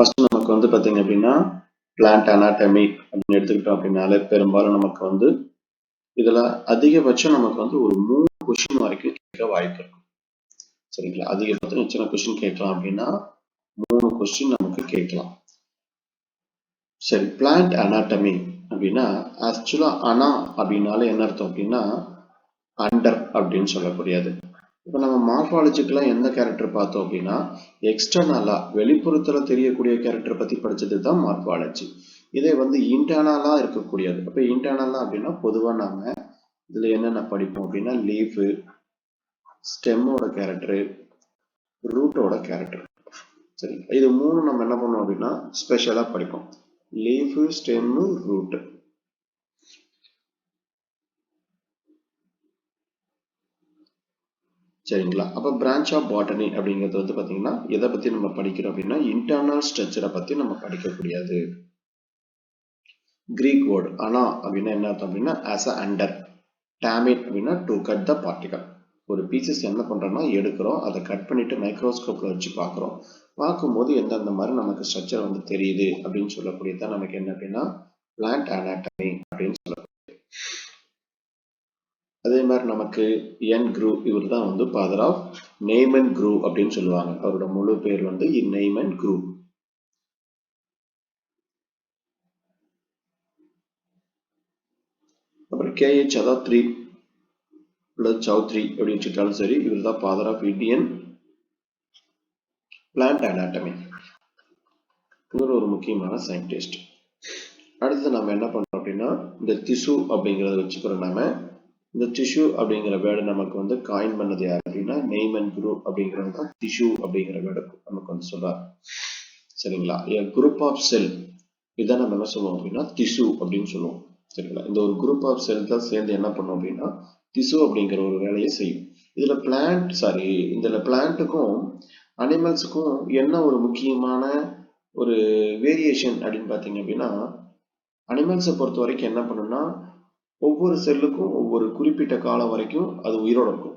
First நமக்கு வந்து பார்த்தீங்க அப்படின்னா பிளான்ட் அனாட்டமி அப்படின்னு எடுத்துக்கிட்டோம் அப்படின்னாலே பெரும்பாலும் நமக்கு வந்து இதுல அதிகபட்சம் நமக்கு வந்து ஒரு 3 கொஸ்டின் வரைக்கும் கேட்க வாய்ப்பு இருக்கும். சரிங்களா? அதிகபட்சம் எத்தனை கொஸ்டின் கேட்கலாம் அப்படின்னா 3 கொஸ்டின் நமக்கு கேட்கலாம். சரி, பிளான்ட் அனாட்டமி அப்படின்னா ஆக்சுவலா அனா அப்படின்னாலே என்ன அர்த்தம் அப்படின்னா அண்டர் அப்படின்னு சொல்லக்கூடியது. இப்போ நம்ம மார்ஃபாலஜிக்கலா எந்த கேரக்டர் பார்த்தோம் அப்படின்னா எக்ஸ்டர்னலா வெளிப்புறத்துல தெரியக்கூடிய கேரக்டர் பத்தி படிச்சது தான் மார்ஃபாலஜி. இதே வந்து இன்டர்னலா இருக்கக்கூடியது. அப்போ இன்டர்னலா அப்படின்னா பொதுவா நாம இதுல என்னென்ன படிப்போம் அப்படின்னா லீஃபு, ஸ்டெம்மோட கேரக்டர், ரூட்டோட கேரக்டர். சரி, இது 3 நம்ம என்ன பண்ணுவோம் அப்படின்னா ஸ்பெஷலா படிப்போம். Leaf, stem, root. சரிங்களா? அப்போ பிரான்ச் ஆஃப் பாட்டனி அப்படிங்கிறது வந்து பார்த்தீங்கன்னா எதை பற்றி நம்ம படிக்கிறோம் அப்படின்னா இன்டர்னல் ஸ்ட்ரக்சரை பற்றி நம்ம படிக்கக்கூடியது. கிரீக் வேர்டு அனா அப்படின்னா என்ன அர்த்தம் அப்படின்னா ஆஸ் அ அண்டர், டேமிட் அப்படின்னா டு கட் த பார்ட்டிகல். ஒரு பீசஸ் என்ன பண்ணுறோம்னா எடுக்கிறோம், அதை கட் பண்ணிட்டு மைக்ரோஸ்கோப்பில் வச்சு பார்க்குறோம். பார்க்கும்போது எந்தெந்த மாதிரி நமக்கு ஸ்ட்ரக்சர் வந்து தெரியுது அப்படின்னு சொல்லக்கூடியதான் நமக்கு என்ன அப்படின்னா பிளான்ட் அனாட்டமி அப்படின்னு சொல்லக்கூடியது. அதே மாதிரி நமக்கு என் குரூ இவர் தான் வந்து ஃபாதர் ஆஃப் நெய்மன் குரூ அப்படின்னு சொல்லுவாங்க. அவரோட முழு பேர் வந்து நெய்மன் குரூ. அப்புறம் கேஹெச் அதாவது 3 பிளஸ் சௌத்ரி எப்படி வச்சுட்டாலும் சரி, இவர் தான் father of Indian plant anatomy. இவர் ஒரு முக்கியமான சயின்டிஸ்ட். அடுத்து நம்ம என்ன பண்றோம் அப்படின்னா இந்த திசு அப்படிங்கிறத வச்சுக்கிறோம். நாம இந்த டிஷ்யூ அப்படிங்கிற வேர்டு நமக்கு வந்து காயின் பண்ணது யார் அப்படின்னா நெய்மன் குரூ அப்படிங்கிறது தான் டிஷ்யூ அப்படிங்கிற வேர்டு நமக்கு வந்து சொல்றாரு. சரிங்களா? குரூப் ஆஃப் செல் இதான் நம்ம என்ன சொல்லுவோம் அப்படின்னா திசு அப்படின்னு சொல்லுவோம். சரிங்களா? இந்த ஒரு குரூப் ஆஃப் செல் தான் சேர்ந்து என்ன பண்ணும் அப்படின்னா திசு அப்படிங்கிற ஒரு வேலையை செய்யும். இதுல பிளான்ட்டுக்கும் அனிமல்ஸுக்கும் என்ன ஒரு முக்கியமான ஒரு வேரியேஷன் அப்படின்னு பார்த்தீங்க அப்படின்னா அனிமல்ஸை பொறுத்த வரைக்கும் என்ன பண்ணுன்னா ஒவ்வொரு செல்லுக்கும் ஒவ்வொரு குறிப்பிட்ட காலம் வரைக்கும் அது உயிரோட இருக்கும்.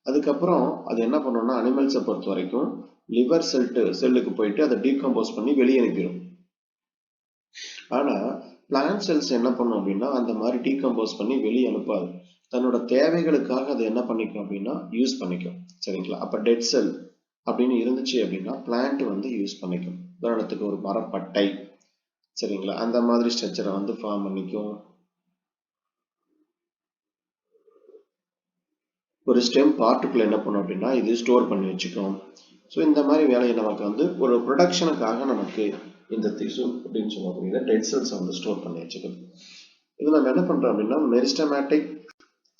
அதுக்கப்புறம் அது என்ன பண்ணும்னா அனிமல்ஸை பொறுத்த வரைக்கும் லிவர் செல்லுக்கு போயிட்டு அதை டீகம்போஸ் பண்ணி வெளியே அனுப்பிடும். ஆனா பிளான்ட் செல்ஸ் என்ன பண்ணும் அப்படின்னா அந்த மாதிரி டீகம்போஸ் பண்ணி வெளியே அனுப்பாது. தன்னோட தேவைகளுக்காக அதை என்ன பண்ணிக்கும் அப்படின்னா யூஸ் பண்ணிக்கும். சரிங்களா? அப்ப டெட் செல் அப்படின்னு இருந்துச்சு அப்படின்னா பிளான்ட் வந்து யூஸ் பண்ணிக்கும். உதாரணத்துக்கு ஒரு மரப்பட்டை, சரிங்களா, அந்த மாதிரி ஸ்ட்ரக்சரை வந்து ஃபார்ம் பண்ணிக்கும். ஒரு ஸ்டெம் பார்ட்டுக்குள்ள என்ன பண்ணும் அப்படின்னா இது ஸ்டோர் பண்ணி வச்சுக்கும். ஸோ இந்த மாதிரி வேலையை நமக்கு வந்து ஒரு ப்ரொடக்ஷனுக்காக நமக்கு இந்த திசு அப்படின்னு சொல்லக்கூடிய டெட் செல்ஸ் வந்து ஸ்டோர் பண்ணி வச்சுக்கணும். இது நம்ம என்ன பண்றோம் அப்படின்னா மெரிஸ்டமேட்டிக்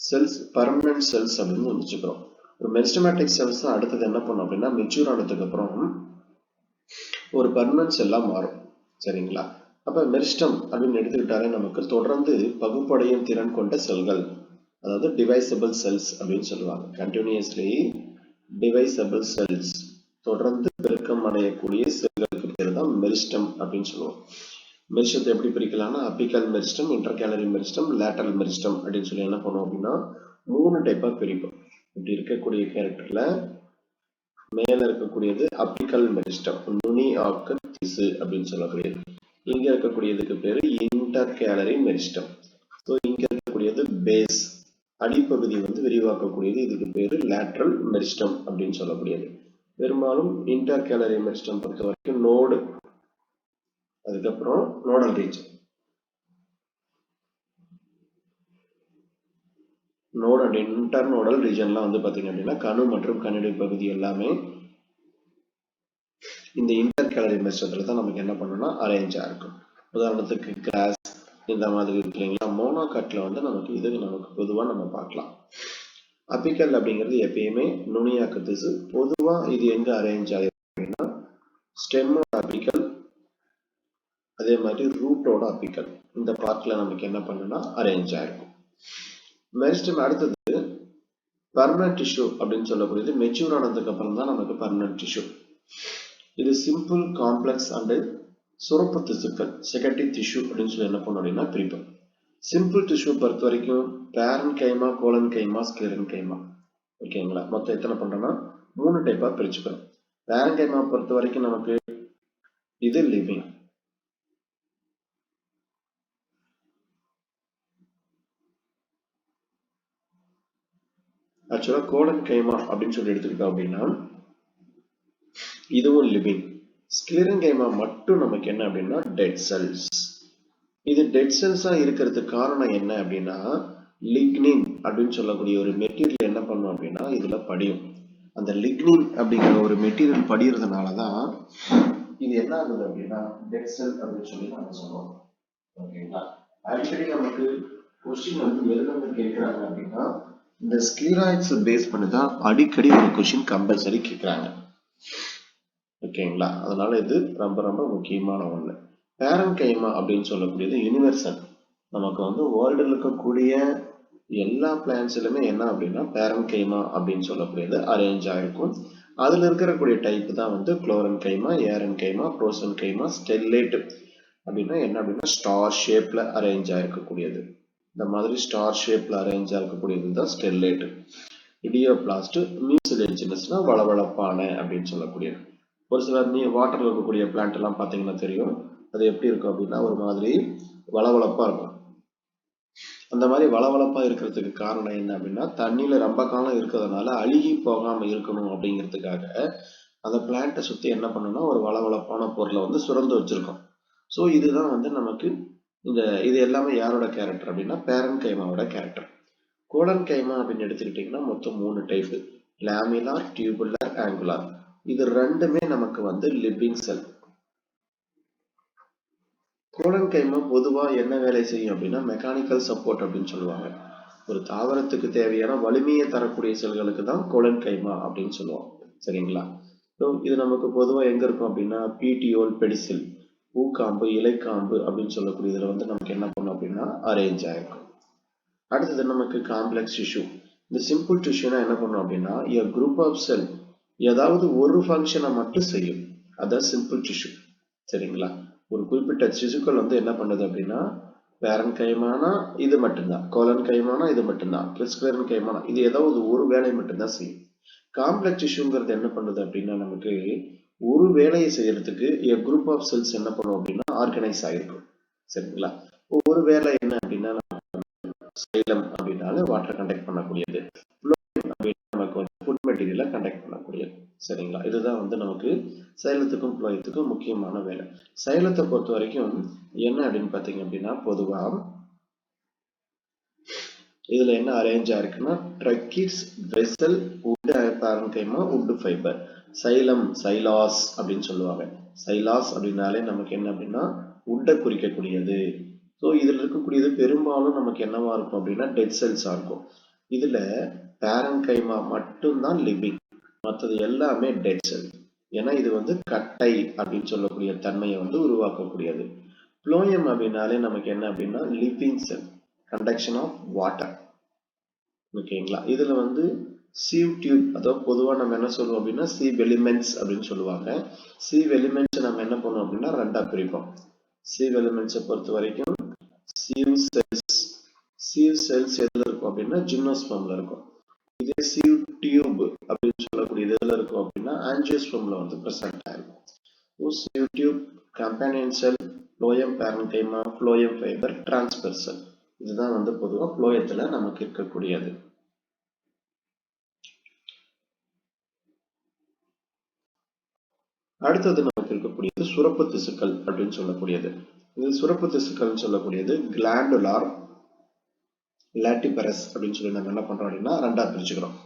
செல்ஸ், பர்மனன்ட் செல்ஸ் அப்படின்னு வச்சுக்கிறோம். ஒரு மெரிஸ்டமேட்டிக் செல்ஸ் தான் அடுத்தது என்ன பண்ணும் அப்படின்னா மெச்சூர் ஆனதுக்கு அப்புறம் ஒரு பர்மனன்ட் செல்லா மாறும். சரிங்களா? அப்ப மெரிஸ்டம் அப்படின்னு எடுத்துக்கிட்டாலே நமக்கு தொடர்ந்து பகுப்படையும் திறன் கொண்ட செல்கள், அதாவது டிவைசபிள் செல்ஸ் அப்படின்னு சொல்லுவாங்க. கண்டினியூஸ்லி டிவைசபிள் செல்ஸ், தொடர்ந்து பெருக்கம் அடையக்கூடிய செல்களுக்கு பேர் தான் மெரிஸ்டம் அப்படின்னு சொல்லுவோம். மெரிஸ்டத்தை எப்படி பிரிக்கலாம்னா apical meristem, intercalary meristem, lateral meristem அப்படின்னு சொல்லி என்ன பண்ணுவோம் அப்படின்னா 3 டைப்பா பிரிப்போம். இப்படி இருக்கக்கூடிய கேரக்டர்ல மேல இருக்கக்கூடியது அபிக்கல் மெரிஸ்டம், நுனி ஆக்க திசு அப்படின்னு சொல்லக்கூடியது. இங்க இருக்கக்கூடியதுக்கு பேரு இன்டர்கேலரி மெரிஸ்டம். ஸோ இங்க இருக்கக்கூடியது பேஸ், அடிப்பகுதி வந்து விரிவாக்கக்கூடியது, இதுக்கு பேரு லேட்ரல் மெரிஸ்டம் அப்படின்னு சொல்லக்கூடியது. பெரும்பாலும் இன்டர்கேலரி மெரிஸ்டம் பொறுத்த வரைக்கும் நோடு, அதுக்கப்புறம் நோடல் ரீஜன். நோட் அண்ட் இன்டர்நோடல் ரீஜன்லாம் வந்து பாத்தீங்க அப்படின்னா கணு மற்றும் கணினி பகுதி எல்லாமே இந்த இன்டர்கேலரி மெரிஸ்டத்துல தான் நமக்கு என்ன பண்ணணும்னா அரேஞ்சா இருக்கும். உதாரணத்துக்கு கிராஸ் இந்த மாதிரி இருக்கு இல்லைங்களா, மோனோகாட்ல வந்து நமக்கு இது நமக்கு பொதுவா நம்ம பார்க்கலாம். அபிக்கல் அப்படிங்கிறது எப்பயுமே நுனியாக்க திசு. பொதுவா இது எங்க அரேஞ்ச் ஆயிருக்கு அப்படின்னா ஸ்டெம்மோட அபிக்கல், அதே மாதிரி ரூட்டோட அபிக்கல், இந்த பார்ட்ல நமக்கு என்ன பண்ணுன்னா அரேஞ்ச் ஆயிருக்கும். மெரிஸ்டம் அடுத்தது பர்மனன்ட் டிஷ்யூ அப்படின்னு சொல்லக்கூடியது. மெச்சூர் ஆனதுக்கு அப்புறம் தான் நமக்கு பர்மனன்ட் டிஷ்யூ. இது சிம்பிள், காம்ப்ளெக்ஸ் அண்ட் சுரப்பு திசுக்கள், செகண்டிவ் டிஷ்யூ அப்படின்னு சொல்லி என்ன பண்ணோம் அப்படின்னா பிரிப்போம். சிம்பிள் டிஷ்யூ பொறுத்த வரைக்கும் பேரன் கைமா, கோலன் கைமா, ஸ்கிலரன் கைமா. ஓகேங்களா? மொத்தம் எத்தனை பண்றோம்னா 3 டைப்பா பிரிச்சுக்கிறோம். பேரன் கைமா பொறுத்த வரைக்கும் நமக்கு இது லிவிங். ஆக்சுவலா கோலன் கைமா அப்படின்னு சொல்லி எடுத்துக்கிட்டோம் அப்படின்னா இதுவும் லிவிங். ஸ்க்ளிரன் கைமா மட்டும் நமக்கு என்ன அப்படின்னா டெட் செல்ஸ். இது டெட் செல்ஸா இருக்கிறதுக்கு காரணம் என்ன அப்படின்னா லிக்னின் அப்படின்னு சொல்லக்கூடிய ஒரு மெட்டீரியல் என்ன பண்ணும் அப்படின்னா இதுல படியும். அந்த லிக்னின் அப்படிங்கிற ஒரு மெட்டீரியல் படிகிறதுனாலதான் இது என்ன ஆகுது அப்படின்னா டெட் செல் அப்படின்னு சொல்லி நம்ம சொல்றோம். ஓகேங்களா? அடிக்கடி நமக்கு கொஸ்டின் வந்து எதுல கேட்கிறாங்க அப்படின்னா இந்த ஸ்க்ளீராய்ட்ஸ் பேஸ் பண்ணி தான் அடிக்கடி ஒரு கொஸ்டின் கம்பல்சரி கேட்கிறாங்க. ஓகேங்களா? அதனால இது ரொம்ப ரொம்ப முக்கியமான ஒண்ணு. பேரன் கைமா அப்படின்னு சொல்லக்கூடியது யூனிவர்சல். நமக்கு வந்து வேர்ல்டில் இருக்கக்கூடிய எல்லா பிளான்ஸ்லுமே என்ன அப்படின்னா பேரன் கைமா அப்படின்னு சொல்லக்கூடியது அரேஞ்ச் ஆயிருக்கும். அதுல இருக்கக்கூடிய டைப் தான் வந்து குளோரன் கைமா, ஏரன் கைமா, ப்ரோசன் கைமா, ஸ்டெல்லேட் அப்படின்னா என்ன அப்படின்னா ஸ்டார் ஷேப்ல அரேஞ்ச் ஆயிருக்கக்கூடியது. இந்த மாதிரி ஸ்டார் ஷேப்ல அரேஞ்ச் ஆயிருக்கக்கூடியது தான் ஸ்டெல்லேட். இடியோபிளாஸ்ட் மியூசிலேஜினஸ்னா வளவளப்பான அப்படின்னு சொல்லக்கூடியது. ஒரு சில வாட்டர்ல இருக்கக்கூடிய பிளான்ட் எல்லாம் பாத்தீங்கன்னா தெரியும் அது எப்படி இருக்கும் அப்படின்னா ஒரு மாதிரி வளவளப்பா இருக்கும். அந்த மாதிரி வளவளப்பா இருக்கிறதுக்கு காரணம் என்ன அப்படின்னா தண்ணியில ரொம்ப காலம் இருக்கிறதுனால அழுகி போகாம இருக்கணும் அப்படிங்கிறதுக்காக அந்த பிளான்ட்டை சுத்தி என்ன பண்ணணும்னா ஒரு வளவளப்பான பொருளை வந்து சுரந்து வச்சிருக்கோம். ஸோ இதுதான் வந்து நமக்கு இது எல்லாமே யாரோட கேரக்டர் அப்படின்னா பேரன் கைமாவோட கேரக்டர். கோலன் கைமா அப்படின்னு எடுத்துக்கிட்டீங்கன்னா மொத்தம் 3 டைப். Laminar, tubular, angular. இது ரெண்டுமே நமக்கு வந்து லிவிங் செல். கோலன் கைமா பொதுவா என்ன வேலை செய்யும் அப்படின்னா மெக்கானிக்கல் சப்போர்ட் அப்படின்னு சொல்லுவாங்க. ஒரு தாவரத்துக்கு தேவையான வலிமையை தரக்கூடிய செல்களுக்கு தான் கோலன் கைமா அப்படின்னு சொல்லுவோம். சரிங்களா? இது நமக்கு பொதுவா எங்க இருக்கும் அப்படின்னா பீட்டியோல், பெடிசில், பூக்காம்பு, இலைக்காம்பு அப்படின்னு சொல்லக்கூடியதுல வந்து நமக்கு என்ன பண்ணும் அப்படின்னா அரேஞ்ச் ஆயிருக்கும். அடுத்தது நமக்கு காம்ப்ளெக்ஸ் டிஷ்யூ. இந்த சிம்பிள் டிஷ்யூனா என்ன பண்ணும் அப்படின்னா a group of cell ஏதாவது ஒரு ஃபங்க்ஷனை மட்டும் செய்யும். அதான் சிம்பிள் டிஷ்யூ. சரிங்களா? ஒரு குறிப்பிட்ட திசுக்கள் வந்து என்ன பண்ணுது அப்படின்னா பேரன் கைமானா இது மட்டும்தான், கோலன் கைமானா இது மட்டும்தான், ஸ்க்ளிரன் கைமானா இது ஏதாவது ஒரு வேலை மட்டும்தான் செய்யும். காம்ப்ளெக்ஸ் டிஷ்யூங்கிறது என்ன பண்ணுது அப்படின்னா நமக்கு ஒரு வேலையை செய்யறதுக்கு a group of cells என்ன பண்ணும் அப்படின்னா ஆர்கனைஸ் ஆயிருக்கும். சரிங்களா? ஒரு வேலை என்ன அப்படின்னா சைலம் அப்படின்னால வாட்டர் கண்டக்ட் பண்ணக்கூடியது, நமக்கு வந்து ஃபுட் மெட்டீரியலை கண்டக்ட் பண்ணக்கூடியது. சரிங்களா? இதுதான் வந்து நமக்கு சைலத்துக்கும் புளோயத்துக்கும் முக்கியமான வேலை. சைலத்தை பொறுத்த வரைக்கும் என்ன அப்படின்னு பாத்தீங்க அப்படின்னா பொதுவா இதுல என்ன அரேஞ்ச் ஆயிருக்குன்னா ட்ரக்கிட்ஸ், வெசல், உட் பேரன்கைமா, உட் ஃபைபர். சைலம், சைலாஸ் அப்படின்னு சொல்லுவாங்க. சைலாஸ் அப்படின்னாலே நமக்கு என்ன அப்படின்னா உட்டை குறிக்கக்கூடியது. ஸோ இதுல இருக்கக்கூடியது பெரும்பாலும் நமக்கு என்னவா இருக்கும் அப்படின்னா டெட் செல்ஸா இருக்கும். இதுல பேரன்கைமா மட்டும்தான் லிவிங், மற்றது எல்லாமே டெட் செல். ஏன்னா இது வந்து கட்டை அப்படின்னு சொல்லக்கூடிய தன்மையை வந்து உருவாக்கக்கூடியது. புளோயம் அப்படின்னாலே நமக்கு என்ன அப்படின்னா living cell, conduction of water. ஓகேங்களா? இதுல வந்து சீவ் டியூப், அதாவது பொதுவா நம்ம என்ன சொல்லுவோம் அப்படின்னா சீவ் எலிமெண்ட்ஸ் அப்படின்னு சொல்லுவாங்க. சீவ் எலிமெண்ட்ஸ் நம்ம என்ன பண்ணுவோம் அப்படின்னா ரெண்டா பிரிப்போம். சீவ் எலிமெண்ட்ஸை பொறுத்த வரைக்கும் சீவ் செல்ஸ் எதுல இருக்கும் அப்படின்னா ஜிம்னோஸ்பர்ம்ல இருக்கும். இதே சீவ் டியூப் அப்படின்னு சொல்லக்கூடிய எதுல இருக்கும் அப்படின்னா ஆஞ்சியோஸ்பர்ம்ல வந்து பிரசன்ட் ஆயிருக்கும். சீவ் டியூப், கம்பேனியன் செல், புளோயம் பேரன்கைமா, புளோயம் ஃபைபர், டிரான்ஸ்பெர்சல். இதுதான் வந்து பொதுவா புளோயத்துல நமக்கு இருக்கக்கூடியது. அடுத்தது நமக்கு இருக்கக்கூடியது சுரப்பு திசுக்கள் அப்படின்னு சொல்லக்கூடியது. இது சுரப்பு திசுக்கள் சொல்லக்கூடியது கிளாண்டுலார், லாட்டிபரஸ் அப்படின்னு சொல்லி நம்ம என்ன பண்றோம் அப்படின்னா ரெண்டா பிரிச்சுக்கிறோம்.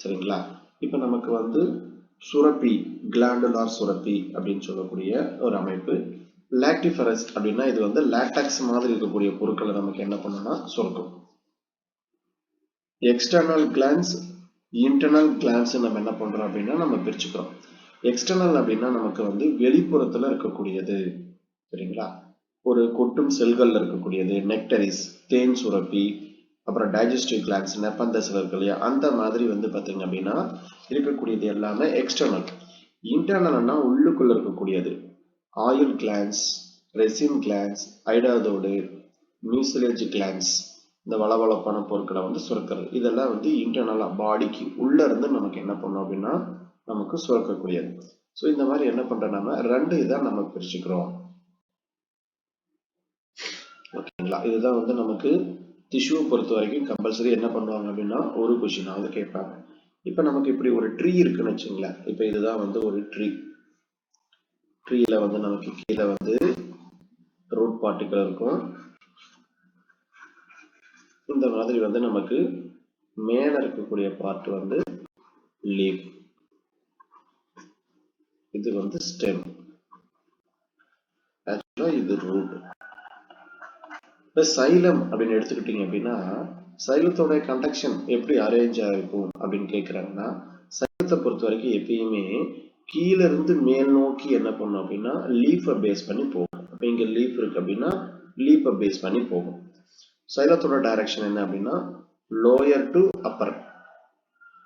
சரிங்களா? இப்ப நமக்கு வந்து சுரப்பி, கிளாண்டுலார் சுரப்பி அப்படின்னு சொல்லக்கூடிய ஒரு அமைப்பு. லாக்டிபரஸ் அப்படின்னா இது வந்து லாட்டக்ஸ் மாதிரி இருக்கக்கூடிய பொருட்களை நமக்கு என்ன பண்ணணும்னா சுரக்கும். எக்ஸ்டர்னல் கிளான்ஸ், இன்டர்னல் கிளான்ஸ் நம்ம என்ன பண்றோம் அப்படின்னா நம்ம பிரிச்சுக்கிறோம். எக்ஸ்டர்னல் அப்படின்னா நமக்கு வந்து வெளிப்புறத்துல இருக்கக்கூடியது. சரிங்களா? ஒரு கொட்டும் செல்கள்ல இருக்கக்கூடியது, நெக்டரிஸ், தேன் சுரப்பி, அப்புறம் டைஜஸ்டிவ் கிளான்ஸ், நெப்பந்தஸ்ல இருக்கு இல்லையா, அந்த மாதிரி வந்து பாத்தீங்க அப்படின்னா இருக்கக்கூடியது எல்லாமே எக்ஸ்டர்னல். இன்டர்னல்னா உள்ளுக்குள்ள இருக்கக்கூடியது ஆயில் கிளான்ஸ், ரெசின் கிளான்ஸ், ஐடாதோடு, மியூசிலேஜ் கிளான்ஸ், இந்த வளவளப்பான பொருட்களை வந்து சுரக்கிறது. இதெல்லாம் வந்து இன்டர்னலா பாடிக்கு உள்ள இருந்து நமக்கு என்ன பண்ணும் அப்படின்னா நமக்கு சுரக்கக்கூடியது. ஸோ இந்த மாதிரி என்ன பண்றோம், நம்ம 2 இதாக நம்ம பிரிச்சுக்கிறோம். ஓகேங்களா? இதுதான் வந்து நமக்கு டிஷ்யூ பொறுத்த வரைக்கும் கம்பல்சரி என்ன பண்ணுவாங்க அப்படின்னா ஒரு கொஸ்டின் வந்து கேட்பாங்க. இப்போ நமக்கு இப்படி ஒரு ட்ரீ இருக்குன்னு வச்சுங்களேன். இப்போ இதுதான் வந்து ஒரு ட்ரீல வந்து நமக்கு கீழே வந்து ரூட் பார்ட்டிகல் இருக்கும். இந்த மாதிரி வந்து நமக்கு மேல இருக்கக்கூடிய பார்ட் வந்து லீஃப், இது வந்து ஸ்டெம், ஆக்சுவலா இது ரூட். இப்போ சைலம் அப்படின்னு எடுத்துக்கிட்டீங்க அப்படின்னா சைலத்தோட கண்டக்ஷன் எப்படி அரேஞ்ச் ஆகிருக்கும் அப்படின்னு கேட்குறாங்கன்னா, சைலத்தை பொறுத்த வரைக்கும் எப்பயுமே கீழே இருந்து மேல் நோக்கி என்ன பண்ணும் அப்படின்னா லீஃபை பேஸ் பண்ணி போகும். இப்போ இங்கே லீஃப் இருக்கு அப்படின்னா லீஃபை பேஸ் பண்ணி போகும். சைலத்தோட டைரக்ஷன் என்ன அப்படின்னா லோயர் டு அப்பர்.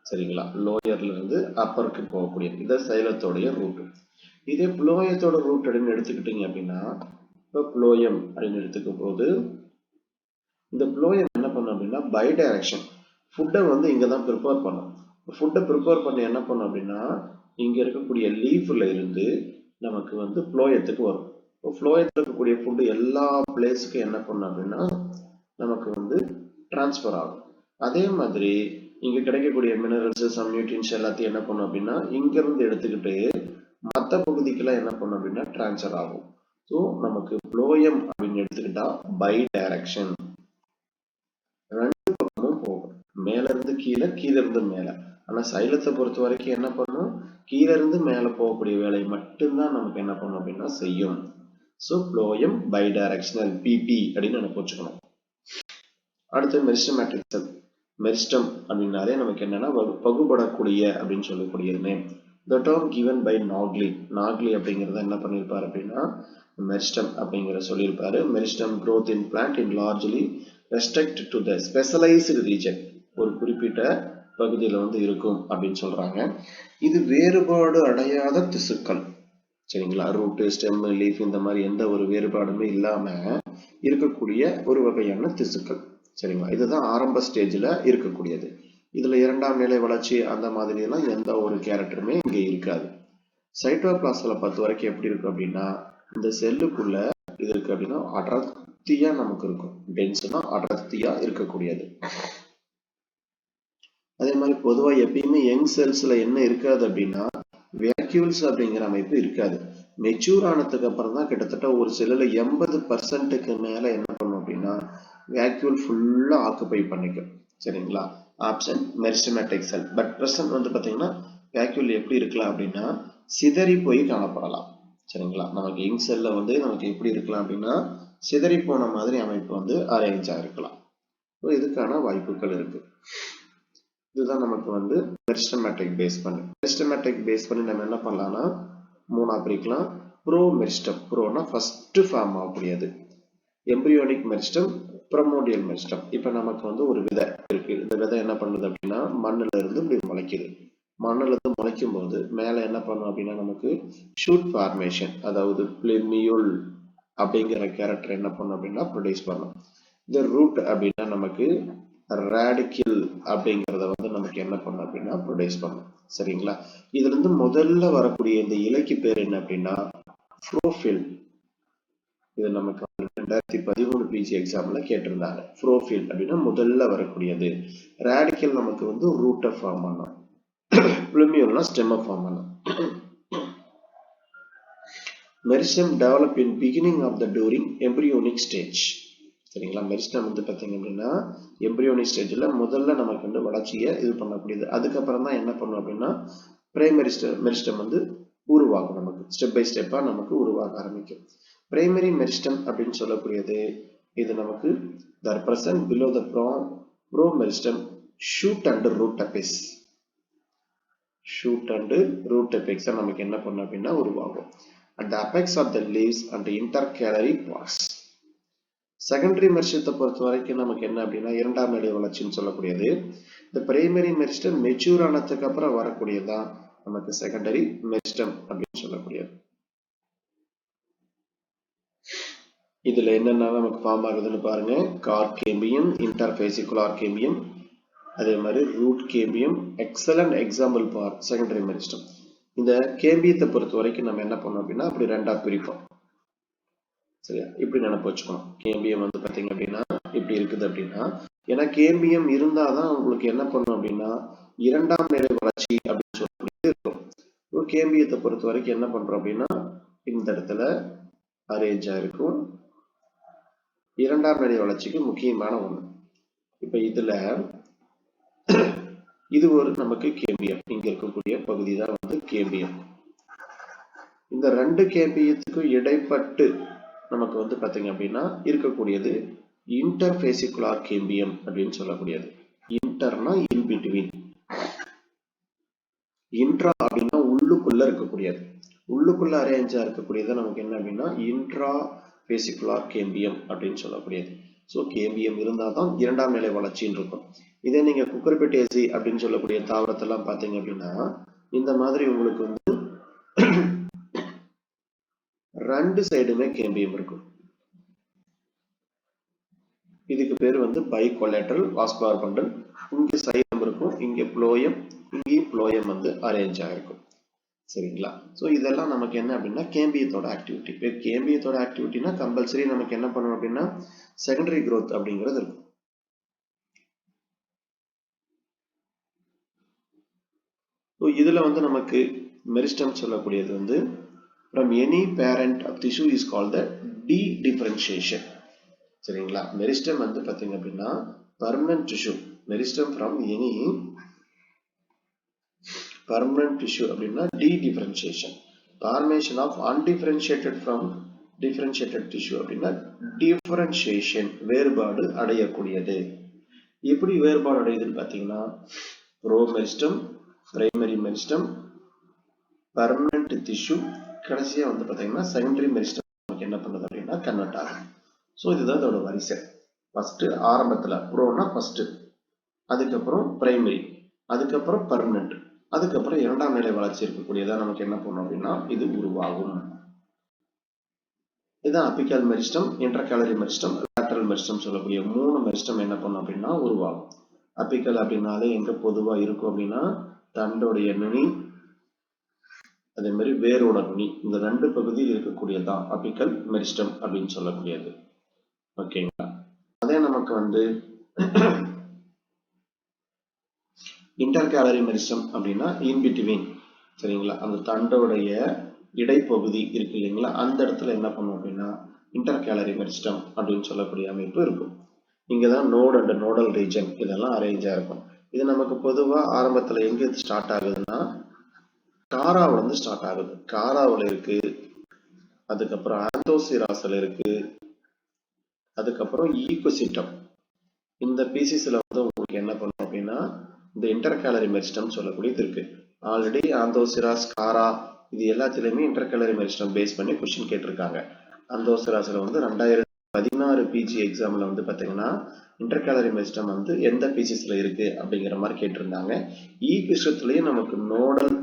சரிங்களா? லோயர்ல இருந்து அப்பருக்கு போகக்கூடிய இது சைலத்தோடைய ரூட். இதே புளோயத்தோட ரூட் அப்படின்னு எடுத்துக்கிட்டீங்க அப்படின்னா, இப்போ புளோயம் அப்படின்னு எடுத்துக்கும் போது இந்த புளோயம் என்ன பண்ணும் அப்படின்னா பை டைரக்ஷன் ஃபுட்டை வந்து இங்கே தான் ப்ரிப்பேர் பண்ணும். ஃபுட்டை ப்ரிப்பேர் பண்ணி என்ன பண்ணும் அப்படின்னா இங்கே இருக்கக்கூடிய லீஃப்ல இருந்து நமக்கு வந்து புளோயத்துக்கு வரும். புளோயத்தில் இருக்கக்கூடிய ஃபுட்டு எல்லா பிளேஸுக்கும் என்ன பண்ணும் அப்படின்னா நமக்கு வந்து டிரான்ஸ்ஃபர் ஆகும். அதே மாதிரி இங்க கிடைக்கக்கூடிய மினரல்ஸ், சம் நியூட்ரியன்ஸ் எல்லாத்தையும் என்ன பண்ணும் அப்படின்னா இங்க இருந்து எடுத்துக்கிட்டு மற்ற பகுதிக்கெல்லாம் என்ன பண்ணும் அப்படின்னா டிரான்ஸ்ஃபர் ஆகும். ஸோ நமக்கு புளோயம் அப்படின்னு எடுத்துக்கிட்டா பை டைரக்ஷன், 2 பக்கமும் போகும். மேல இருந்து கீழே, கீழே இருந்து மேல. ஆனா சைலத்தை பொறுத்த வரைக்கும் என்ன பண்ணும், கீழே இருந்து மேல போகக்கூடிய வேலையை மட்டும்தான் நமக்கு என்ன பண்ணும் அப்படின்னா செய்யும். So phloem bidirectional, BB அப்படின்னு நினைப்பு வச்சுக்கணும். அடுத்து மெரிஸ்டமேட்டிக் செல். மெரிஸ்டம் அப்படின்னாலே நமக்கு என்னன்னா பகுபடக்கூடிய அப்படின்னு சொல்லக்கூடிய name. The term given by Naugli. Naugli அப்படிங்கிறத என்ன பண்ணியிருப்பாரு அப்படின்னா மெரிஸ்டம் அப்படிங்கிற சொல்லியிருப்பாரு. Meristem growth in plant in largely restrict to the specialized region. ஒரு குறிப்பிட்ட பகுதியில் வந்து இருக்கும் அப்படின்னு சொல்றாங்க. இது வேறுபாடு அடையாத திசுக்கள். சரிங்களா? ரூட், ஸ்டெம், லீஃப் இந்த மாதிரி எந்த ஒரு வேறுபாடுமே இல்லாம இருக்கக்கூடிய ஒரு வகையான திசுக்கள். சரிங்களா? இதுதான் ஆரம்ப ஸ்டேஜ்ல இருக்கக்கூடியது. இதுல 2ஆம் நிலை வளர்ச்சி அந்த மாதிரி எல்லாம் எந்த ஒரு கேரக்டருமே இங்க இருக்காது. சைட்டோபிளாஸ்ல பொறுத்த வரைக்கும் எப்படி இருக்கும் அப்படின்னா இந்த செல்லுக்குள்ள இது இருக்கு அப்படின்னா அடர்த்தியா நமக்கு இருக்கும். டென்ஸ்னா அடர்த்தியா இருக்கக்கூடியது. அதே மாதிரி பொதுவா எப்பயுமே யங் செல்ஸ்ல என்ன இருக்காது அப்படின்னா வேக்யூல்ஸ் அப்படிங்கிற அமைப்பு இருக்காது. மெச்சூர் ஆனதுக்கு அப்புறம் தான் கிட்டத்தட்ட ஒரு செல்லுல 80% மேல என்ன பண்ணும் அப்படின்னா வேக்யூல் ஃபுல்லா ஆக்குபை பண்ணிக்கும். சரிங்களா? Option meristematic sell. But present வந்து பாத்தீங்கன்னா வேக்யூல் எப்படி இருக்கலாம் அப்படின்னா சிதறி போய் காணப்படலாம். சரிங்களா? நமக்கு யங் செல்ல வந்து நமக்கு எப்படி இருக்கலாம் அப்படின்னா சிதறி போன மாதிரி அமைப்பு வந்து அரேஞ்ச் ஆகிருக்கலாம். இதுக்கான வாய்ப்புகள் இருக்கு. இதுதான் நமக்கு வந்து மெரிஸ்டமேட்டிக் பேஸ் பண்ணி. மெரிஸ்டமேட்டிக் பேஸ் பண்ணி நம்ம என்ன பண்ணலாம்னா 3ஆ பிரிக்கலாம். Pro meristem. ப்ரோனா ஃபர்ஸ்ட் ஃபார்ம் ஆகக்கூடியது. Embryonic meristem, primordial meristem. இப்ப நமக்கு வந்து ஒரு விதை இருக்கு. இந்த விதை என்ன பண்ணுது அப்படின்னா மண்ணுல இருந்து இப்படி முளைக்குது. மண்ணுல இருந்து முளைக்கும் போது மேல என்ன பண்ணும் அப்படின்னா நமக்கு ஷூட் ஃபார்மேஷன், அதாவது பிளிமியூல் அப்படிங்கிற கேரக்டர் என்ன பண்ணும் அப்படின்னா ப்ரொடியூஸ் பண்ணும். இந்த ரூட் அப்படின்னா நமக்கு ரேடிக்கல் அப்படிங்கிறத வந்து நமக்கு என்ன பண்ணும் அப்படின்னா ப்ரொடியூஸ் பண்ணும். சரிங்களா? இதுல இருந்து முதல்ல வரக்கூடிய இந்த இலைக்கு பேர் என்ன அப்படின்னா புரோஃபில். இது நமக்கு 2013 பிஜி எக்ஸாம்ல கேட்டிருந்தாங்க. புரோஃபில் அப்படின்னா முதல்ல வரக்கூடியது. ரேடிக்கல் நமக்கு வந்து ரூட்டை ஃபார்ம் பண்ணும். பிளிமியூல்னா ஸ்டெம்மை ஃபார்ம் பண்ணும். Meristem develop in beginning of the during embryonic stage. சரிங்களா? மெரிஸ்டம் வந்து பார்த்தீங்க அப்படின்னா எம்பிரியோனிக் ஸ்டேஜ்ல முதல்ல நமக்கு வந்து வளர்ச்சியை இது பண்ணக்கூடியது. அதுக்கப்புறம் தான் என்ன பண்ணும் அப்படின்னா பிரைமரி மெரிஸ்டம் வந்து உருவாகும். நமக்கு ஸ்டெப் பை ஸ்டெப்பா நமக்கு உருவாக ஆரம்பிக்கும். பிரைமரி மெரிஸ்டம் அப்படின்னு சொல்லக்கூடியது இது நமக்கு the present below the pro meristem shoot and root apex. shoot and root apex நமக்கு என்ன பண்ணும் அப்படின்னா உருவாகும். at the apex of the leaves and the intercalary parts. Secondary மெரிஸ்டத்தை பொறுத்த வரைக்கும் நமக்கு என்ன அப்படின்னா 2ஆம் நிலை வளர்ச்சின்னு சொல்லக்கூடியது. இந்த பிரைமரி மெரிஸ்டம் மெச்சூர் ஆனதுக்கு அப்புறம் வரக்கூடியதுதான் நமக்கு செகண்டரி மெரிஸ்டம் அப்படின்னு சொல்லக்கூடியது. இதுல என்னென்ன நமக்கு ஃபார்ம் ஆகுதுன்னு பாருங்க. கார் கேம்பியம், இன்டர்பேசிகுலார் கேம்பியம், அதே மாதிரி root cambium. Excellent example for secondary meristem. இந்த கேம்பியத்தை பொறுத்த வரைக்கும் நம்ம என்ன பண்ணோம் அப்படின்னா அப்படி ரெண்டா பிரிப்போம். சரியா, இப்படி நினைப்பு வச்சுக்கணும். கேம்பியம் வந்து பாத்தீங்க அப்படின்னா இப்படி இருக்குது அப்படின்னா, ஏன்னா கேம்பியம் இருந்தாதான் உங்களுக்கு என்ன பண்ணும் அப்படின்னா இரண்டாம் நிலை வளர்ச்சி அப்படின்னு சொல்லி இருக்கும். கேம்பியத்தை பொறுத்த வரைக்கும் என்ன பண்றோம் அப்படின்னா இந்த இடத்துல அரேஞ்ச் ஆயிருக்கும். இரண்டாம் நிலை வளர்ச்சிக்கு முக்கியமான ஒண்ணு. இப்ப இதுல இது ஒரு நமக்கு கேம்பியம், இங்க இருக்கக்கூடிய பகுதி தான் வந்து கேம்பியம். இந்த ரெண்டு கேம்பியத்துக்கும் இடைப்பட்டு நமக்கு வந்து பாத்தீங்க அப்படின்னா இருக்கக்கூடியது இன்டர்பேசிகுலார் கேம்பியம் அப்படின்னு சொல்லக்கூடியது. இன்டர்னா இன் பிட்வீன், இன்ட்ரா அப்படின்னா உள்ளுக்குள்ள இருக்கக்கூடியது. உள்ளுக்குள்ள அரேஞ்சா இருக்கக்கூடியது நமக்கு என்ன அப்படின்னா இன்ட்ரா பேசிகுலார் கேம்பியம் அப்படின்னு சொல்லக்கூடியது. ஸோ கேம்பியம் இருந்தால் தான் இரண்டாம் நிலை வளர்ச்சின்னு இருக்கும். இதே நீங்க குக்கர்பெட்டேசி அப்படின்னு சொல்லக்கூடிய தாவரத்தெல்லாம் பார்த்தீங்க அப்படின்னா இந்த மாதிரி உங்களுக்கு வந்து ரெண்டு சைடுமே கேம்பியம் இருக்கும். இதுக்கு பேர் வந்து பைகொலேட்ரல் வாஸ்குலர் பண்டல். இங்க சைலம் இருக்கும், இங்க புளோயம், இங்கேயும் புளோயம் வந்து அரேஞ்ச் ஆயிருக்கும். சரிங்களா? ஸோ இதெல்லாம் நமக்கு என்ன அப்படின்னா கேம்பியத்தோட ஆக்டிவிட்டி. இப்போ கேம்பியத்தோட ஆக்டிவிட்டினா கம்பல்சரி நமக்கு என்ன பண்ணணும் அப்படின்னா செகண்டரி growth அப்படிங்கிறது இருக்கும். ஸோ இதுல வந்து நமக்கு மெரிஸ்டம் சொல்லக்கூடியது வந்து from any parent of tissue is called the de-differentiation. சரிங்களா? மெரிஸ்டம் வந்து பாத்தீங்க அப்படின்னா permanent tissue. Meristem from any permanent tissue அப்படின்னா de-differentiation. Formation of undifferentiated from differentiated tissue அப்படின்னா differentiation, வேறுபாடு அடையக்கூடியது. எப்படி வேறுபாடு அடையுதுன்னு பார்த்தீங்கன்னா ப்ரோமெரிஸ்டம், பிரைமரி மெரிஸ்டம், பர்மனன்ட் டிஷ்யூ, கடைசியா வந்து பார்த்தீங்கன்னா செகண்டரி மெரிஸ்டம் நமக்கு என்ன பண்ணுது அப்படின்னா கன்வெர்ட் ஆகும். ஸோ இதுதான் இதோட வரிசை. ஃபர்ஸ்ட் ஆரம்பத்தில் ப்ரோனா ஃபர்ஸ்ட், அதுக்கப்புறம் பிரைமரி, அதுக்கப்புறம் பர்மனன்ட், அதுக்கப்புறம் இரண்டாம் நிலை வளர்ச்சி இருக்கக்கூடியதா நமக்கு என்ன பண்ணும் அப்படின்னா இது உருவாகும். இதுதான் apical meristem, intercalary meristem, lateral meristem சொல்லக்கூடிய மூணு மெரிஸ்டம் என்ன பண்ணும் அப்படின்னா உருவாகும். அபிக்கல் அப்படின்னாலே எங்க பொதுவா இருக்கும் அப்படின்னா தண்டோடைய நுனி, அதே மாதிரி வேரோட நுனி, இந்த ரெண்டு பகுதியில் இருக்கக்கூடியதான் அபிக்கல் மெரிஸ்டம் அப்படின்னு சொல்லக்கூடியது. ஓகேங்களா? அதே நமக்கு வந்து இன்டர்காலரி மெரிஸ்டம் அப்படின்னா இன் பிட்வீன். சரிங்களா? அந்த தண்டோடைய இடைப்பகுதி இருக்கு இல்லைங்களா, அந்த இடத்துல என்ன பண்ணும் அப்படின்னா இன்டர்காலரி மெரிஸ்டம் அப்படின்னு சொல்லக்கூடிய அமைப்பு இருக்கும். இங்கதான் நோட் அண்ட் நோடல் ரீஜன் இதெல்லாம் அரேஞ்சா இருக்கும். இது நமக்கு பொதுவா ஆரம்பத்துல எங்க ஸ்டார்ட் ஆகுதுன்னா காராவில இருந்து ஸ்டார்ட் ஆகுது. காராவில் இருக்கு, அதுக்கப்புறம் ஆந்தோசிராஸ்ல இருக்கு, அதுக்கப்புறம் ஈகோசிட்டம். இந்த பீசிஸ்ல வந்து உங்களுக்கு என்ன பண்ணும் அப்படின்னா இந்த இன்டர்காலரி மெரிஸ்டம் சொல்லக்கூடியது இருக்கு. ஆல்ரெடி ஆந்தோசிராஸ், காரா இது எல்லாத்திலுமே இன்டர்காலரி மெரிஸ்டம் பேஸ் பண்ணி கொஸ்டின் கேட்டிருக்காங்க. ஆந்தோசிராஸ்ல வந்து 2016 பிஜி எக்ஸாம்ல வந்து பாத்தீங்கன்னா இன்டர்காலரி மெரிஸ்டம் வந்து எந்த பீசிஸ்ல இருக்கு அப்படிங்கிற மாதிரி கேட்டிருந்தாங்க. ஈகோசிட்டத்திலயும் நமக்கு நோடல்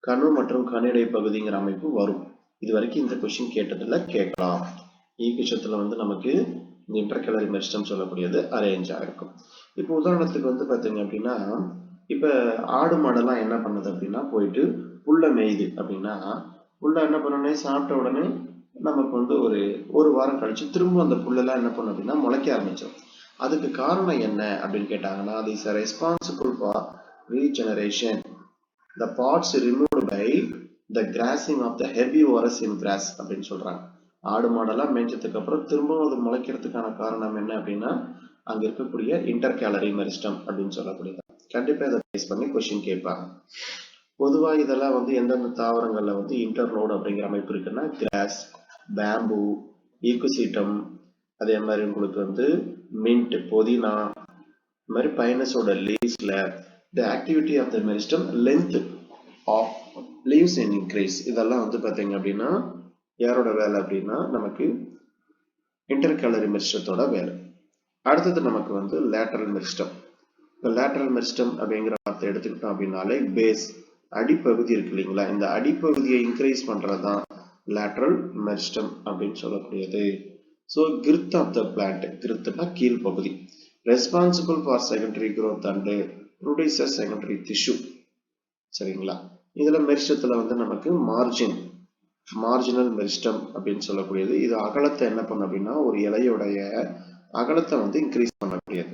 கணு மற்றும் கணிடை பகுதிங்கிற அமைப்பு வரும். இது வரைக்கும் இந்த கொஸ்டின் கேட்டதில்ல, கேட்கலாம். ஈகோசிட்டத்துல வந்து நமக்கு இந்த இன்டர்காலரி மெரிஸ்டம் சொல்லக்கூடியது அரேஞ்ச் ஆயிருக்கும். இப்போ உதாரணத்துக்கு வந்து பாத்தீங்க அப்படின்னா இப்ப ஆடு மாடெல்லாம் என்ன பண்ணுது அப்படின்னா போயிட்டு புல்ல மேயுது அப்படின்னா புல்ல என்ன பண்ணணும், சாப்பிட்ட உடனே நமக்கு வந்து ஒரு வாரம் கழிச்சு திரும்ப அந்த புல்லெல்லாம் என்ன பண்ணும் அப்படின்னா முளைக்க ஆரம்பிச்சோம். அதுக்கு காரணம் என்ன அப்படின்னு கேட்டாங்கன்னா அது is responsible for regeneration. The parts removed by the grassing of the herbivorous in grass அப்படின்னு சொல்றாங்க. ஆடு மாடெல்லாம் மேய்ச்சதுக்கு அப்புறம் திரும்பவும் அது முளைக்கிறதுக்கான காரணம் என்ன அப்படின்னா அங்க இருக்கக்கூடிய இன்டர்காலரி மெரிஸ்டம் அப்படின்னு சொல்லக்கூடியது. கண்டிப்பா இதை பேஸ் பண்ணி கொஸ்டின் கேட்பாங்க. பொதுவா இதெல்லாம் வந்து எந்தெந்த தாவரங்கள்ல வந்து இன்டர்லோட் அப்படிங்கிற அமைப்பு இருக்குன்னா கிராஸ், பேம்பு, ஈகோசிட்டம், அதே மாதிரி உங்களுக்கு வந்து மின்ட், புதினா, இந்த மாதிரி பைனஸோட லீவ்ஸ்ல the activity of the meristem, length of leaves and increase, இதெல்லாம் வந்து பாத்தீங்க அப்படின்னா யாரோட வேலை அப்படின்னா நமக்கு இன்டர்காலரி மெரிஸ்டத்தோட வேலை. அடுத்தது நமக்கு வந்து லேட்டரல் மெரிஸ்டம். இப்போ லேட்டரல் மெரிஸ்டம் அப்படிங்கிற வார்த்தை எடுத்துக்கிட்டோம் அப்படின்னாலே பேஸ், அடிப்பகுதி இருக்கு இல்லைங்களா, இந்த அடிப்பகுதியை இன்க்ரீஸ் பண்றதுதான் லேட்டரல் மெரிஸ்டம் அப்படின்னு சொல்லக்கூடியது. So Kirit of the plant, கிரித்னா கீழ் பகுதி, responsible for secondary growth and produces secondary tissue. சரிங்களா? இதுல மெரிஸ்டத்துல வந்து நமக்கு மார்ஜினல் மெரிஸ்டம் அப்படின்னு சொல்லக்கூடியது. இது அகலத்தை என்ன பண்ணும் அப்படின்னா ஒரு இலையுடைய அகலத்தை வந்து இன்க்ரீஸ் பண்ணக்கூடியது.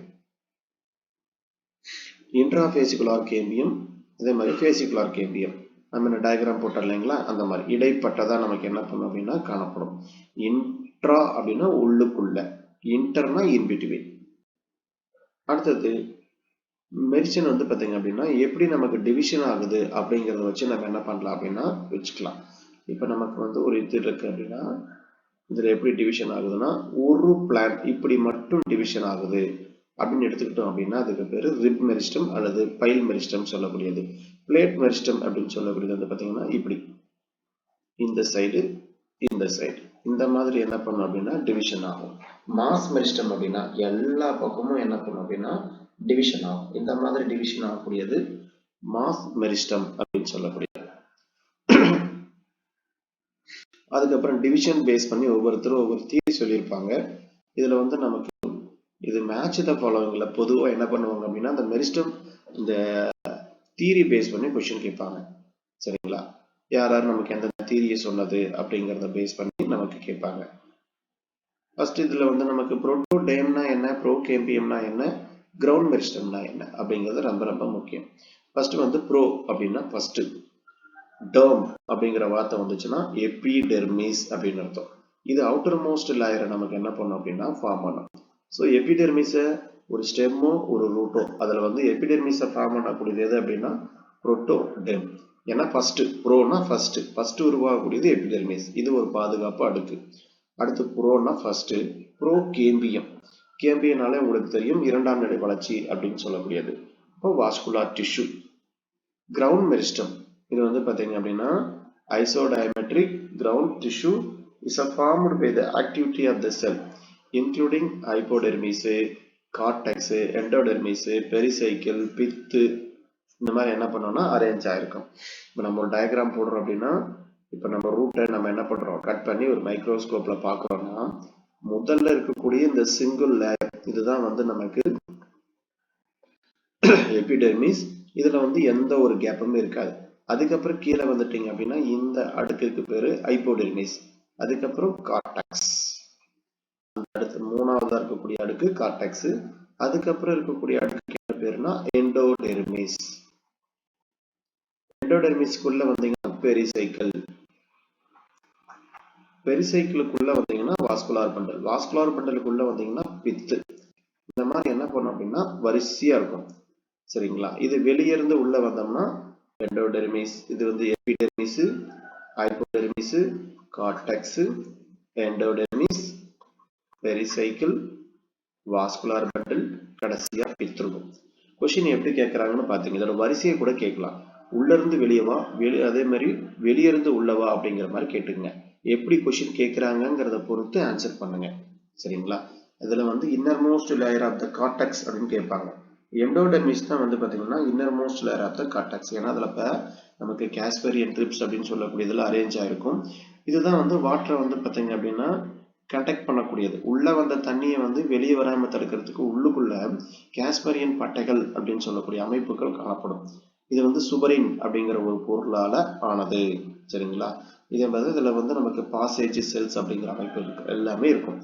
இன்ட்ராபேசிகுலார் கேம்பியம், இதே மாதிரி பேசிகுலார் கேம்பியம் நம்ம டயக்ராம் போட்டோம் இல்லைங்களா, அந்த மாதிரி இடைப்பட்டதா நமக்கு என்ன பண்ணும் அப்படின்னா காணப்படும். இன்ட்ரா அப்படின்னா உள்ளுக்குள்ள, இன்டர்னா இன் பிட்வீன். அடுத்தது மெரிஸ்டம் வந்து பாத்தீங்க அப்படின்னா எப்படி நமக்கு டிவிஷன் ஆகுது அப்படிங்கறத வச்சு நம்ம என்ன பண்ணலாம் அப்படின்னா வச்சுக்கலாம். இப்ப நமக்கு வந்து ஒரு இது இருக்கு அப்படின்னா இதுல எப்படி டிவிஷன் ஆகுதுன்னா ஒரு பிளான் இப்படி மட்டும் டிவிஷன் ஆகுது அப்படின்னு எடுத்துக்கிட்டோம் அப்படின்னா அதுக்கு பேரு ரிப் மெரிஸ்டம் அல்லது பைல் மெரிஸ்டம் சொல்லக்கூடியது. பிளேட் மெரிஸ்டம் அப்படின்னு சொல்லக்கூடியது வந்து பாத்தீங்கன்னா இப்படி இந்த சைடு இந்த சைடு இந்த மாதிரி என்ன பண்ணும் அப்படின்னா டிவிஷன் ஆகும். மாஸ் மெரிஸ்டம் அப்படின்னா எல்லா பக்கமும் என்ன பண்ணும் அப்படின்னா டிவிஷன் ஆகும். இந்த மாதிரி டிவிஷன் ஆகக்கூடியது மாஸ் மெரிஸ்டம் அப்படின்னு சொல்லக்கூடியது. அதுக்கப்புறம் டிவிஷன் பேஸ் பண்ணி ஒவ்வொருத்தரும் ஒவ்வொரு தியரி சொல்லியிருப்பாங்க. இதுல வந்து நமக்கு இது மேட்ச் த ஃபாலோவிங்ல பொதுவா என்ன பண்ணுவாங்க அப்படின்னா அந்த மெரிஸ்டம் இந்த தியரி பேஸ் பண்ணி கொஸ்டின் கேட்பாங்க. சரிங்களா, யார் யார் நமக்கு எந்த தியரியை சொன்னது அப்படிங்கறத பேஸ் பண்ணி நமக்கு கேட்பாங்க. ஃபர்ஸ்ட் இதுல வந்து நமக்கு புரோட்டோடேம்னா என்ன, ப்ரோகேம்பியம்னா என்ன, கிரவுண்ட் மெரிஸ்டம்னா என்ன அப்படிங்கிறது ரொம்ப ரொம்ப முக்கியம். ஃபர்ஸ்ட் வந்து ப்ரோ அப்படின்னா ஃபர்ஸ்ட், டேர்ம் அப்படிங்கிற வார்த்தை வந்துச்சுன்னா எபிடெர்மிஸ் அப்படின்னு அர்த்தம். இது அவுட்டர் மோஸ்ட் லேயரை நமக்கு என்ன பண்ணும் அப்படின்னா ஃபார்ம் பண்ணும். ஸோ எபிடெர்மிஸை ஒரு ஸ்டெம்மோ ஒரு ரூட்டோ அதுல வந்து எபிடெர்மிஸை ஃபார்ம் பண்ணக்கூடியது எது அப்படின்னா புரோட்டோடெர்ம். ஏன்னா ஃபர்ஸ்ட் ப்ரோனா ஃபர்ஸ்ட் உருவாகக்கூடியது எபிடெர்மிஸ், இது ஒரு பாதுகாப்பு அடுக்கு. அடுத்து ப்ரோனா ஃபர்ஸ்ட், ப்ரோ கேம்பியம், கேம்பியனாலே உங்களுக்கு தெரியும் இரண்டாம் நிலை வளர்ச்சி அப்படின்னு சொல்லக்கூடியது. இப்போ வாஸ்குலார் டிஷ்யூ. கிரவுண்ட் மெரிஸ்டம் இது வந்து பாத்தீங்க அப்படின்னா isodiametric ground tissue is formed by the activity of the cell including hypodermis, cortex, endodermis, pericycle, பித்து இந்த மாதிரி என்ன பண்ணோம்னா அரேஞ்ச் ஆயிருக்கும். இப்போ நம்ம ஒரு டயக்ராம் போடுறோம் அப்படின்னா இப்போ நம்ம ரூட்டை நம்ம என்ன பண்றோம் கட் பண்ணி ஒரு மைக்ரோஸ்கோப்ல பாக்குறோம்னா முதல்ல இருக்கக்கூடிய இந்த சிங்கிள் லேயர் இதுதான் வந்து நமக்கு எபிடெர்மிஸ். இதுல வந்து எந்த ஒரு கேப்புமே இருக்காது. அதுக்கப்புறம் கீழே வந்துட்டீங்க அப்படின்னா இந்த அடுக்குக்கு பேரு ஹைப்போடெர்மிஸ், அதுக்கப்புறம் கார்டெக்ஸ், அடுத்து மூணாவதா இருக்கக்கூடிய அடுக்கு கார்டெக்ஸ், அதுக்கப்புறம் இருக்கக்கூடிய அடுக்கு பேருனா எண்டோடெர்மிஸ். எண்டோடெர்மிஸ்க்குள்ள வந்தீங்கன்னா பெரிசைக்கிள், பெரிசைக்கிளுக்குள்ள வந்தீங்கன்னா வாஸ்குலார் பண்டல், வாஸ்குலார் பண்டலுக்குள்ள வந்தீங்கன்னா பித்து. இந்த மாதிரி என்ன பண்ணும் அப்படின்னா வரிசையா இருக்கும். சரிங்களா, இது வெளியிருந்து உள்ள வந்தோம்னா எண்டோடெர்மிஸ், இது வந்து epidermis, hypodermis, cortex, endodermis, pericycle, vascular bundle, கடைசியா பித்ருகம். கொஸ்டின் எப்படி கேட்கறாங்கன்னு பாத்தீங்க, இதோட வரிசையை கூட கேட்கலாம். உள்ள இருந்து வெளியவா, அதே மாதிரி வெளியிருந்து உள்ளவா அப்படிங்கிற மாதிரி கேட்டுங்க. எப்படி கொஸ்டின் கேட்கறாங்கிறத பொறுத்து ஆன்சர் பண்ணுங்க. சரிங்களா, இதுல வந்து inner most layer of the cortex அப்படின்னு கேட்பாங்க. எண்டோடெர்மிஸ் தான் வந்து பாத்தீங்கன்னா inner most layer of the cortex. ஏன்னா அதுல நமக்கு காஸ்பரியன் ட்ரிப்ஸ் அப்படின்னு சொல்லக்கூடியதுல அரேஞ்ச் ஆயிருக்கும். இதுதான் வந்து வாட்டரை வந்து பாத்தீங்க அப்படின்னா கண்டக்ட் பண்ணக்கூடியது. உள்ள வந்த தண்ணியை வந்து வெளியே வராம தடுக்கிறதுக்கு உள்ளுக்குள்ள காஸ்பரியன் பட்டைகள் அப்படின்னு சொல்லக்கூடிய அமைப்புகள் காணப்படும். இது வந்து சுபரின் அப்படிங்கிற ஒரு பொருளால ஆனது. சரிங்களா, இதே மாதிரி இதுல வந்து நமக்கு பாசேஜ் செல்ஸ் அப்படிங்கிற அமைப்பு இருக்கு, எல்லாமே இருக்கும்.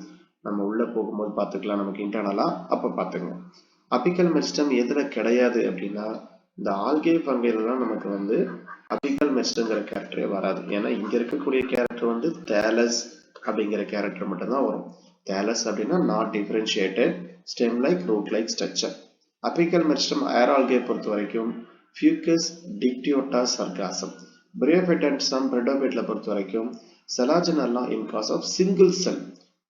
நம்ம உள்ள போகும்போது பாத்துக்கலாம், நமக்கு இன்டர்னலா அப்ப பாத்துங்க. அபிக்கல் மெரிஸ்டம் எதுல கிடையாது அப்படின்னா இந்த ஆல்கே ஃபங்கைலாம் நமக்கு வந்து அபிக்கல் மெரிஸ்டம்ங்கிற கேரக்டரே வராது. ஏன்னா இங்க இருக்கக்கூடிய கேரக்டர் வந்து தேலஸ் அப்படிங்கிற கேரக்டர் மட்டும்தான் வரும். தேலஸ் அப்படின்னா not differentiated stem like root like structure. Apical meristem ஏரால்கே பொறுத்த வரைக்கும் Fucus Dictyota Sargassum. Bryophyte and some பிரெடோபைட்ல பொறுத்த வரைக்கும் செலாஜனெல்லாம் in case of single cell,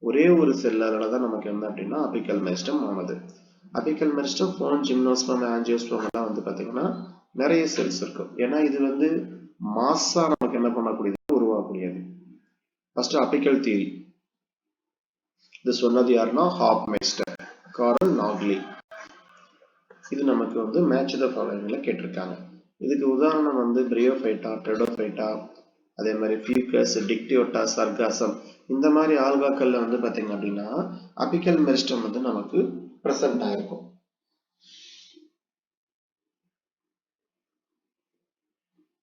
ஒரே ஒரு செல்லால தான் நமக்கு என்ன அப்படின்னா அபிக்கல் மெரிஸ்டம் ஆனது. அபிக்கல் மெரிஸ்டம் ஃபோன் ஜிம்னோஸ்பம் ஆஞ்சியோஸ்பம் எல்லாம் வந்து பாத்தீங்கன்னா நிறைய செல்ஸ் இருக்கும். ஏன்னா இது வந்து மாஸா நமக்கு என்ன பண்ணக்கூடியது உருவாகக்கூடியது. ஃபர்ஸ்ட் அபிக்கல் தியரி இது சொன்னது யாருன்னா ஹாப்மேஸ்டர், கார்ல் நாக்லி. இது நமக்கு வந்து மேட்ச் த ஃபாலோவிங்ல கேட்டிருக்காங்க. இதுக்கு உதாரணம் வந்து பிரியோஃபைட்டா, டெடோஃபைட்டா, அதே மாதிரி ஃபியூக்கஸ், டிக்டியோட்டா, சர்காசம் இந்த மாதிரி ஆல்காக்கள்ல வந்து பாத்தீங்க அப்படின்னா அபிக்கல் மெரிஸ்டம் வந்து நமக்கு பிரசன்ட் ஆயிருக்கும்.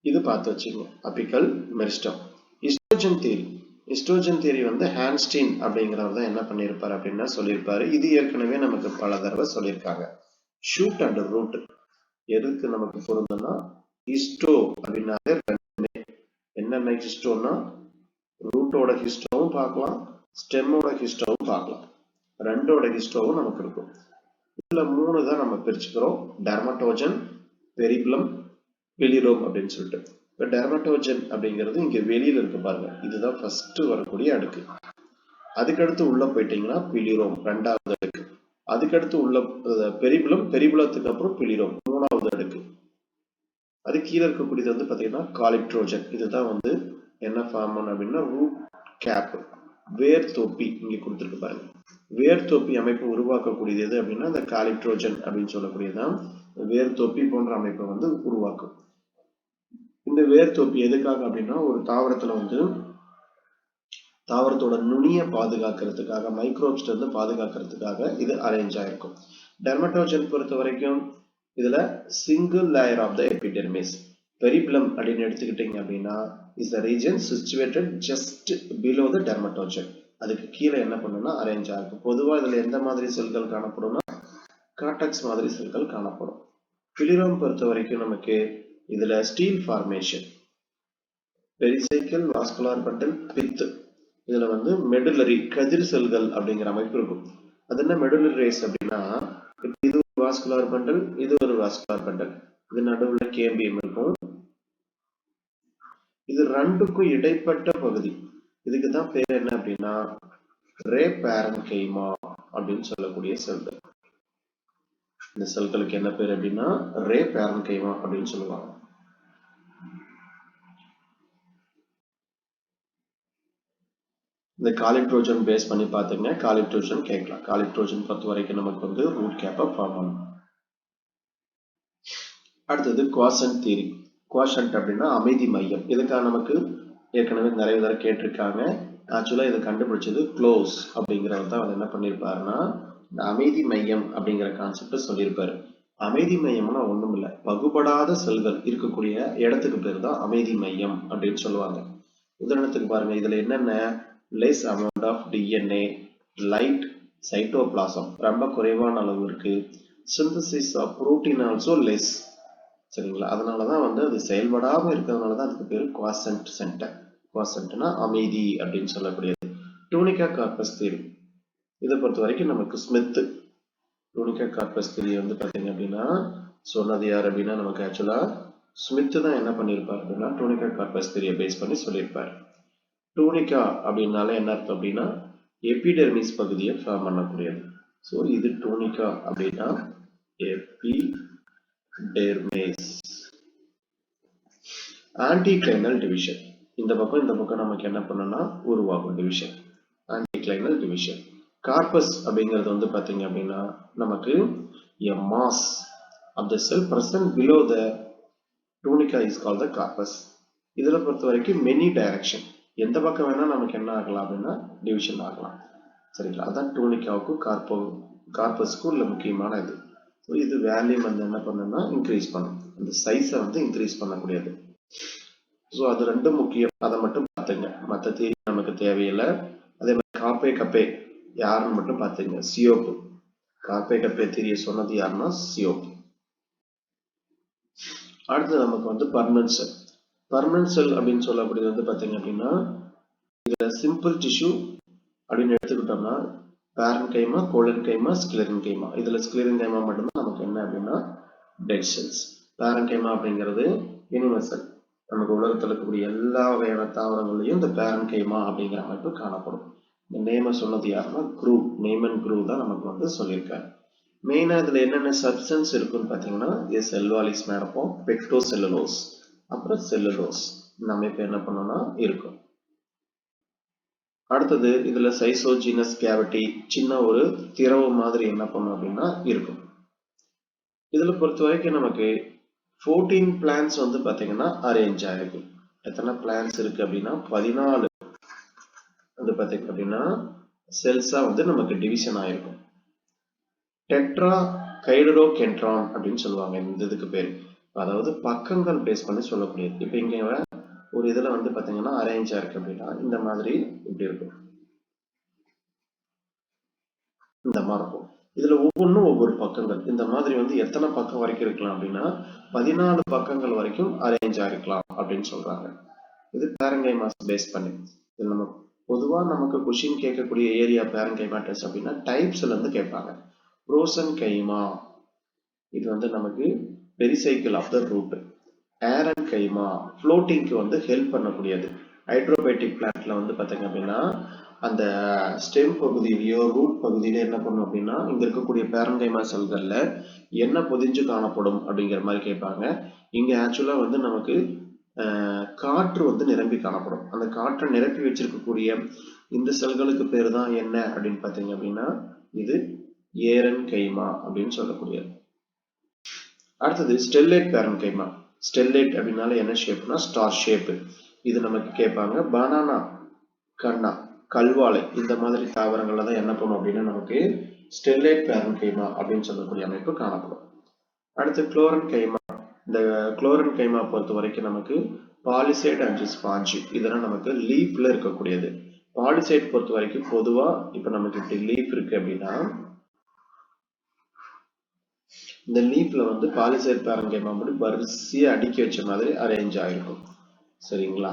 இது பார்த்து வச்சுக்கணும். Apical meristem. Histogen theory. Histogen theory வந்து ஹான்ஸ்டீன் அப்படிங்கிறவர் தான் என்ன பண்ணியிருப்பாரு அப்படின்னா சொல்லியிருப்பாரு. இது ஏற்கனவே நமக்கு பல தடவை சொல்லியிருக்காங்க. ஷூட் அண்ட் ரூட் எதுக்கு நமக்கு பொருந்தனா ஹிஸ்டோ அப்படின்னாலே என்னென்ன ஹிஸ்டோன்னா ரூட்டோட ஹிஸ்டோவும் பார்க்கலாம், ஸ்டெம்மோட ஹிஸ்டோவும் பார்க்கலாம். ரெண்டோட ஹிஸ்டோவும் நமக்கு இருக்கும். இதுல 3 தான் நம்ம பிரிச்சுக்கிறோம். டெர்மட்டோஜன், பெரிப்ளம், பிலிரோம் அப்படின்னு சொல்லிட்டு. இப்போ டெர்மட்டோஜன் அப்படிங்கிறது இங்க வெளியில இருக்கு பாருங்க. இதுதான் ஃபர்ஸ்ட் வரக்கூடிய அடுக்கு. அதுக்கடுத்து உள்ள போயிட்டீங்கன்னா பிலிரோம் 2வது அடுக்கு. அதுக்கடுத்து உள்ள பெரிபுலம், பெரிபுலத்துக்கு அப்புறம் பிலிரோம் 3வது அடுக்கு. அது கீழே இருக்கக்கூடியது வந்து பாத்தீங்கன்னா காலிட்ரோஜன். இதுதான் வந்து என்ன ஃபார்ம் பண்ண அப்படின்னா ரூட் கேப், வேர் தொப்பி இங்க கொடுத்துருக்கு பாருங்க. வேர் தொப்பி அமைப்பு உருவாக்கக்கூடியது எது அப்படின்னா இந்த காலிட்ரோஜன் அப்படின்னு சொல்லக்கூடியதான் வேர் தொப்பி போன்ற அமைப்பை வந்து உருவாக்கும். இந்த வேர் தொப்பி எதுக்காக அப்படின்னா ஒரு தாவரத்துல வந்து தாவரத்தோட நுனியை பாதுகாக்கிறதுக்காக, மைக்ரோப்ஸ்ல இருந்து பாதுகாக்கிறதுக்காக இது அரேஞ்ச் ஆயிருக்கும். டெர்மட்டோஜன் பொறுத்த வரைக்கும் இதுல single layer of the epidermis. Periblem அப்படின்னு எடுத்துக்கிட்டீங்க அப்படின்னா is the region situated just below the dermatogen. அதுக்கு கீழே என்ன பண்ணுன்னா அரேஞ்ச் ஆகும். பொதுவா இதுல எந்த மாதிரி செல்கள் காணப்படும்னா கார்டெக்ஸ் மாதிரி செல்கள் காணப்படும். பிலிரோம் பொறுத்த வரைக்கும் நமக்கு இதுல steel formation, pericycle, vascular bundle, பித்து. இதுல வந்து மெடுலரி கதிர் செல்கள் அப்படிங்கிற அமைப்பு இருக்கும். அது என்ன மெடுலரி ரேஸ் அப்படின்னா இது ஒரு வாஸ்குலார் பண்டல், இது ஒரு வாஸ்குலார் பண்டல், இது நடுவுல கேம்பியம் இருக்கும். இது ரெண்டுக்கும் இடைப்பட்ட பகுதி. இதுக்கு தான் பேர் என்ன அப்படின்னா ரே பேரன்கைமா அப்படின்னு சொல்லக்கூடிய செல்கள். இந்த செல்களுக்கு என்ன பேர் அப்படின்னா ரே பேரன்கைமா அப்படின்னு சொல்லுவாங்க. இந்த காலிட்ரோஜன் பேஸ் பண்ணி பாத்துங்க. காலிட்ரோஜன் கேட்கலாம். காலிட்ரோஜன் பொறுத்த வரைக்கும் நமக்கு வந்து ரூட் கேப்பை ஃபார்ம் பண்ணும். அடுத்தது குவாசன்ட் தியரி. குவாசன்ட் அப்படின்னா அமைதி மையம். இதுக்காக நமக்கு ஏற்கனவே நிறைய தடவை கேட்டிருக்காங்க. ஆக்சுவலா இதை கண்டுபிடிச்சது க்ளோஸ் அப்படிங்கிறவர் தான் என்ன பண்ணியிருப்பாருன்னா இந்த அமைதி மையம் அப்படிங்கிற கான்செப்ட் சொல்லியிருப்பாரு. அமைதி மையம்னா ஒண்ணும் இல்லை, பகுபடாத செல்கள் இருக்கக்கூடிய இடத்துக்கு பேர் தான் அமைதி மையம் அப்படின்னு சொல்லுவாங்க. உதாரணத்துக்கு பாருங்க, இதுல என்னென்ன less amount of DNA, light, cytoplasm ரொம்ப குறைவான அளவு இருக்கு. synthesis of protein also less. சரிங்களா? அதனாலதான் வந்து அது செயல்படாம இருக்கிறதுனாலதான் அதுக்கு பேரு குவாசன்ட் சென்டர். குவாசன்ட்னா அமைதி அப்படின்னு சொல்லக்கூடியது. டூனிகா கார்பஸ் தியரி. இதை பொறுத்த வரைக்கும் நமக்கு ஸ்மித் டூனிகா கார்பஸ் தியரி வந்து பாத்தீங்க அப்படின்னா சொன்னது யார் அப்படின்னா நமக்கு ஆக்சுவலா ஸ்மித் தான் என்ன பண்ணியிருப்பார் அப்படின்னா டூனிகா கார்பஸ் தியரியை பேஸ் பண்ணி சொல்லியிருப்பார். டூனிகா அப்படின்னால என்ன அர்த்தம் அப்படின்னா எபிடெர்மிஸ் பகுதியை ஃபார்ம் பண்ணக்கூடியது. ஸோ இது டூனிகா அப்படின்னா எபிடெர்மிஸ். Anticlinal division. இந்த பக்கம் நமக்கு என்ன பண்ணனா உருவாகும் டிவிஷன். Anticlinal division. கார்பஸ் அப்படிங்கிறது வந்து பாத்தீங்க அப்படின்னா நமக்கு a mass of the cell present below the tunica is called the corpus. இதுல பொறுத்த வரைக்கும் many direction, எந்த பக்கம் வேணா நமக்கு என்ன ஆகலாம் அப்படின்னா டிவிஷன் ஆகலாம். சரிங்களா? அதான் டூனிகாவுக்கும் கார்பஸ்க்கும் உள்ள முக்கியமான இது. இது வேல்யூம் வந்து என்ன பண்ணுன்னா இன்க்ரீஸ் பண்ணும். அந்த சைஸை வந்து இன்க்ரீஸ் பண்ணக்கூடியது. ஸோ அது ரெண்டும் முக்கியம். அதை மட்டும் பார்த்துங்க. மற்ற தியரி நமக்கு தேவையில்லை. அதே மாதிரி காப்பே கப்பே யாருன்னு மட்டும் பார்த்துங்க. சியோப்பு. காப்பே கப்பே தியரியை சொன்னது யாருன்னா சியோப்பு. அடுத்து நமக்கு வந்து பர்மனன்ட் செல். பர்மனன்ட் செல் அப்படின்னு சொல்லக்கூடியது வந்து பாத்தீங்க அப்படின்னா இதுல சிம்பிள் டிஷ்யூ அப்படின்னு எடுத்துக்கிட்டோம்னா பேரன்கைமா, கோலன்கைமா, ஸ்க்ளெரன்கைமா. இதுல ஸ்க்ளெரன்கைமா மட்டும்தான் நமக்கு என்ன அப்படின்னா டெட் செல்ஸ். பேரன்கைமா அப்படிங்கிறது யூனிவர்சல். நமக்கு உலகத்தில் இருக்கக்கூடிய எல்லா வகையான தாவரங்களையும் இந்த பேரன்கைமா அப்படிங்கிற அமைப்பு காணப்படும். இந்த நேம சொன்னது யாருன்னா குரூ, நேமன் குரூ தான் நமக்கு வந்து சொல்லியிருக்காரு. மெயினா இதுல என்னென்ன சப்ஸ்டன்ஸ் இருக்குன்னு பாத்தீங்கன்னா செல்வாலிஸ் மேடப்போம், பெக்டோ செல்லுலோஸ், அப்புறம் செல்லுலோஸ். இந்த அமைப்பு என்ன பண்ணோம்னா இருக்கும். அடுத்தது இதுல சைசோஜினஸ் கேவிட்டி, சின்ன ஒரு திரவ மாதிரி என்ன பண்ணும் அப்படின்னா இருக்கும். இதுல பொறுத்த வரைக்கும் நமக்கு 14 பிளான்ஸ் வந்து பாத்தீங்கன்னா அரேஞ்ச் ஆயிருக்கு. எத்தனை பிளான்ஸ் இருக்கு அப்படின்னா 14 வந்து பாத்தீங்க அப்படின்னா செல்ஸா வந்து நமக்கு டிவிஷன் ஆயிருக்கும். டெட்ரா கைடரோகென்ட்ரான் அப்படின்னு சொல்லுவாங்க இந்த இதுக்கு பேர். அதாவது பக்கங்கள் பேஸ் பண்ணி சொல்லக்கூடியது. இப்போ இங்க ஒரு இதுல வந்து பாத்தீங்கன்னா அரேஞ்சா இருக்கு அப்படின்னா இந்த மாதிரி இப்படி இருக்கும், இந்த மாதிரி இருக்கும். இதுல ஒவ்வொன்றும் ஒவ்வொரு பக்கங்கள். இந்த மாதிரி வந்து எத்தனை பக்கம் வரைக்கும் இருக்கலாம் அப்படின்னா 14 பக்கங்கள் வரைக்கும் அரேஞ்சா இருக்கலாம் அப்படின்னு சொல்றாங்க. இது பேரங்கைமா பேஸ் பண்ணி. இது நம்ம பொதுவா நமக்கு கொஸ்டின் கேட்கக்கூடிய ஏரியா பேரங்கைமா டெஸ்ட் அப்படின்னா டைப்ஸ்ல இருந்து கேட்பாங்க. ப்ரோசன் கைமா இது வந்து நமக்கு பெரிசைக்கிள் ஆஃப் த ரூட். ஏரன் கைமா ஃப்ளோட்டிங்க்கு வந்து ஹெல்ப் பண்ணக்கூடியது. ஹைட்ரோபேட்டிக் பிளான்ட்ல வந்து பாத்தீங்க அப்படின்னா அந்த ஸ்டெம் பகுதியிலயோ ரூட் பகுதியில என்ன பண்ணும் அப்படின்னா இங்க இருக்கக்கூடிய பேரங்கைமா செல்கள்ல என்ன பொதிஞ்சு காணப்படும் அப்படிங்கிற மாதிரி கேட்பாங்க. இங்க ஆக்சுவலா வந்து நமக்கு காற்று வந்து நிரம்பி காணப்படும். அந்த காற்றை நிரப்பி வச்சிருக்கக்கூடிய இந்த செல்களுக்கு பேர் தான் என்ன அப்படின்னு பாத்தீங்க அப்படின்னா இது ஏரன் கைமா அப்படின்னு சொல்லக்கூடியது. அடுத்தது ஸ்டெல்லேட் பேரன்கைமா. ஸ்டெல்லேட் அப்படின்னால என்ன ஷேப்னா ஸ்டார் ஷேப். இது நமக்கு கேட்பாங்க. பனானா, கண்ணா, கல்வாழை இந்த மாதிரி தாவரங்கள்ல தான் என்ன பண்ணும் அப்படின்னா நமக்கு ஸ்டெல்லேட் பேரன்கைமா அப்படின்னு சொல்லக்கூடிய அமைப்பு காணப்படும். அடுத்து குளோரன் கைமா. இந்த குளோரன் கைமா பொறுத்த வரைக்கும் நமக்கு பாலிசைட் அண்ட் ஸ்பாஞ்ச் இதெல்லாம் நமக்கு லீஃப்ல இருக்கக்கூடியது. பாலிசைட் பொறுத்த வரைக்கும் பொதுவா இப்ப நமக்கு இப்படி லீஃப் இருக்கு அப்படின்னா இந்த லீஃப்ல வந்து பாலிசைட் பேரன்கைமா அப்படி வரிசையா அடுக்கி வச்ச மாதிரி அரேஞ்ச் ஆயிருக்கும். சரிங்களா?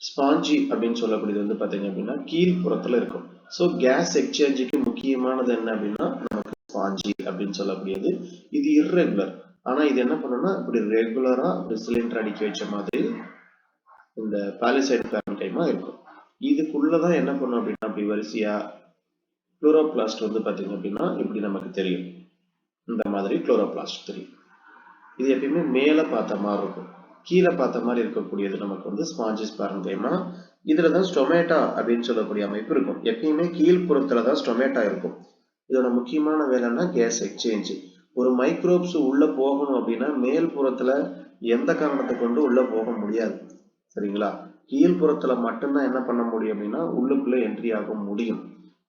ஸ்பாஞ்சி அப்படின்னு சொல்லக்கூடியது வந்து பாத்தீங்க அப்படின்னா கீழ்ப்புறத்துல இருக்கும். ஸோ கேஸ் எக்ஸ்சேஞ்சுக்கு முக்கியமானது என்ன அப்படின்னா நமக்கு ஸ்பாஞ்சி அப்படின்னு சொல்லக்கூடியது. இது இர்ரெகுலர். ஆனா இது என்ன பண்ணும்னா இப்படி ரெகுலரா இப்படி சிலிண்டர் அடுக்கி வச்ச மாதிரி இந்த பாலிசைட் பேரன்கைமா இருக்கும். இதுக்குள்ளதான் என்ன பண்ணும் அப்படின்னா அப்படி வரிசையா குளோரோபிளாஸ்ட் வந்து பாத்தீங்க அப்படின்னா இப்படி நமக்கு தெரியும். இந்த மாதிரி குளோரோபிளாஸ்ட் தெரியும். இது எப்பயுமே மேல பார்த்த மாதிரி இருக்கும். கீழே பார்த்த மாதிரி இருக்கக்கூடியது நமக்கு வந்து ஸ்பாஞ்சிஸ் பேரன்கைமா. இதுலதான் ஸ்டொமேட்டா அப்படின்னு சொல்லக்கூடிய அமைப்பு இருக்கும். எப்பயுமே கீழ்ப்புறத்துலதான் ஸ்டொமேட்டா இருக்கும். இதோட முக்கியமான வேலைன்னா கேஸ் எக்ஸ்சேஞ்ச். ஒரு மைக்ரோப்ஸ் உள்ள போகணும் அப்படின்னா மேல் புறத்துல எந்த காரணத்தை கொண்டு உள்ள போக முடியாது. சரிங்களா? கீழ்ப்புறத்துல மட்டும்தான் என்ன பண்ண முடியும் அப்படின்னா உள்ளுக்குள்ள என்ட்ரி ஆக முடியும்.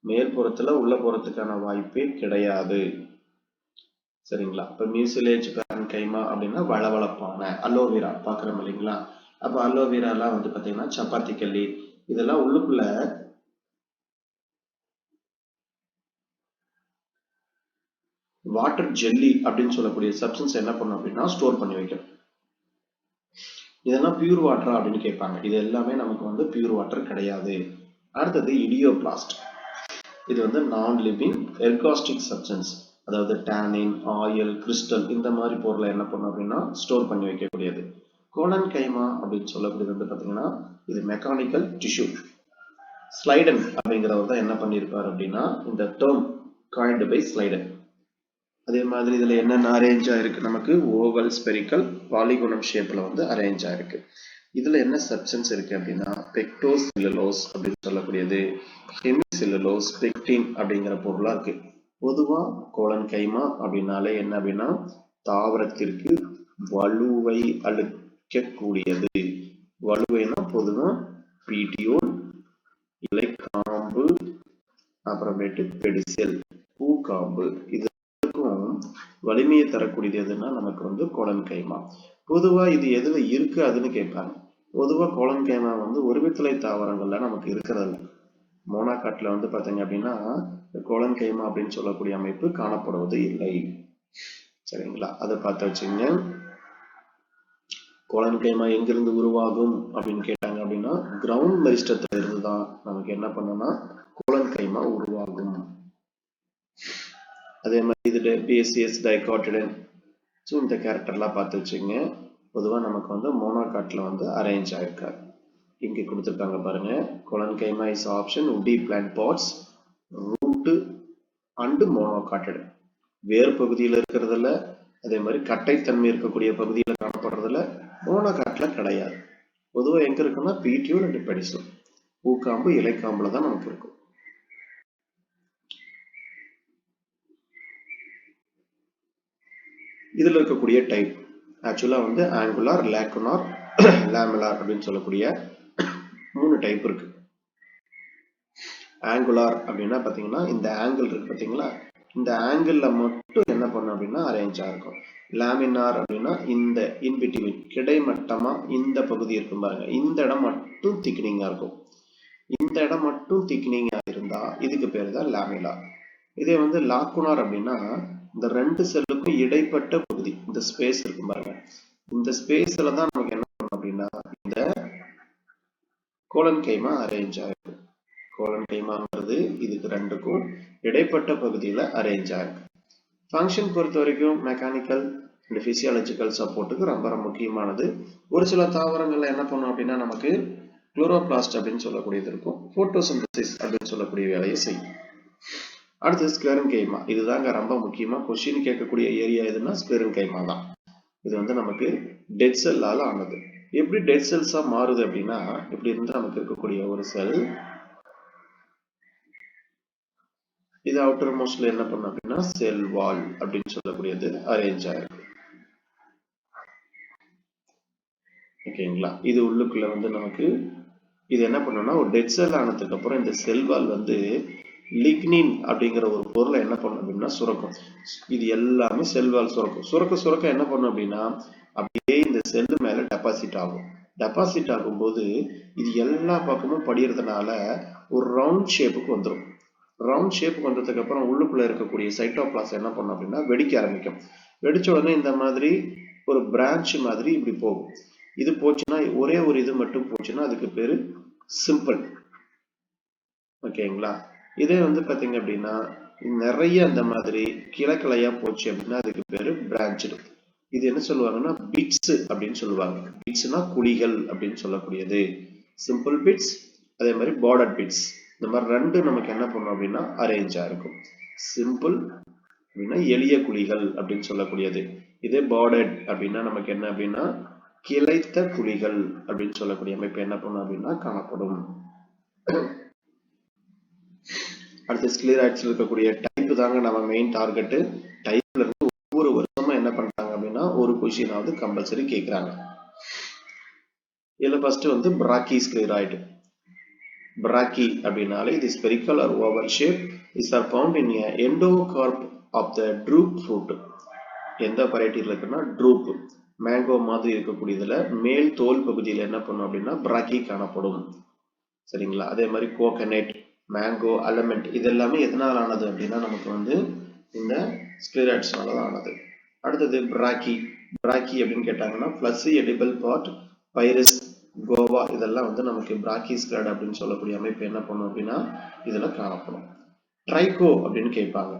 மேல் புறத்துல உள்ள போறதுக்கான வாய்ப்பே கிடையாது. சரிங்களா? இப்ப மியூசிலேஜ் பேரன்கைமா அப்படின்னா வளவளப்பான அலோவேரா பாக்குறோம் இல்லைங்களா? அப்ப அலோவேரா எல்லாம் வந்து பாத்தீங்கன்னா சப்பாத்தி கல்லி இதெல்லாம் உள்ளுக்குள்ள வாட்டர் ஜெல்லி அப்படின்னு சொல்லக்கூடிய சப்ஸ்டன்ஸ் என்ன பண்ணும் அப்படின்னா ஸ்டோர் பண்ணி வைக்கும். இதெல்லாம் பியூர் வாட்டரா அப்படின்னு கேட்பாங்க. இது எல்லாமே நமக்கு வந்து பியூர் வாட்டர் கிடையாது. அடுத்தது இடியோபிளாஸ்ட். இது வந்து நான் லிவிங் எர்காஸ்டிக் சப்ஸ்டன்ஸ். அதாவது டேனின், ஆயில், கிறிஸ்டல் இந்த மாதிரி பொருளை என்ன பண்ணும் அப்படின்னா ஸ்டோர் பண்ணி வைக்கக்கூடியது. கோலன் கைமா அப்படின்னு சொல்லக்கூடியது வந்து பாத்தீங்கன்னா இது மெக்கானிக்கல் டிஷ்யூ. ஸ்லைடன் அப்படிங்கிறவர் தான் என்ன பண்ணியிருப்பார் அப்படின்னா இந்த டேர்ம் காயின்டு பை ஸ்லைடன். அதே மாதிரி இதுல என்னென்ன அரேஞ்ச் ஆயிருக்கு நமக்கு ஓவல், ஸ்பெரிக்கல், பாலிகோனம் ஷேப்ல வந்து அரேஞ்ச் ஆயிருக்கு. இதுல என்ன சப்ஸ்டன்ஸ் இருக்கு அப்படின்னா பெக்டோசெல்லுலோஸ் அப்படின்னு சொல்லக்கூடியது, ஹெமிசெல்லுலோஸ், பெக்டின் அப்படிங்கிற பொருளா இருக்கு. பொதுவா கோலன் கைமா அப்படின்னாலே என்ன அப்படின்னா தாவரத்திற்கு வலுவை அளிக்கக்கூடியது. வலுவைனா பொதுவா பீட்டியோல், இலைக்காம்பு, அப்புறமேட்டு பெடிசெல், பூக்காம்பு இதுக்கும் வலிமையை தரக்கூடியது எதுன்னா நமக்கு வந்து கோலன் கைமா. பொதுவா இது எதுல இருக்கு அதுன்னு கேட்பாங்க. பொதுவா கோலன் கைமா வந்து ஒருவித்தலை தாவரங்கள்ல நமக்கு இருக்கிறது. மோனாகாட்ல வந்து பாத்தீங்க அப்படின்னா கோலன் கைமா அப்படின்னு சொல்லக்கூடிய அமைப்பு காணப்படுவது இல்லை. சரிங்களா? அதை பார்த்து வச்சுங்க. கோலன் கைமா எங்கிருந்து உருவாகும் அப்படின்னு கேட்டாங்க அப்படின்னா கிரவுண்ட் மெரிஸ்டத்துல இருந்துதான் நமக்கு என்ன பண்ணோம்னா கோலன் கைமா உருவாகும். அதே மாதிரி இதுல பிஎஸ்சிஎஸ் டைகாட்டிடன். ஸோ இந்த கேரக்டர்லாம் பார்த்து வச்சுங்க. பொதுவா நமக்கு வந்து மோனாகாட்ல வந்து அரேஞ்ச் ஆயிருக்காரு. இங்க கொடுத்துருக்காங்க பாருங்க. Collenchyma is option woody plant pots, root and monocotyl. வேறு பகுதியில் இருக்கிறதுல அதே மாதிரி கட்டைத்தன்மை இருக்கக்கூடிய பகுதியில் காணப்படுறதுல மோனோகாட்ல கிடையாது. பொதுவாக எங்க இருக்குன்னா பீட்டியோல் அண்ட் பெடிசல், பூக்காம்பு, இலைக்காம்புல தான் நமக்கு இருக்கும். இதுல இருக்கக்கூடிய டைப் ஆக்சுவலா வந்து ஆங்குலார், லேக்குனார், லேமினார் அப்படின்னு சொல்லக்கூடிய 3 டைப் இருக்கு. ஆங்குலார் அப்படின்னா பாத்தீங்கன்னா இந்த ஆங்கிள் இருக்கு பாத்தீங்களா, இந்த ஆங்கிள் மட்டும் என்ன என்ன பண்ணும் அப்படின்னா அரேஞ்ச் ஆயிருக்கும். லேமினார் அப்படின்னா இந்த இன்பிட்வீன் கிடைமட்டமா இந்த பகுதி இருக்கும் பாருங்க, இந்த இடம் மட்டும் திக்னிங்கா இருக்கும். இந்த இடம் மட்டும் திக்னிங்கா இருந்தா இதுக்கு பேர் தான் லேமினார். இதே வந்து லாக்குனார் அப்படின்னா இந்த ரெண்டு செல்லுக்கும் இடைப்பட்ட பகுதி, இந்த ஸ்பேஸ் இருக்கும் பாருங்க, இந்த ஸ்பேஸ்ல தான் நமக்கு என்ன பண்ணணும் அப்படின்னா இந்த கோலன் கைமா அரேஞ்ச் ஆயிருக்கு. கோலன் கைமாங்கிறது இதுக்கு ரெண்டுக்கும் இடைப்பட்ட பகுதியில அரேஞ்ச் ஆயிருக்கு. ஃபங்க்ஷன் பொறுத்த வரைக்கும் மெக்கானிக்கல் அண்ட் பிசியாலஜிக்கல் சப்போர்ட்டுக்கு ரொம்ப ரொம்ப முக்கியமானது. ஒரு சில தாவரங்கள்ல என்ன பண்ணும் அப்படின்னா நமக்கு குளோரோபிளாஸ்ட் அப்படின்னு சொல்லக்கூடியது இருக்கும், போட்டோசிந்தசிஸ் அப்படின்னு சொல்லக்கூடிய வேலையை செய்யும். அடுத்து ஸ்க்ளெரன் கைமா, இதுதாங்க ரொம்ப முக்கியமா கொஸ்டின் கேட்கக்கூடிய ஏரியா எதுன்னா ஸ்க்ளெரன் கைமா தான். இது வந்து நமக்கு டெட் செல்லால ஆனது. எப்படி டெட் செல்ஸா மாறுது அப்படின்னா, இப்படி இருந்து நமக்கு இருக்கக்கூடிய ஒரு செல் இது அவுட்டர் மோஸ்ட்ல என்ன பண்ணும் அப்படின்னா செல் வால் அப்படின்னு சொல்லக்கூடியது அரேஞ்ச் ஆயிருக்கு. ஓகேங்களா, இது உள்ளுக்குள்ள வந்து நமக்கு இது என்ன பண்ணும்னா ஒரு டெட் செல் ஆனதுக்கு அப்புறம் இந்த செல் வால் வந்து லிக்னின் அப்படிங்கிற ஒரு பொருளை என்ன பண்ணும் அப்படின்னா சுரக்கும். இது எல்லாமே செல் வால் சுரக்கும். சுரக்க சுரக்க என்ன பண்ணும் அப்படின்னா அப்படியே இந்த செல் மேல டெபாசிட் ஆகும். டெபாசிட் ஆகும்போது இது எல்லா பக்கமும் படியறதுனால ஒரு ரவுண்ட் ஷேப்புக்கு வந்துடும். ரவுண்ட் ஷேப்புக்கு வந்ததுக்கு அப்புறம் உள்ளுக்குள்ள இருக்கக்கூடிய சைட்டோபிளாசம் என்ன பண்ணும் அப்படின்னா வெடிக்க ஆரம்பிக்கும். வெடிச்ச உடனே இந்த மாதிரி ஒரு பிரான்ச் மாதிரி இப்படி போகும். இது போச்சுன்னா ஒரே ஒரு இது மட்டும் போச்சுன்னா அதுக்கு பேரு சிம்பிள். ஓகேங்களா, இதே வந்து பாத்தீங்க அப்படின்னா நிறைய அந்த மாதிரி கிளைக்கிளையா போச்சு அப்படின்னா அதுக்கு பேரு பிரான்ச். இது என்ன சொல்லுவாங்கன்னா பிட்ஸ் அப்படின்னு சொல்லுவாங்க. பிட்ஸ்னா குழிகள் அப்படின்னு சொல்லக்கூடியது. சிம்பிள் பிட்ஸ், அதே மாதிரி பார்டர் பிட்ஸ். இந்த மாதிரி ரெண்டு நமக்கு என்ன பண்ணும் அப்படின்னா அரேஞ்ச் ஆயிருக்கும். சிம்பிள் அப்படின்னா எளிய குழிகள் அப்படின்னு சொல்லக்கூடியது. இதே பார்டர்ட் அப்படின்னா நமக்கு என்ன அப்படின்னா கிளைத்த குழிகள் அப்படின்னு சொல்லக்கூடிய அமைப்பு என்ன பண்ணும் அப்படின்னா காணப்படும். அடுத்து ஸ்க்ளீராய்ட்ஸ்ல இருக்கக்கூடிய டைப் தாங்க நம்ம மெயின் டார்கெட். டைப்ல இருந்து ஒவ்வொரு வருஷமும் என்ன பண்றாங்க அப்படின்னா ஒரு கொஸ்டினாவது கம்பல்சரி கேட்கிறாங்க. இதுல ஃபர்ஸ்ட் வந்து பிராக்கி ஸ்க்ளீராய்டு. பிராக்கி அப்படின்னாலே இது spherical or oval shape is or found in endocarp of the drupe fruit. எந்த வெரைட்டில இருக்குன்னா ட்ரூப் மேங்கோ மாதிரி இருக்கக்கூடியதுல மேல் தோல் பகுதியில் என்ன பண்ணும் அப்படின்னா பிராக்கி காணப்படும். சரிங்களா, அதே மாதிரி கோகனட், மேங்கோ, அலமெண்ட் இது எல்லாமே எதனால் ஆனது அப்படின்னா நமக்கு வந்து இந்த ஸ்க்ளீராய்ட்ஸ்னால தான் ஆனது. அடுத்தது பிராக்கி. பிராக்கி அப்படின்னு கேட்டாங்கன்னா ஃபிளஷி எடிபிள் பார்ட், பைரஸ், கோவா இதெல்லாம் வந்து நமக்கு பிராக்கி ஸ்க்ளீராய்டு அப்படின்னு சொல்லக்கூடிய அமைப்பு என்ன பண்ணும் அப்படின்னா இதுல காணப்படும். ட்ரைகோ அப்படின்னு கேட்பாங்க.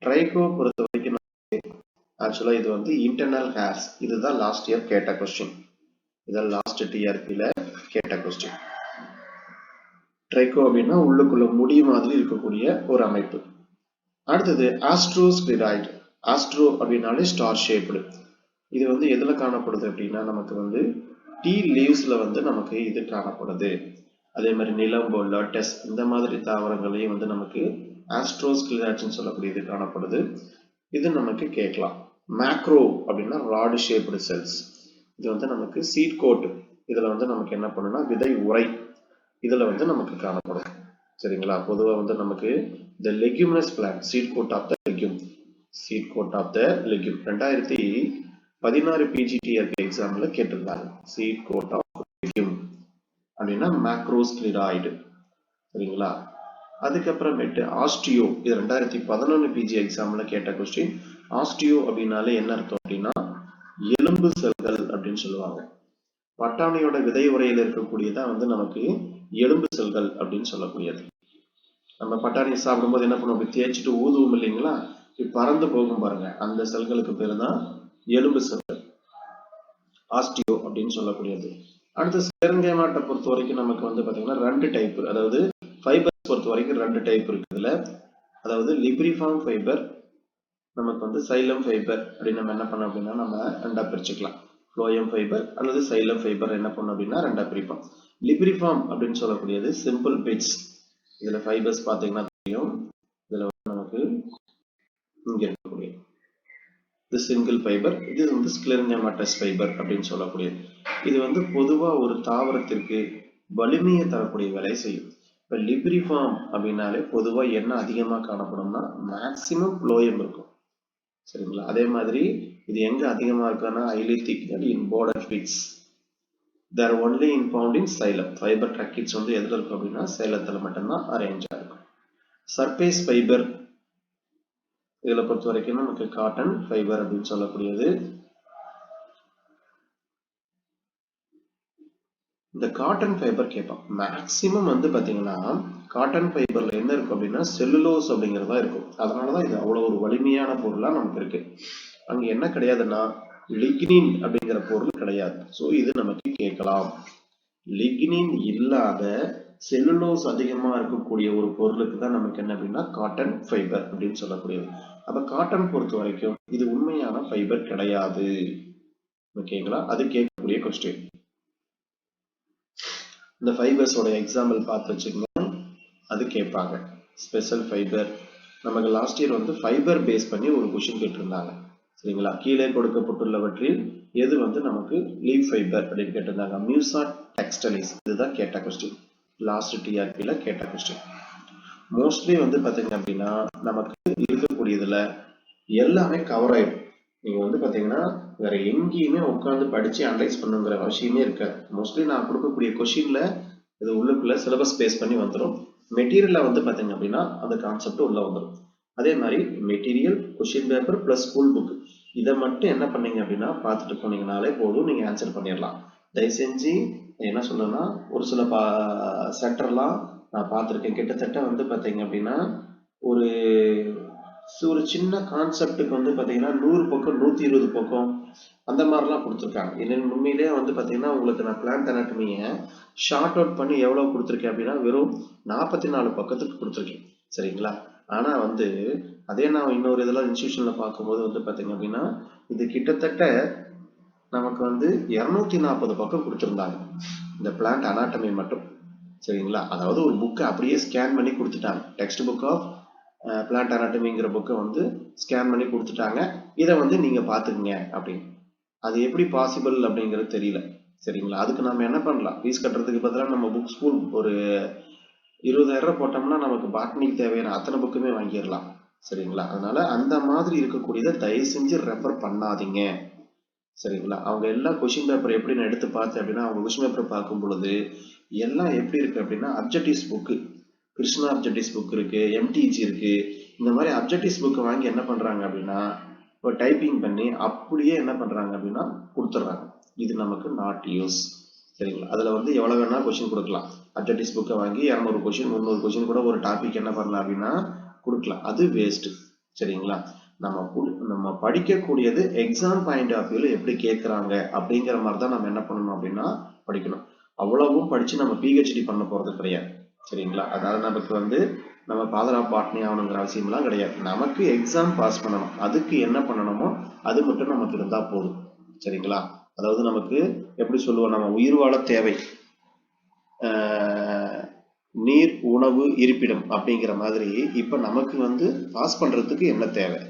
ட்ரைகோ பொறுத்த வரைக்கும் ஆக்சுவலா இது வந்து இன்டர்னல் ஹேர்ஸ். இதுதான் லாஸ்ட் இயர் கேட்ட கொஸ்டின். இதான் லாஸ்ட் டிஆர்பில கேட்ட கொஸ்டின். ட்ரைகோ அப்படின்னா உள்ளுக்குள்ள முடி மாதிரி இருக்கக்கூடிய ஒரு அமைப்பு. அடுத்தது ஆஸ்ட்ரோஸ்க்ளீராய்டு. ஆஸ்ட்ரோ அப்படின்னாலே ஸ்டார் ஷேப்டு. இது வந்து எதுல காணப்படுது அப்படின்னா நமக்கு வந்து டீ லீவ்ஸ்ல வந்து நமக்கு இது காணப்படுது. அதே மாதிரி நிலம்போ, லோட்டஸ் இந்த மாதிரி தாவரங்களையும் வந்து நமக்கு ஆஸ்ட்ரோஸ்க்ளீராய்ட்ஸ்னு சொல்லக்கூடிய இது காணப்படுது. இது நமக்கு கேட்கலாம். மேக்ரோ அப்படின்னா ராடு ஷேப்டு செல்ஸ். இது வந்து நமக்கு சீட் கோட். இதுல வந்து நமக்கு என்ன பண்ணுன்னா விதை உரை இதுல வந்து நமக்கு காணப்படும். சரிங்களா, பொதுவா வந்து நமக்கு the leguminous plant seed coat of the legume, seed coat of the legume 2016 PGTRP எக்ஸாம்ல கேட்டிருந்தாங்க. seed coat of legume அப்படின்னா மேக்ரோஸ்க்ளீராய்டு. சரிங்களா, அதுக்கப்புறமேட்டு ஆஸ்டியோ, இது 2011 பிஜி எக்ஸாம்ல கேட்ட கொஸ்டின். ஆஸ்டியோ அப்படின்னாலே என்ன அர்த்தம் அப்படின்னா எலும்பு செல்கள் அப்படின்னு சொல்லுவாங்க. பட்டாணியோட விதை உரையில் இருக்கக்கூடியதான் வந்து நமக்கு எலும்பு செல்கள் அப்படின்னு சொல்லக்கூடியது. நம்ம பட்டாணி சாப்பிடும்போது என்ன பண்ணுவோம், அப்படி தேய்ச்சிட்டு ஊதுவோம் இல்லைங்களா, பறந்து போகும் பாருங்க, அந்த செல்களுக்கு பேரு தான் எலும்பு செல்கள், ஆஸ்டியோ அப்படின்னு சொல்லக்கூடியது. அடுத்து ஸ்க்ளெரன்கைமாட்டை பொறுத்த வரைக்கும் நமக்கு வந்து பாத்தீங்கன்னா ரெண்டு டைப், அதாவது ஃபைபர்ஸ் பொறுத்த வரைக்கும் ரெண்டு டைப் இருக்குதுல. அதாவது லிப்ரிஃபார்ம் ஃபைபர், நமக்கு வந்து சைலம் ஃபைபர் அப்படின்னு நம்ம என்ன பண்ணோம் அப்படின்னா நம்ம ரெண்டா பிரிச்சுக்கலாம். ஃப்ளோயம் ஃபைபர் அல்லது சைலம் ஃபைபர் என்ன பண்ணும் அப்படின்னா ரெண்டா பிரிப்போம். லிப்ரிஃபார்ம் அப்படின்னு சொல்லக்கூடியது சிம்பிள் பிட்ஸ். இதுல ஃபைபர்ஸ் பாத்தீங்கன்னா தெரியும். இதுல நமக்கு இங்க இருக்கக்கூடிய இது சிங்கிள் ஃபைபர், இது வந்து ஸ்க்ளெரன்கைமாட்டஸ் ஃபைபர் அப்படின்னு சொல்லக்கூடியது. இது வந்து பொதுவா ஒரு தாவரத்திற்கு வலிமையை தரக்கூடிய வேலையை செய்யும். இப்ப லிப்ரிஃபார்ம் அப்படின்னாலே பொதுவா என்ன அதிகமா காணப்படும்னா மேக்சிமம் ஃப்ளோயம் இருக்கும். சரிங்களா. அதே மாதிரி இது எங்க அதிகமா இருக்குன்னா highly thick in border pits. They are only found in xylem. Fiber tracheids வந்து எதுல இருக்கும் அப்படின்னா சைலத்துல மட்டும்தான் அரேஞ்ச் ஆகும். சர்ஃபேஸ் ஃபைபர் இதுல பொறுத்த வரைக்கும் நமக்கு காட்டன் ஃபைபர் அப்படின்னு சொல்லக்கூடியது. இந்த காட்டன் ஃபைபர் கேட்பான். மேக்சிமம் வந்து பாத்தீங்கன்னா காட்டன் ஃபைபர்ல என்ன இருக்கும் அப்படின்னா செல்லுலோஸ் அப்படிங்கிறதா இருக்கும். அதனாலதான் இது அவ்வளவு ஒரு வலிமையான பொருளா நமக்கு இருக்கு. அங்க என்ன கிடையாதுன்னா லிக்னின் அப்படிங்கிற பொருள் கிடையாது. ஸோ இது நமக்கு கேட்கலாம். லிக்னின் இல்லாத செல்லுலோஸ் அதிகமா இருக்கக்கூடிய ஒரு பொருளுக்கு தான் நமக்கு என்ன அப்படின்னா காட்டன் ஃபைபர் அப்படின்னு சொல்லக்கூடியது. அப்ப காட்டன் பொறுத்த வரைக்கும் இது உண்மையான ஃபைபர் கிடையாது. ஓகேங்களா, அது கேட்கக்கூடிய கொஸ்டின். இந்த ஃபைபர்ஸோட எக்ஸாம்பிள் பார்த்து வச்சுக்கோங்க, அது கேட்பாங்க. ஸ்பெஷல் ஃபைபர் நமக்கு லாஸ்ட் இயர் வந்து ஃபைபர் பேஸ் பண்ணி ஒரு கொஸ்டின் கேட்டிருந்தாங்க. சரிங்களா, கீழே கொடுக்கப்பட்டுள்ளவற்றில் எது வந்து நமக்கு லீஃப் ஃபைபர் அப்படின்னு கேட்டிருந்தாங்க. மியூசா டெக்ஸ்டைல்ஸ் இதுதான் கேட்ட கொஸ்டின். லாஸ்ட் டிஆர்பியில் கேட்ட கொஸ்டின். மோஸ்ட்லி வந்து பார்த்தீங்க அப்படின்னா நமக்கு இருக்கக்கூடியதுல எல்லாமே கவர் ஆயிடும். நீங்க வந்து பாத்தீங்கன்னா வேற எங்கேயுமே உட்காந்து படிச்சு அனலைஸ் பண்ணுங்கிற அவசியமே இருக்காது. மோஸ்ட்லி நான் கொடுக்கக்கூடிய கொஸ்டின்ல இது உள்ளுக்குள்ள சிலபஸ் பேஸ் பண்ணி வந்துடும். மெட்டீரியல்ல வந்து பாத்தீங்க அப்படின்னா அந்த கான்செப்ட் உள்ள வந்துடும். அதே மாதிரி material, question paper plus school book இதை மட்டும் என்ன பண்ணீங்க அப்படின்னா பார்த்துட்டு போனீங்கனாலே போதும், நீங்க ஆன்சர் பண்ணிடலாம். தயவு செஞ்சு என்ன சொல்றேன்னா ஒரு சில சென்டர்லாம் நான் பார்த்துருக்கேன். கிட்டத்தட்ட வந்து பாத்தீங்க அப்படின்னா ஒரு சின்ன கான்செப்டுக்கு வந்து பாத்தீங்கன்னா 100 பக்கம் 120 பக்கம் அந்த மாதிரிலாம் கொடுத்துருக்காங்க. என்னென்ன உண்மையிலேயே வந்து பாத்தீங்கன்னா உங்களுக்கு நான் பிளான்ட் அனாட்டமியை ஷார்ட் அவுட் பண்ணி எவ்வளவு கொடுத்துருக்கேன் அப்படின்னா வெறும் 44 பக்கத்துக்கு கொடுத்துருக்கேன். சரிங்களா. ஆனா வந்து அதே நான் இன்னொரு இதெல்லாம் இன்ஸ்டிடியூஷன்ல பார்க்கும்போது வந்து பாத்தீங்க அப்படின்னா இது கிட்டத்தட்ட நமக்கு வந்து 240 பக்கம் கொடுத்துருந்தாங்க இந்த பிளான்ட் அனாட்டமி மட்டும். சரிங்களா, அதாவது ஒரு புக்கை அப்படியே ஸ்கேன் பண்ணி கொடுத்துட்டாங்க. டெக்ஸ்ட் புக் ஆஃப் பிளான்ட் அனாட்டமிங்கிற புக்கை வந்து ஸ்கேன் பண்ணி கொடுத்துட்டாங்க. இதை வந்து நீங்க பாத்துக்கங்க அப்படின்னு. அது எப்படி பாசிபிள் அப்படிங்கிறது தெரியல. சரிங்களா, அதுக்கு நம்ம என்ன பண்ணலாம், ஃபீஸ் கட்டுறதுக்கு பதிலாக நம்ம புக் ஸ்கூல் ஒரு 20,000 ரூபாய் போட்டோம்னா நமக்கு பாட்னிக்கு தேவையான அத்தனை புக்குமே வாங்கிடலாம். சரிங்களா, அதனால அந்த மாதிரி இருக்கக்கூடியதை தயவு செஞ்சு ரெஃபர் பண்ணாதீங்க. சரிங்களா, அவங்க எல்லாம் கொஸ்டின் பேப்பர் எப்படி நான் எடுத்து பார்த்தேன் அப்படின்னா அவங்க கொஸ்டின் பேப்பர் பார்க்கும் பொழுது எல்லாம் எப்படி இருக்கு அப்படின்னா objectives book, Krishna objectives book இருக்கு, எம்டிஜி இருக்கு. இந்த மாதிரி அப்ஜெக்டிவ்ஸ் புக்கை வாங்கி என்ன பண்றாங்க அப்படின்னா இப்போ டைப்பிங் பண்ணி அப்படியே என்ன பண்றாங்க அப்படின்னா கொடுத்துட்றாங்க. இது நமக்கு நாட் யூஸ். சரிங்களா, அதுல வந்து எவ்வளவு வேணா கொஸ்டின் கொடுக்கலாம். அப்ஜெக்டிவ்ஸ் புக்கை வாங்கி 200 கொஸ்டின் 300 கொஸ்டின் கூட ஒரு டாபிக் என்ன பண்ணலாம் அப்படின்னா கொடுக்கலாம். அது வேஸ்ட். சரிங்களா, நம்ம படிக்கக்கூடியது எக்ஸாம் பாயிண்ட் ஆஃப் வியூல எப்படி கேட்கறாங்க அப்படிங்கிற மாதிரி தான் நம்ம என்ன பண்ணணும் அப்படின்னா படிக்கணும். அவ்வளவும் படிச்சு நம்ம பிஹெச்டி பண்ண போறது கிடையாது. சரிங்களா, அதாவது நமக்கு வந்து நம்ம ஃபாதர் ஆஃப் பாட்னி ஆகணுங்கிற அவசியம்லாம் கிடையாது. நமக்கு எக்ஸாம் பாஸ் பண்ணணும், அதுக்கு என்ன பண்ணணுமோ அது மட்டும் நமக்கு இருந்தா போதும். சரிங்களா, அதாவது நமக்கு எப்படி சொல்லுவோம், நம்ம உயிர் வாழ தேவை நீர், உணவு, இருப்பிடம் அப்படிங்கிற மாதிரி இப்ப நமக்கு வந்து பாஸ் பண்றதுக்கு என்ன தேவை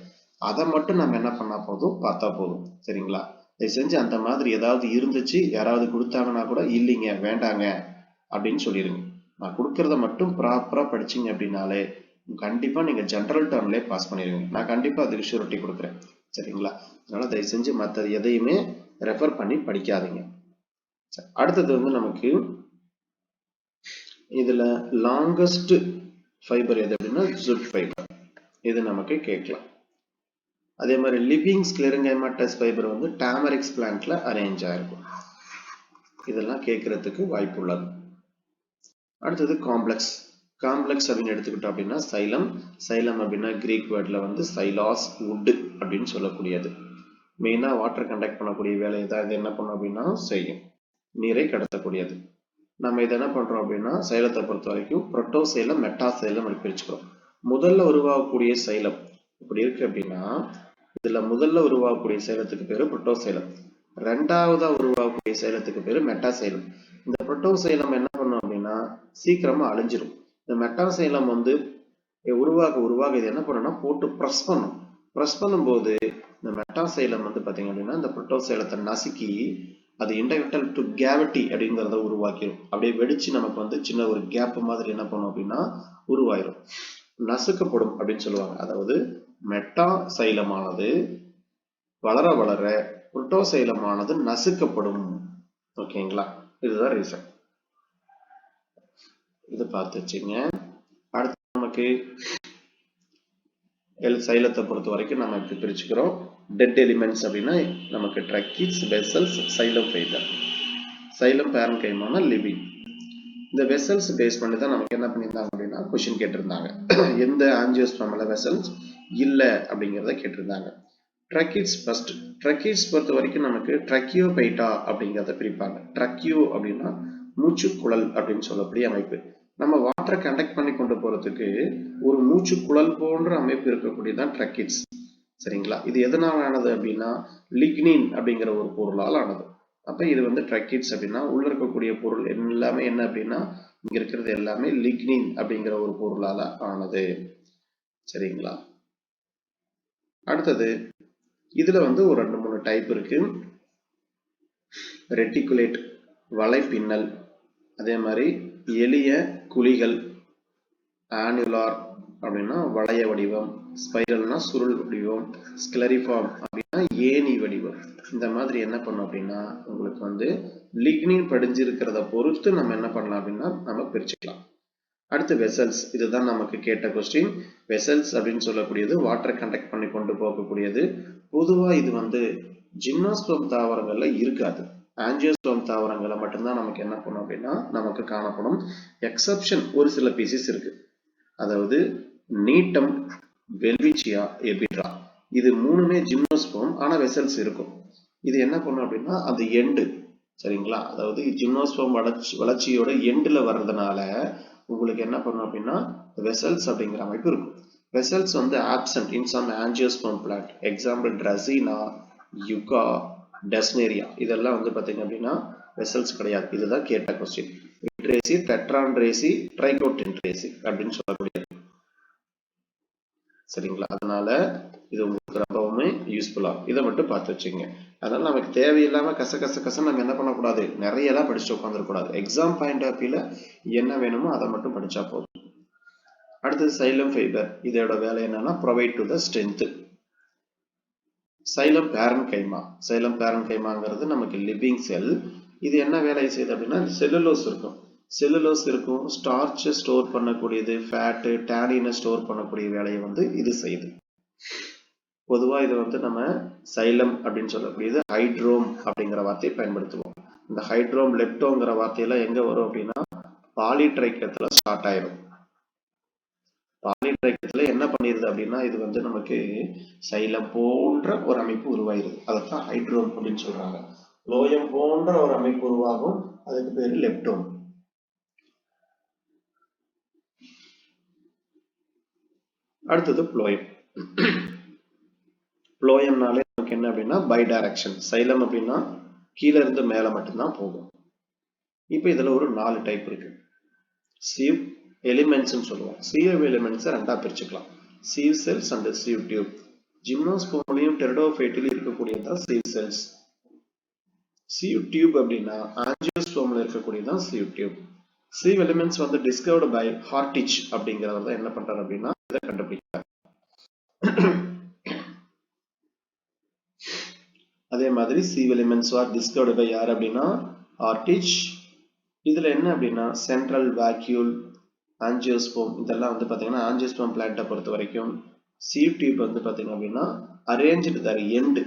அதை மட்டும் நம்ம என்ன பண்ணா போதும், பார்த்தா போதும். சரிங்களா, தயவு செஞ்சு அந்த மாதிரி ஏதாவது இருந்துச்சு யாராவது கொடுத்தாங்கன்னா கூட இல்லைங்க வேண்டாங்க அப்படின்னு சொல்லிடுங்க. நான் கொடுக்கறத மட்டும் ப்ராப்பரா படிச்சீங்க அப்படின்னாலே கண்டிப்பா நீங்க ஜெனரல் டேர்ம்லயே பாஸ் பண்ணிடுவீங்க. நான் கண்டிப்பா அதுக்கு ஷூரிட்டி கொடுக்குறேன். சரிங்களா, அதனால தயவு செஞ்சு மற்ற எதையுமே ரெஃபர் பண்ணி படிக்காதீங்க. அடுத்தது வந்து நமக்கு இதுல லாங்கஸ்ட் ஃபைபர் எது அப்படின்னா ஜூட் ஃபைபர். இது நமக்கு கேட்கலாம். அதே மாதிரி லிவிங் ஸ்க்லெரங்கைமாட்டஸ் ஃபைபர் வந்து டாமரிக்ஸ் பிளான்ட்ல அரேஞ்ச் ஆயிருக்கும். இதெல்லாம் கேட்கறதுக்கு வாய்ப்பு உள்ளது. அடுத்தது காம்ப்ளெக்ஸ். காம்ப்ளெக்ஸ் அப்படின்னு எடுத்துக்கிட்டோம் அப்படின்னா சைலம். சைலம் அப்படின்னா கிரீக் வேர்ட்ல வந்து சைலாஸ், வுட் அப்படின்னு சொல்லக்கூடியது. மெயினா வாட்டர் கண்டக்ட் பண்ணக்கூடிய வேலையை தான் இது என்ன பண்ணும் அப்படின்னா செய்யும். நீரை கடத்தக்கூடியது. நம்ம இதை என்ன பண்றோம் அப்படின்னா சைலத்தை பொறுத்த வரைக்கும் புரோட்டோசைலம், மெட்டாசைலம் அப்படி பிரிச்சுக்கிறோம். முதல்ல உருவாகக்கூடிய சைலம் இப்படி இருக்கு அப்படின்னா இதுல முதல்ல உருவாகக்கூடிய சைலத்துக்கு பேரு புரோட்டோசைலம், ரெண்டாவதா உருவாகக்கூடிய சைலத்துக்கு பேரு மெட்டாசைலம். இந்த புரோட்டோசைலம் என்ன பண்ணும் அப்படின்னா சீக்கிரமா அழிஞ்சிரும். இந்த மெட்டாசைலம் வந்து உருவாக இது என்ன பண்ணும்னா போட்டு ப்ரெஸ் பண்ணும். ப்ரெஸ் பண்ணும்போது இந்த மெட்டாசைலம் வந்து பாத்தீங்க அப்படின்னா இந்த புரோட்டோசைலத்தை நசுக்கி அது இன்டர்னல் டு கேவிட்டி அப்படிங்கிறத உருவாக்கிடும். அப்படியே வெடிச்சு நமக்கு வந்து சின்ன ஒரு கேப் மாதிரி என்ன பண்ணும் அப்படின்னா உருவாயிரும், நசுக்கப்படும் அப்படின்னு சொல்லுவாங்க. அதாவது மெட்டா சைலமானது வளர வளர புரோட்டோசைலமானது நசுக்கப்படும். ஓகேங்களா, இதுதான் ரீசன். இது பார்த்து வச்சுங்க. அடுத்து நமக்கு சைலத்தை பொறுத்த வரைக்கும் நம்ம எப்படி பிரிச்சுக்கிறோம்? டெட் எலிமெண்ட்ஸ் அப்படின்னா நமக்கு tracheids, vessels, xylem fibre. Xylem பேரன்கைமான லிவிங். இந்த வெசல்ஸ் பேஸ் பண்ணி தான் நமக்கு என்ன பண்ணியிருந்தாங்க அப்படின்னா கொஸ்டின் கேட்டிருந்தாங்க. எந்த ஆஞ்சியோஸ்பர்ம்ல வெசல்ஸ் இல்லை அப்படிங்கிறத கேட்டிருந்தாங்க. Tracheids first. ட்ரக்கீட்ஸ் பொறுத்த வரைக்கும் நமக்கு ட்ரக்கியோபைட்டா அப்படிங்கிறத பிரிப்பாங்க. ட்ரக்கியோ அப்படின்னா மூச்சுக்குழல் அப்படின்னு சொல்லக்கூடிய அமைப்பு. நம்ம வாட்டரை கண்டக்ட் பண்ணி கொண்டு போறதுக்கு ஒரு மூச்சுக்குழல் போன்ற அமைப்பு இருக்கக்கூடியதான் ட்ரக்கீட்ஸ். சரிங்களா, இது எதனால் ஆனது அப்படின்னா லிக்னின் அப்படிங்கிற ஒரு பொருளால் ஆனது. அப்ப இது வந்து ட்ரக்கீட்ஸ் அப்படின்னா உள்ள இருக்கக்கூடிய பொருள் எல்லாமே என்ன அப்படின்னா இங்க இருக்கிறது எல்லாமே லிக்னின் அப்படிங்கிற ஒரு பொருளால ஆனது. சரிங்களா, அடுத்தது இதுல வந்து ஒரு 2-3 டைப் இருக்கு. ரெட்டிகுலேட் வலைப்பின்னல், அதே மாதிரி எளிய குழிகள், ஆனுலார் அப்படின்னா வளைய வடிவம், ஸ்பைரல்னா சுருள் வடிவம், ஸ்க்ளரிஃபார்ம் அப்படின்னா ஏணி வடிவம். இந்த மாதிரி என்ன பண்ணும் அப்படின்னா உங்களுக்கு வந்து லிக்னின் படிஞ்சிருக்கிறத பொறுத்து நம்ம என்ன பண்ணலாம் அப்படின்னா நம்ம பிரிச்சுக்கலாம். அடுத்து வெசல்ஸ், இதுதான் நமக்கு கேட்ட கொஸ்டின். வெசல்ஸ் அப்படின்னு சொல்லக்கூடியது வாட்டரை கண்டக்ட் பண்ணி கொண்டு போகக்கூடியது. பொதுவா இது வந்து ஜிம்னோஸ்பெர்ம் தாவரங்கள்ல இருக்காது. ஆஞ்சியோஸ்பெர்ம் தாவரங்களை மட்டும்தான் நமக்கு என்ன பண்ணும் அப்படின்னா நமக்கு காணப்படும். எக்ஸப்ஷன் ஒரு சில பீசிஸ் இருக்கு. அதாவது நீட்டம், வெல்விச்சியா, எபிட்ரா, இது மூணுமே ஜிம்னோஸ்பெர்ம், ஆனா வெசல்ஸ் இருக்கும். இது என்ன பண்ணும் அப்படின்னா அது எண்டு. சரிங்களா, அதாவது ஜிம்னோஸ்பெர்ம் வளர்ச்சியோட எண்டுல வர்றதுனால உங்களுக்கு என்ன பண்ணும் அப்படின்னா வெசல்ஸ் அப்படிங்கிற அமைப்பு இருக்கும். வெசல்ஸ் வந்து absent in some angiosperm plant. Example Dracaena, Yucca, டெஸ்னேரியா, இதெல்லாம் வந்து பாத்தீங்க அப்படின்னா வெசல்ஸ் கிடையாது. இதுதான் கேட்ட கொஸ்டின். இட்ரேசி, டெட்ரான்ட்ரேசி, ட்ரைகோடென்ட்ரேசி அப்படின்னு சொல்லக்கூடியது. சரிங்களா, அதனால இது உங்களுக்கு ரொம்பவுமே யூஸ்ஃபுல்லா, இதை மட்டும் பார்த்து வச்சுங்க. அதனால நமக்கு தேவையில்லாம கச நம்ம என்ன பண்ணக்கூடாது, நிறைய எல்லாம் படிச்சுட்டு உட்காந்துருக்கூடாது. எக்ஸாம் பாயிண்ட் ஆஃப் வியூல என்ன வேணுமோ அதை மட்டும் படிச்சா போதும். அடுத்தது சைலம் ஃபைபர். இதோட வேலை என்னன்னா provide to the strength. Xylem parenchyma. சைலம் பேரன்கைமாங்கிறது நமக்கு லிவிங் செல். இது என்ன வேலை செய்யுது அப்படின்னா செல்லுலோஸ் இருக்கும். செல்லுலோஸ் இருக்கும், ஸ்டார்ச் ஸ்டோர் பண்ணக்கூடியது, ஃபேட்டு, டேனினை ஸ்டோர் பண்ணக்கூடிய வேலையை வந்து இது செய்யுது. பொதுவா இது வந்து நம்ம சைலம் அப்படின்னு சொல்லக்கூடியது ஹைட்ரோம் அப்படிங்கிற வார்த்தையை பயன்படுத்துவோம். இந்த ஹைட்ரோம் லெப்டோங்கிற வார்த்தையெல்லாம் எங்க வரும் அப்படின்னா பாலிட்ரைக்கத்துல ஸ்டார்ட் ஆயிரும். பாலிட்ரைக்கத்துல என்ன பண்ணிருது அப்படின்னா இது வந்து நமக்கு சைலம் போன்ற ஒரு அமைப்பு உருவாயிருது. அதைத்தான் ஹைட்ரோம் அப்படின்னு சொல்றாங்க. லோயம் போன்ற ஒரு அமைப்பு உருவாகும், அதுக்கு பேரு லெப்டோம். அடுத்தது புளோயம். புளோயம்னாலே நமக்கு என்ன அப்படின்னா பை டைரக்ஷன். சைலம் அப்படின்னா கீழே இருந்து மேல மட்டும்தான் போகும். இப்ப இதுல ஒரு 4 டைப் இருக்கு. சீவ் எலிமெண்ட்ஸ் சொல்லுவோம். சீவ் எலிமெண்ட்ஸ் ரெண்டா பிரிச்சுக்கலாம். Sieve cells and sieve tube. ஜிம்னோஸ்பெர்ம்லயும் டெரிடோஃபைட்டிலும் இருக்கக்கூடியதான் சீவ் செல்ஸ். சீவ் டியூப் அப்படின்னா ஆஞ்சியோஸ்பெர்ம்ல இருக்கக்கூடியதான் சீவ் டியூப். சீவ் எலிமெண்ட்ஸ் வந்து டிஸ்கவர்டு பை ஹார்டிச் அப்படிங்கிறவர் தான் என்ன பண்றாரு அப்படின்னா இதை கண்டுபிடிக்கிறார். அதே மாதிரி sieve elements are discovered by யார் அப்படின்னா ஹார்டிச். இதுல என்ன அப்படின்னா சென்ட்ரல் வேக்யூல், ஆஞ்சியோஸ்பெர்ம், இதெல்லாம் வந்து பாத்தீங்கன்னா ஆஞ்சியோஸ்பெர்ம் பிளான்ட்டை பொறுத்த வரைக்கும் சீவ் டியூப் வந்து பாத்தீங்க அப்படின்னா அரேஞ்ச்டு தர் எண்டு,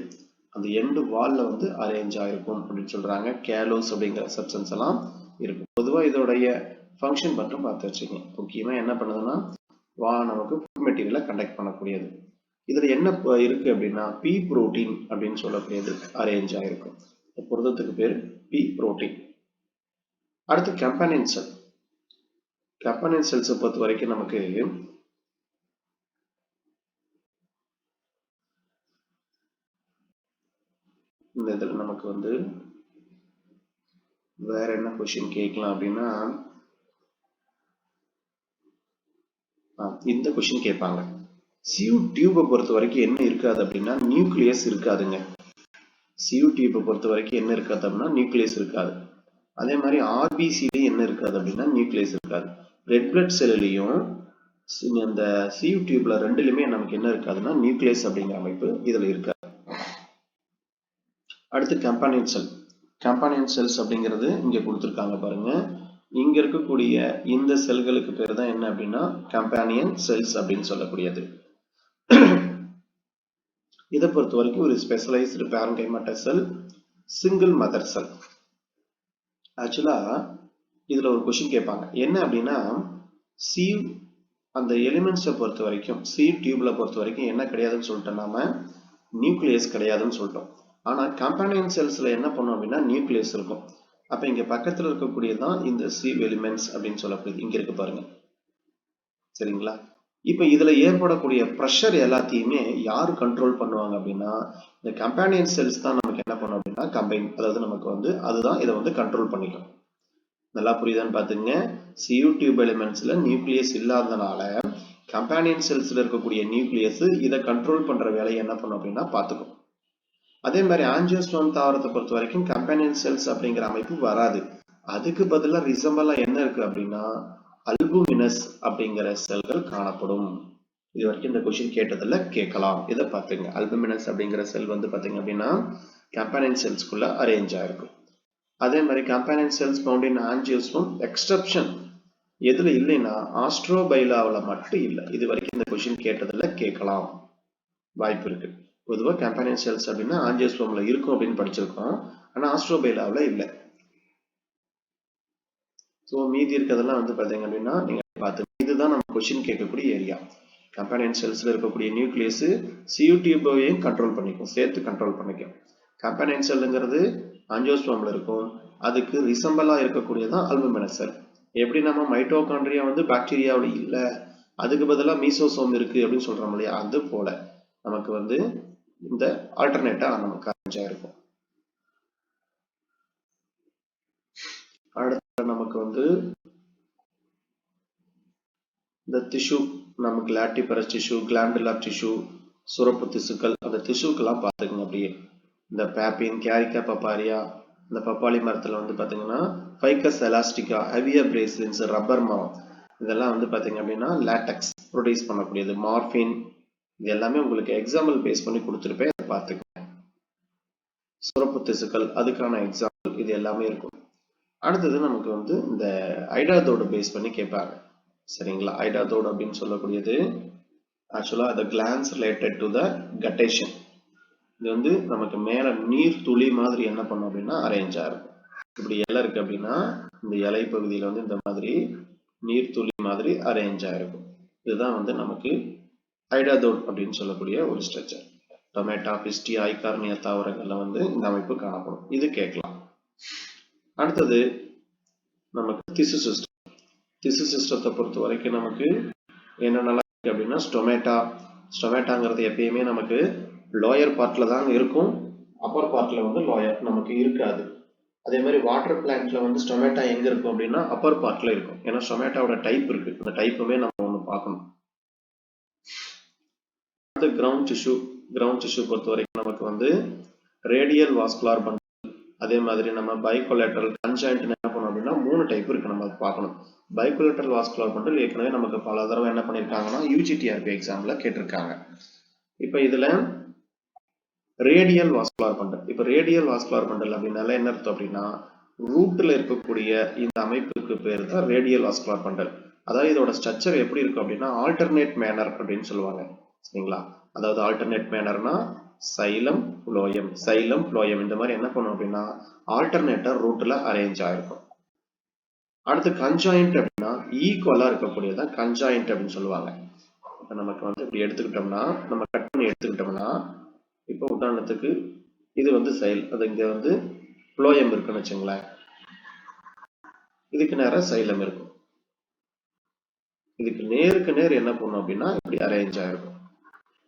அந்த எண்டு வால்ல வந்து அரேஞ்ச் ஆயிருக்கும் அப்படின்னு சொல்றாங்க. கேலோஸ் அப்படிங்கிற சப்ஸ்டன்ஸ் எல்லாம் இருக்கும். பொதுவா இதோடைய ஃபங்க்ஷன் மட்டும் பார்த்து வச்சுக்கோங்க. முக்கியமா என்ன பண்ணுதுன்னா நமக்கு ஃபுட் மெட்டீரியலை கண்டக்ட் பண்ணக்கூடியது. இதுல என்ன இருக்கு அப்படின்னா பி புரோட்டீன் அப்படின்னு சொல்லக்கூடியது அரேஞ்ச் ஆயிருக்கும். புரதத்துக்கு பேர் பி புரோட்டீன். அடுத்து கம்பேனியன் செல். கம்பேனியன் செல்ஸை பொறுத்த வரைக்கும் நமக்கு இந்த இதுல நமக்கு வந்து வேற என்ன கொஸ்டின் கேட்கலாம் அப்படின்னா இந்த கொஸ்டின் கேட்பாங்க. சீவ் டியூபை பொறுத்த வரைக்கும் என்ன இருக்காது அப்படின்னா நியூக்ளியஸ் இருக்காதுங்க. சீவ் டியூபை பொறுத்த வரைக்கும் என்ன இருக்காது அப்படின்னா நியூக்ளியஸ் இருக்காது. அதே மாதிரி ஆர்பிசிலையும் என்ன இருக்காது அப்படின்னா நியூக்ளியஸ் இருக்காது. ரெட் பிளட் செல்லையும் அந்த சியூ டியூப்ல ரெண்டுலயுமே நமக்கு என்ன இருக்காதுன்னா நியூக்ளியஸ் அப்படிங்கிற அமைப்பு இதுல இருக்காது. அடுத்து கம்பானியன் செல். கம்பானியன் செல்ஸ் அப்படிங்கிறது இங்க கொடுத்துருக்காங்க பாருங்க. இங்க இருக்கக்கூடிய இந்த செல்களுக்கு பேர் தான் என்ன அப்படின்னா கம்பானியன் செல்ஸ் அப்படின்னு சொல்லக்கூடியது. இதை பொறுத்த வரைக்கும் ஒரு ஸ்பெஷலைஸ்டு பேரன்கைமேட்டா செல், சிங்கிள் மதர் செல். ஆக்சுவலா இதுல ஒரு கொஸ்டின் கேட்பாங்க என்ன அப்படின்னா சீவ் அந்த எலிமெண்ட்ஸை பொறுத்த வரைக்கும் சீவ் டியூப்ல பொறுத்த வரைக்கும் என்ன கிடையாதுன்னு சொல்லிட்டோம், நாம நியூக்ளியஸ் கிடையாதுன்னு சொல்லிட்டோம். ஆனா கம்பானியன் செல்ஸ்ல என்ன பண்ணோம் அப்படின்னா நியூக்ளியஸ் இருக்கும். அப்ப இங்க பக்கத்துல இருக்கக்கூடியதான் இந்த சீவ் எலிமெண்ட்ஸ் அப்படின்னு சொல்லக்கூடியது இங்க இருக்கு பாருங்க. சரிங்களா? இப்ப இதுல ஏற்படக்கூடிய ப்ரெஷர் எல்லாத்தையுமே யாரு கண்ட்ரோல் பண்ணுவாங்க அப்படின்னா இந்த கம்பானியன் செல்ஸ் தான் நமக்கு என்ன பண்ணும் அப்படின்னா கம்பைன், அதாவது நமக்கு வந்து அதுதான் இதை வந்து கண்ட்ரோல் பண்ணிக்கும். நல்லா புரியுதான்னு பாத்துங்க. சியூ டியூப் எலிமெண்ட்ஸ்ல நியூக்ளியஸ் இல்லாதனால கம்பானியன் செல்ஸ்ல இருக்கக்கூடிய நியூக்ளியஸ் இதை கண்ட்ரோல் பண்ற வேலையை என்ன பண்ணும் அப்படின்னா பாத்துக்கும். அதே மாதிரி ஆஞ்சியோஸ்பர்ம் தாவரத்தை பொறுத்த வரைக்கும் கம்பானியன் செல்ஸ் அப்படிங்கிற அமைப்பு வராது. அதுக்கு பதிலா ரிசம்பலா என்ன இருக்கு அப்படின்னா அல்புமினஸ் அப்படிங்கிற செல்கள் காணப்படும். இது வரைக்கும் இந்த கொஸ்டின் கேட்டதில்ல, கேட்கலாம். இதை பாத்துங்க. அல்புமினஸ் அப்படிங்கிற செல் வந்து பாத்தீங்க அப்படின்னா கம்பானியன் செல்ஸ்குள்ள அரேஞ்ச் ஆயிருக்கும். அதே மாதிரி கம்பானியன் செல்ஸ் ஃபவுண்ட் இன் ஆஞ்சியோஸ்பர்ம் எக்ஸ்டெப்ஷன் எதுல இல்லைன்னா ஆஸ்ட்ரோபைலாவில மட்டும் இல்லை. இது வரைக்கும் இந்த கொஸ்டின் கேட்டதில்ல, கேட்கலாம், வாய்ப்பு இருக்கு. பொதுவாக கம்பானியன் செல்ஸ் அப்படின்னா ஆஞ்சியோஸ்பர்ம்ல இருக்கும் அப்படின்னு படிச்சிருக்கோம், ஆனா ஆஸ்ட்ரோபைலாவில இல்லை. ஸோ மீதி இருக்கிறதெல்லாம் வந்து பாத்தீங்க அப்படின்னா நீங்க பார்த்து இதுதான் நம்ம கொஸ்டின் கேட்கக்கூடிய ஏரியா. கம்பானியன் செல்ஸ்ல இருக்கக்கூடிய நியூக்ளியஸ் சியூ டியூபையும் கண்ட்ரோல் பண்ணிக்கும், சேர்த்து கண்ட்ரோல் பண்ணிக்கும். கம்பானியன் செல்லுங்கிறது ஆஞ்சியோஸ்பர்ம்ல இருக்கும், அதுக்கு ரிசம்பலா இருக்கக்கூடியதான் அல்புமினஸ் செல். எப்படி நம்ம மைட்டோகாண்ட்ரியா வந்து பாக்டீரியாவில் இல்லை, அதுக்கு பதிலாக மீசோசோம் இருக்கு அப்படின்னு சொல்றோம் இல்லையா, அது போல நமக்கு வந்து இந்த ஆல்டர்னேட்டா நமக்கு அரேஞ்ச் ஆயிருக்கும். அடுத்து நமக்கு வந்து இந்த டிஷ்யூ, நமக்கு லாட்டிபரஸ் டிஷ்யூ, கிளாண்டுலர் டிஷ்யூ, சுரப்பு திசுக்கள், அந்த டிஷ்யூக்கெல்லாம் பார்த்துக்கங்க. அப்படியே இந்த பேப்பின், கேரிக்கா பப்பாரியா, இந்த பப்பாளி மரத்துல வந்து பாத்தீங்கன்னா ஃபைக்கஸ் எலாஸ்டிகா, ஹெவியர் பிரேசிலின்ஸ், ரப்பர் மரம், இதெல்லாம் வந்து பாத்தீங்க அப்படின்னா லேட்டக்ஸ் ப்ரொடியூஸ் பண்ணக்கூடியது. மார்பின், இது எல்லாமே உங்களுக்கு எக்ஸாம்பிள் பேஸ் பண்ணி கொடுத்துருப்பேன், அதை பார்த்துக்கங்க. சுரப்பு திசுக்கள் அதுக்கான எக்ஸாம்பிள் இது எல்லாமே இருக்கும். அடுத்தது நமக்கு வந்து இந்த ஐடாதோடு பேஸ் பண்ணி கேட்பாங்க. சரிங்களா? ஐடாதோடு அப்படின்னு சொல்லக்கூடியது ஆக்சுவலா the glands related to the guttation. இது வந்து நமக்கு மேல நீர் துளி மாதிரி என்ன பண்ணும் அப்படின்னா அரேஞ்ச் ஆகும். இப்படி இலை இருக்கு அப்படின்னா இந்த இலை பகுதியில வந்து இந்த மாதிரி நீர் துளி மாதிரி அரேஞ்ச் ஆயிருக்கும். இதுதான் வந்து நமக்கு ஐடாதோட் அப்படின்னு சொல்லக்கூடிய ஒரு ஸ்ட்ரக்சர். டொமேட்டா, பிஸ்டி, ஐகார்னியா தாவரங்கள்ல வந்து இந்த அமைப்பு காணப்படும். இது கேட்கலாம். அடுத்தது நமக்கு திசு சிஸ்டம். திசு சிஸ்டத்தை பொறுத்த வரைக்கும் நமக்கு என்னென்னலாம் இருக்கு அப்படின்னா ஸ்டொமேட்டாங்கிறது எப்பயுமே நமக்கு லோயர் பார்ட்ல தான் இருக்கும், அப்பர் பார்ட்ல வந்து லோயர் நமக்கு இருக்காது. அதே மாதிரி வாட்டர் பிளான்ட்ல வந்து ஸ்டொமேட்டா எங்க இருக்கும் அப்படின்னா அப்பர் பார்ட்ல இருக்கும். ஏன்னா ஸ்டொமேட்டாவோட டைப் இருக்கு, அந்த டைப்புமே நம்ம ஒன்று பார்க்கணும். அடுத்து கிரவுண்ட் டிஷ்யூ பொறுத்த வரைக்கும் நமக்கு வந்து ரேடியல் வாஸ்குலார் பண்டல், அதே மாதிரி நம்ம பைகோலேட்டரல், கன்ஜாயிண்ட் என்ன பண்ணணும் அப்படின்னா 3 டைப் இருக்கு, நம்ம பார்க்கணும். பைகோலேட்டரல் வாஸ்குலார் பண்டல் ஏற்கனவே நமக்கு பல தடவை என்ன பண்ணிருக்காங்கன்னா யூஜிடிஆர்பி எக்ஸாம்ல கேட்டிருக்காங்க. இப்ப இதுல ரேடியல் வாஸ்குலார் பண்டல். இப்ப ரேடியல் வாஸ்குலார் பண்டல் அப்படின்னால என்ன அர்த்தம் அப்படின்னா ரூட்ல இருக்கக்கூடிய இந்த அமைப்புக்கு பேர் தான் ரேடியல் வாஸ்குலார் பண்டல். அதாவது இதோட ஸ்ட்ரக்சர் எப்படி இருக்கும் அப்படின்னா ஆல்டர்னேட் மேனர் அப்படின்னு சொல்லுவாங்க. சரிங்களா? அதாவது ஆல்டர்னேட் மேனர்னா சைலம் புளோயம் இந்த மாதிரி என்ன பண்ணும் அப்படின்னா ஆல்டர்னேட்டர் ரூட்ல அரேஞ்ச் ஆயிருக்கும். அடுத்து கன்ஜாயிண்ட் அப்படின்னா ஈக்குவலா இருக்கக்கூடியதான் கன்ஜாயிண்ட் அப்படின்னு சொல்லுவாங்க. இப்ப நமக்கு வந்து இப்படி எடுத்துக்கிட்டோம்னா, நம்ம கட் பண்ணி எடுத்துக்கிட்டோம்னா, இப்போ உதாரணத்துக்கு இது வந்து சைல், அது இங்க வந்து புளோயம் இருக்குன்னு வச்சுங்களேன், இதுக்கு நேரம் சைலம் இருக்கும். இதுக்கு நேருக்கு நேர் என்ன பண்ணும் அப்படின்னா இப்படி அரேஞ்ச் ஆயிருக்கும்.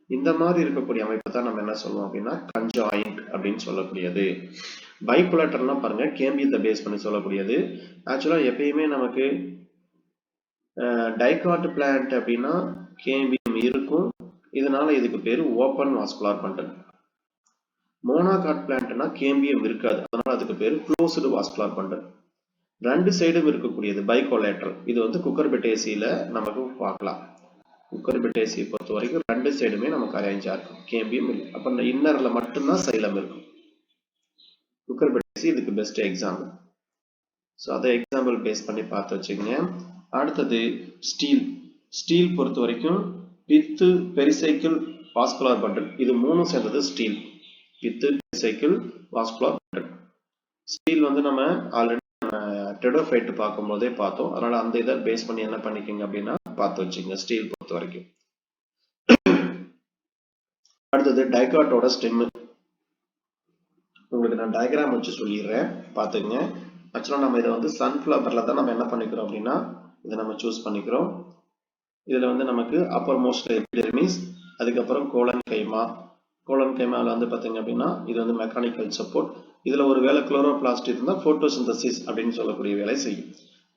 இந்த மாதிரி இருக்கக்கூடிய அமைப்பை தான் நம்ம என்ன சொல்லுவோம் அப்படின்னா கன்ஜாயிண்ட் அப்படின்னு சொல்லக்கூடியது. பைகோலேட்டர்னா பாருங்க கேம்பியத்தை பேஸ் பண்ணி சொல்லக்கூடியது. ஆக்சுவலா எப்பயுமே நமக்கு டைகாட் பிளான்ட் அப்படின்னா கேம்பியம் இருக்கும், இதனால இதுக்கு பேரு ஓப்பன் வாஸ்குலார் பண்டல். மோனோகாட் பிளான்ட்னா கேம்பியம் இருக்காது, அதனால அதுக்கு பேரு க்ளோஸ்டு வாஸ்குலார் பண்டல். ரெண்டு சைடும் இருக்கக்கூடியது பைகோலேட்டரல். இது வந்து குக்கர்பெட்டேசியில நமக்கு பார்க்கலாம். குக்கர்பிட்டேசியை பொறுத்த வரைக்கும் ரெண்டு சைடுமே நமக்கு அரேஞ்சா இருக்கும், கேம்பியம் இல்லை. அப்ப இந்த இன்னர்ல மட்டும்தான் சைலம் இருக்கும். குக்கர்பிட்டேசி இதுக்கு பெஸ்ட் எக்ஸாம்பிள். ஸோ அதை எக்ஸாம்பிள் பேஸ் பண்ணி பார்த்து வச்சுக்கோங்க. அடுத்தது ஸ்டீல். ஸ்டீல் பொறுத்த வரைக்கும் பித்து, பெரிசைக்கிள், வாஸ்குலர் பண்டல், இது மூணும் சேர்ந்தது ஸ்டீல். பித்து, பெரிசைக்கிள், வாஸ்குலர் பண்டல். ஸ்டீல் வந்து நம்ம ஆல்ரெடி டெடோஃபைட் பார்க்கும்போதே பார்த்தோம். அதனால அந்த இதை பேஸ் பண்ணி என்ன பண்ணிக்கோங்க அப்படின்னா பார்த்து வச்சுக்கோங்க ஸ்டீல் பொறுத்த வரைக்கும். அடுத்தது டைகாட்டோட ஸ்டெம். உங்களுக்கு நான் டயக்ராம் வச்சு சொல்லிடுறேன், பார்த்துங்க. ஆக்சுவலாக நம்ம இதை வந்து சன்ஃப்ளவர்ல தான் நம்ம என்ன பண்ணிக்கிறோம் அப்படின்னா இதை நம்ம சூஸ் பண்ணிக்கிறோம். இதில் வந்து நமக்கு அப்பர் மோஸ்ட் எபிடெர்மிஸ், அதுக்கப்புறம் கோலன் கைமா. கோலன் கைமாவில் வந்து பார்த்தீங்க அப்படின்னா இது வந்து மெக்கானிக்கல் சப்போர்ட். இதில் ஒரு வேலை குளோரோபிளாஸ்ட் இருந்தால் ஃபோட்டோசிந்தசிஸ் அப்படின்னு சொல்லக்கூடிய வேலை செய்யும்.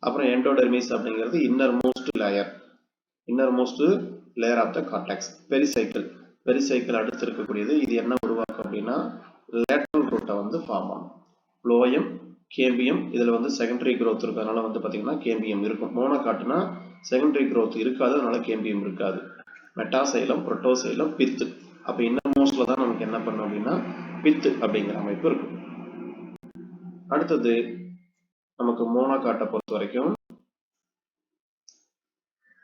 அப்புறம் எண்டோடெர்மிஸ் அப்படிங்கிறது inner most layer of the cortex. Pericycle. Pericycle அடுத்து இருக்கக்கூடியது, இது என்ன உருவாக்கும் அப்படின்னா லேட்டரல் ரூட்டை வந்து ஃபார்ம் ஆகும். ஃப்ளோயம், கேம்பியம், இதில் வந்து செகண்டரி growth இருக்கிறதுனால வந்து பார்த்தீங்கன்னா கேம்பியம் இருக்கும். மோனோகாட்னா செகண்டரி growth இருக்காது, அதனால கேம்பியம் இருக்காது. மெட்டாசைலம், புரோட்டோசைலம், பித்து. அப்போ இன்னர் மோஸ்ட்ல தான் நமக்கு என்ன பண்ணும் அப்படின்னா பித்து அப்படிங்கிற அமைப்பு இருக்கும். அடுத்தது நமக்கு மோனோகாட்டை பொறுத்த வரைக்கும்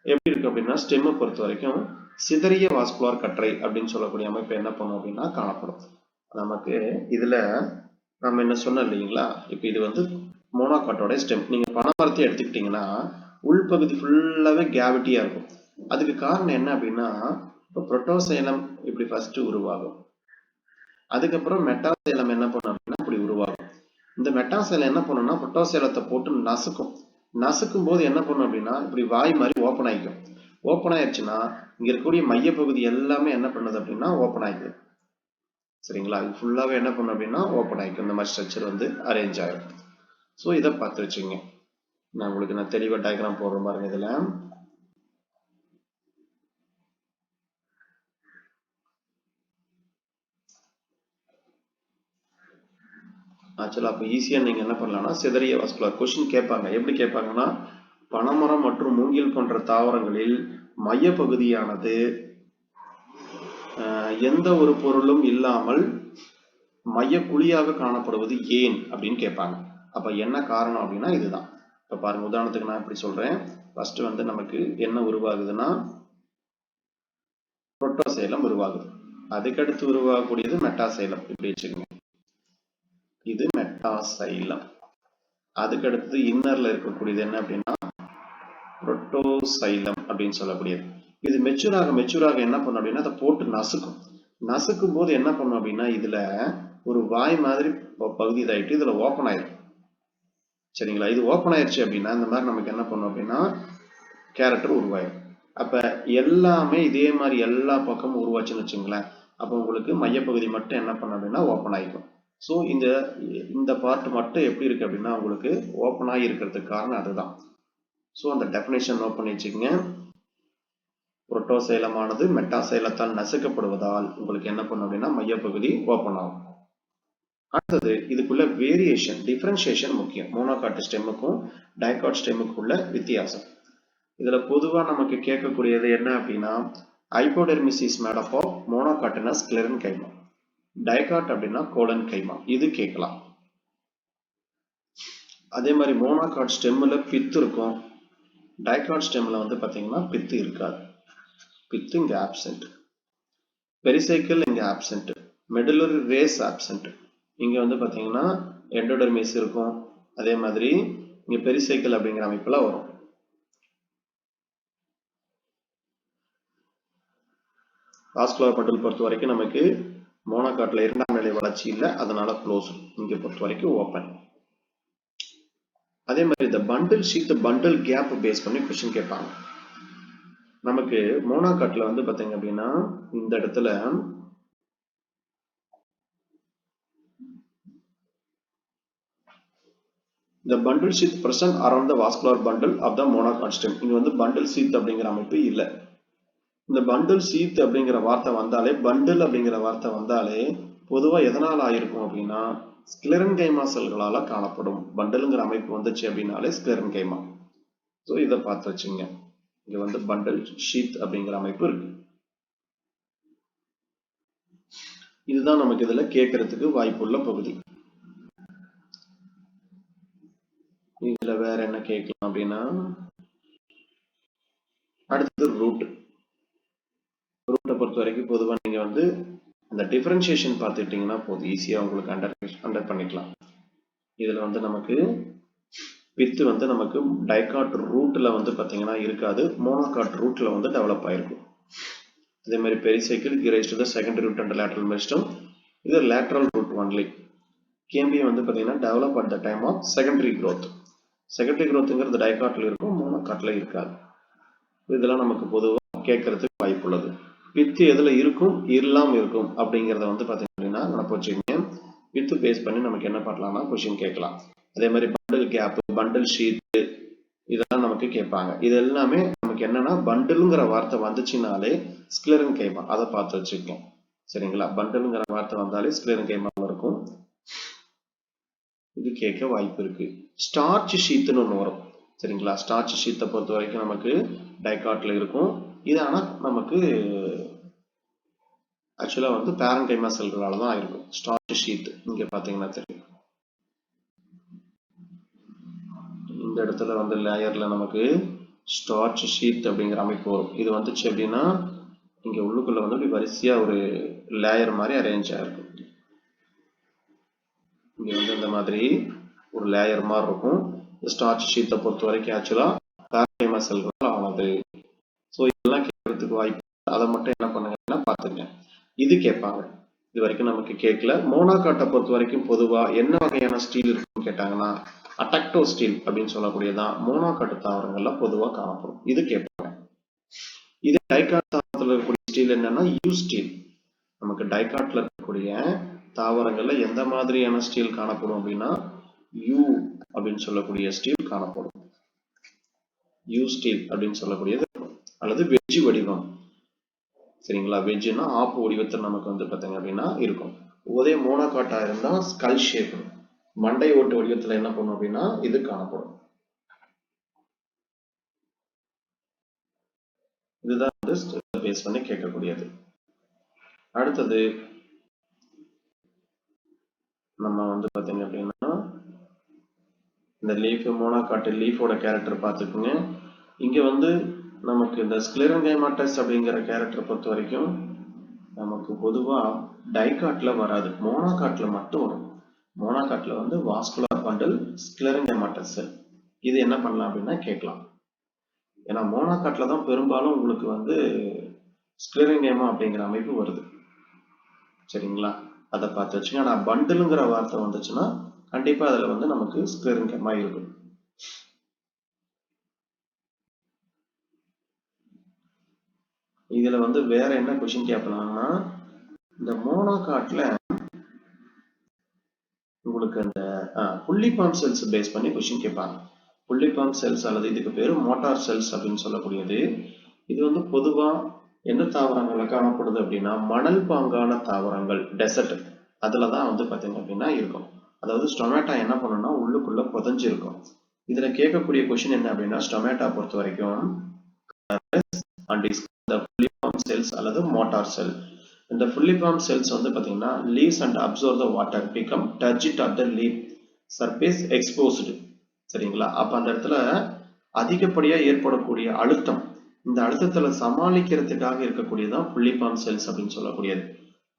எப்படி இருக்கு அப்படின்னா ஸ்டெம்மை பொறுத்த வரைக்கும் சிதறிய வாஸ்குலார் கற்றை அப்படின்னு சொல்லக்கூடிய அமைப்பு என்ன பண்ணும் அப்படின்னா காணப்படும். நமக்கு இதுல நம்ம என்ன சொன்னோம் இல்லைங்களா, இப்போ இது வந்து மோனோகாட்டோட ஸ்டெம். நீங்க பனைமரத்தை எடுத்துக்கிட்டீங்கன்னா உள்பகுதி ஃபுல்லாவே கேவிட்டியா இருக்கும். அதுக்கு காரணம் என்ன அப்படின்னா இப்போ புரோட்டோசைலம் இப்படி ஃபர்ஸ்ட் உருவாகும், அதுக்கப்புறம் மெட்டாசைலம் என்ன பண்ணும் அப்படின்னா இப்படி உருவாகும். இந்த மெட்டாசைலம் என்ன பண்ணும்னா புரோட்டோசைலத்தை போட்டு நசுக்கும். நசுக்கும் போது என்ன பண்ணும் அப்படின்னா இப்படி வாய் மாதிரி ஓப்பன் ஆகிக்கும். ஓப்பன் ஆயிடுச்சுன்னா இங்க இருக்கக்கூடிய மையப்பகுதி எல்லாமே என்ன பண்ணுது அப்படின்னா ஓப்பன் ஆகிக்கும். சரிங்களா, இது ஃபுல்லாவே என்ன பண்ணும் அப்படின்னா ஓப்பன் ஆகிக்கும். இந்த மாதிரி ஸ்ட்ரக்சர் வந்து அரேஞ்ச் ஆகும். ஸோ இதை பார்த்து வச்சுங்க. நான் உங்களுக்கு தெளிவாக டயக்ராம் போடுற பாருங்க. இதுல ஆக்சுவலா அப்போ ஈஸியா நீங்க என்ன பண்ணலாம்னா சிதறிய வாஸ்குலர் கொஸ்டின் கேட்பாங்க. எப்படி கேட்பாங்கன்னா பனைமரம் மற்றும் மூங்கில் போன்ற தாவரங்களில் மையப்பகுதியானது எந்த ஒரு பொருளும் இல்லாமல் மைய குழியாக காணப்படுவது ஏன் அப்படின்னு கேட்பாங்க. அப்ப என்ன காரணம் அப்படின்னா இதுதான். இப்ப பாருங்க, உதாரணத்துக்கு நான் இப்படி சொல்றேன். ஃபர்ஸ்ட் வந்து நமக்கு என்ன உருவாகுதுன்னா புரோட்டோசைலம் உருவாகுது. அதுக்கடுத்து உருவாகக்கூடியது மெட்டாசைலம். இப்படி வச்சுக்கோங்க, இது மெட்டாசைலம். அதுக்கடுத்து இன்னர்ல இருக்கக்கூடியது என்ன அப்படின்னா புரோட்டோசைலம் அப்படின்னு சொல்லக்கூடியது. இது மெச்சூராக என்ன பண்ணும் அப்படின்னா அதை போட்டு நசுக்கும். நசுக்கும் போது என்ன பண்ணும் அப்படின்னா இதுல ஒரு வாய் மாதிரி பகுதி இதாயிட்டு இதுல ஓப்பன் ஆயிடும். சரிங்களா, இது ஓப்பன் ஆயிடுச்சு அப்படின்னா இந்த மாதிரி நமக்கு என்ன பண்ணும் அப்படின்னா கேரக்டர் உருவாயிடும். அப்ப எல்லாமே இதே மாதிரி எல்லா பக்கமும் உருவாச்சுன்னு வச்சுங்களேன். அப்போ உங்களுக்கு மையப்பகுதி மட்டும் என்ன பண்ணும் அப்படின்னா ஓப்பன் ஆகிக்கும். ஸோ இந்த பார்ட் மட்டும் எப்படி இருக்கு அப்படின்னா உங்களுக்கு ஓப்பன் ஆகி இருக்கிறதுக்கு காரணம் அதுதான். ஸோ அந்த டெஃபினேஷன் நோட் பண்ணி வச்சுக்கோங்க. புரோட்டோசைலமானது மெட்டாசைலத்தால் நசுக்கப்படுவதால் உங்களுக்கு என்ன பண்ணும் அப்படின்னா மையப்பகுதி ஓப்பன் ஆகும். அடுத்தது இதுக்குள்ள வேரியேஷன், டிஃபரன்சியேஷன் முக்கியம். மோனோகாட் ஸ்டெம்முக்கும் டைகாட் ஸ்டெம்முக்கும் உள்ள வித்தியாசம். இதுல பொதுவா நமக்கு கேட்கக்கூடியது என்ன அப்படின்னா hypodermis is made up of மோனோகாட்டினஸ் ஸ்க்ளெரன் கைமா, டைகாட் அப்படின்னா கோலன் கைமா, இது கேட்கலாம். அதே மாதிரி மோனோகாட் ஸ்டெம்ல பித்து இருக்கும், டைகாட் ஸ்டெம்ல வந்து பாத்தீங்கன்னா பித்து இருக்காது. பித்து இங்க ஆப்சென்ட், பெரிசைக்கிள் இங்க ஆப்சென்ட், மெடுலரி ரேஸ் ஆப்சென்ட். இங்க வந்து பாத்தீங்கன்னா எண்டோடெர்மிஸ் இருக்கும். அதே மாதிரி இங்க பெரிசைக்கிள் அப்படிங்கிற அமைப்புல வரும். வாஸ்குலர் பண்டல் பொறுத்த வரைக்கும் நமக்கு மோனோகாட்ல இரண்டாம் நிலை வளர்ச்சி இல்லை, அதனால க்ளோஸ். இங்க பொறுத்த வரைக்கும் ஓப்பன். அதே மாதிரி இந்த bundle sheath, bundle cap base பண்ணி கொஸ்டின் கேட்பாங்க. நமக்கு மோனோகாட்ல வந்து பாத்தீங்க அப்படின்னா இந்த இடத்துல the bundle sheath present around the vascular bundle of the monocot stem. இங்க வந்து bundle sheath அப்படிங்கிற அமைப்பு இல்ல. இந்த bundle sheath அப்படிங்கிற வார்த்தை வந்தாலே, bundle அப்படிங்கிற வார்த்தை வந்தாலே பொதுவா எதனால ஆயிருக்கும் அப்படின்னா ஸ்க்ளெரன்கைமா செல்களால காணப்படும். பண்டல்ங்கிற அமைப்பு வந்துச்சு அப்படின்னாலே ஸ்க்ளெரன்கைமா. ஸோ இதை பார்த்து வச்சுங்க. இங்க வந்து பண்டல் ஷீத் அப்படிங்கிற அமைப்பு இருக்கு. இதுதான் நமக்கு இதுல கேட்கறதுக்கு வாய்ப்புள்ள பகுதி. இதுல வேற என்ன கேட்கலாம் அப்படின்னா, அடுத்தது ரூட்டை பொறுத்த வரைக்கும் பொதுவாக நீங்க வந்து அந்த டிஃபரன்சியேஷன் பார்த்துக்கிட்டீங்கன்னா போதும், ஈஸியா உங்களுக்கு அண்டர் பண்ணிக்கலாம். இதுல வந்து நமக்கு வித்து வந்து நமக்கு டைகாட் ரூட்ல வந்து பாத்தீங்கன்னா இருக்காது, மோனோகாட் ரூட்ல வந்து டெவலப் ஆயிருக்கும். அதே மாதிரி பெரிசைக்கிள் கிரைஸ் to the secondary root and lateral meristem, இது லேட்டரல் ரூட் ஒன்லி. கேம்பிய வந்து பாத்தீங்கன்னா develop at the time of secondary growth. Secondary க்ரோத்ங்கிறது டைகாட்ல இருக்கும், மோனோகாட்ல இருக்காது. இதெல்லாம் நமக்கு பொதுவாக கேட்கறதுக்கு வாய்ப்பு உள்ளது. வித்து எதுல இருக்கும், இல்லாம இருக்கும் அப்படிங்கறத வந்து பாத்தீங்கன்னா நினைப்பு வச்சுக்கோங்க. வித்து பேஸ் பண்ணி நமக்கு என்ன பண்ணலாம்னா கொஸ்டின் கேட்கலாம். அதே மாதிரி பண்டில் கேப், பண்டில் ஷீட், இதெல்லாம் நமக்கு கேட்பாங்க. இது எல்லாமே நமக்கு என்னன்னா பண்டிலுங்கிற வார்த்தை வந்துச்சுனாலே ஸ்க்ளெரன் கைமா, அதை பார்த்து வச்சுக்கோங்க. சரிங்களா? பண்டிலுங்கிற வார்த்தை வந்தாலே ஸ்க்ளெரன் கைமா இருக்கும். இது கேட்க வாய்ப்பு இருக்கு. ஸ்டார்ச் ஷீட்னு ஒன்று வரும். சரிங்களா? ஸ்டார்ச் ஷீட்டை பொறுத்த வரைக்கும் நமக்கு டைகாட்ல இருக்கும். இது ஆனா நமக்கு ஆக்சுவலா வந்து பேரன்கைமா செல்களால தான் இருக்கும் ஸ்டார்ச் ஷீட். இங்க பாத்தீங்கன்னா தெரியும், இந்த இடத்துல வந்து லேயர்ல நமக்கு ஸ்டார்ச் ஷீட் அப்படிங்கிற அமைப்பு வரும். இது வந்துச்சு அப்படின்னா இங்க உள்ளுக்குள்ள வந்து இப்படி வரிசையா ஒரு லேயர் மாதிரி அரேஞ்ச் ஆயிருக்கும். இங்க வந்து இந்த மாதிரி ஒரு லேயர் மாதிரி இருக்கும். ஸ்டார்ச் ஷீட்டை பொறுத்த வரைக்கும் ஆக்சுவலா பேரன்கைமா செல்கள் ஆனது. ஸோ இதெல்லாம் கேட்கறதுக்கு வாய்ப்பு, அதை மட்டும் என்ன பண்ணுங்கன்னா பாத்துங்க. இது கேட்பாங்க. இது வரைக்கும் நமக்கு கேட்கல. மோனோகாட்டை பொறுத்த வரைக்கும் பொதுவா என்ன வகையான ஸ்டீல் இருக்குன்னு கேட்டாங்கன்னா அட்டாக்டோ ஸ்டீல் அப்படின்னு சொல்லக்கூடியதான் மோனோகாட் தாவரங்கள்ல பொதுவா காணப்படும். இது கேட்பாங்க. இது டைகாட் தாவரத்துல இருக்கக்கூடிய ஸ்டீல் என்னன்னா யூ ஸ்டீல். நமக்கு டைகாட்ல இருக்கக்கூடிய தாவரங்கள்ல எந்த மாதிரியான ஸ்டீல் காணப்படும் அப்படின்னா யூ அப்படின்னு சொல்லக்கூடிய ஸ்டீல் காணப்படும். யூ ஸ்டீல் அப்படின்னு சொல்லக்கூடியது, அல்லது வெஜ் வடிவம். சரிங்களா? வெஜ்னா ஆப்பு வடிவத்தில் நமக்கு வந்து பார்த்தீங்க அப்படின்னா இருக்கும். ஒரே மோனோகாட்டா இருந்தா ஸ்கல் ஷேப், மண்டை ஓட்டு வடிவத்தில் என்ன பண்ணும் அப்படின்னா இது காணப்படும். இதுதான் வந்து பேஸ் பண்ணி கேட்கக்கூடியது. அடுத்தது நம்ம வந்து பார்த்தீங்க அப்படின்னா இந்த லீஃப், மோனோகாட் லீஃபோட கேரக்டர் பார்த்துக்குங்க. இங்க வந்து நமக்கு இந்த ஸ்க்ளெரன்கைமாட்டஸ் அப்படிங்கிற கேரக்டர் பொறுத்த வரைக்கும் நமக்கு பொதுவா டைகாட்ல வராது, மோனோகாட்ல மட்டும் வரும். மோனோகாட்ல வந்து வாஸ்குலர் பண்டல் ஸ்க்ளெரன்கைமாட்டஸ் செல். இது என்ன பண்ணலாம் அப்படின்னா கேட்கலாம். ஏன்னா மோனோகாட்ல தான் பெரும்பாலும் உங்களுக்கு வந்து ஸ்க்ளெரன்கைமா அப்படிங்கிற அமைப்பு வருது. சரிங்களா? அதை பார்த்து வச்சுங்க. ஆனா பண்டலுங்கிற வார்த்தை வந்துச்சுன்னா கண்டிப்பா அதுல வந்து நமக்கு ஸ்க்ளெரன்கைமா இருக்கும். இதுல வந்து வேற என்ன கொஸ்டின் கேட்கலாம்னா, இந்த மோனோகாட்ல உங்களுக்கு அந்த புள்ளிபார்ம் செல்ஸ் பேஸ் பண்ணி கொஸ்டின் கேட்பாங்க. புள்ளிபார்ம் செல்ஸ் அல்லது இதுக்கு பேரு மோட்டார் செல்ஸ் அப்படின்னு சொல்லக்கூடியது. இது வந்து பொதுவா எந்த தாவரங்கள்ல காணப்படுது அப்படின்னா மணல் பாங்கான தாவரங்கள், டெசர்ட், அதுலதான் வந்து பாத்தீங்க அப்படின்னா இருக்கும். அதாவது ஸ்டொமேட்டா என்ன பண்ணும்னா உள்ளுக்குள்ள புதைஞ்சிருக்கும். இதுல கேட்கக்கூடிய கொஸ்டின் என்ன அப்படின்னா ஸ்டொமேட்டா பொறுத்த வரைக்கும் புள்ளிபார்ம் செல்ஸ் அல்லது மோட்டார் செல். இந்த fulliform cells வந்து பாத்தீங்கன்னா leaves and absorb the water, become turgid at the leaf surface exposed. சரிங்களா? அப்ப அந்த இடத்துல அதிகப்படியா ஏற்படக்கூடிய அழுத்தம், இந்த அழுத்தத்துல சமாளிக்கிறதுக்காக இருக்கக்கூடியதான் fulliform cells அப்படின்னு சொல்லக்கூடியது.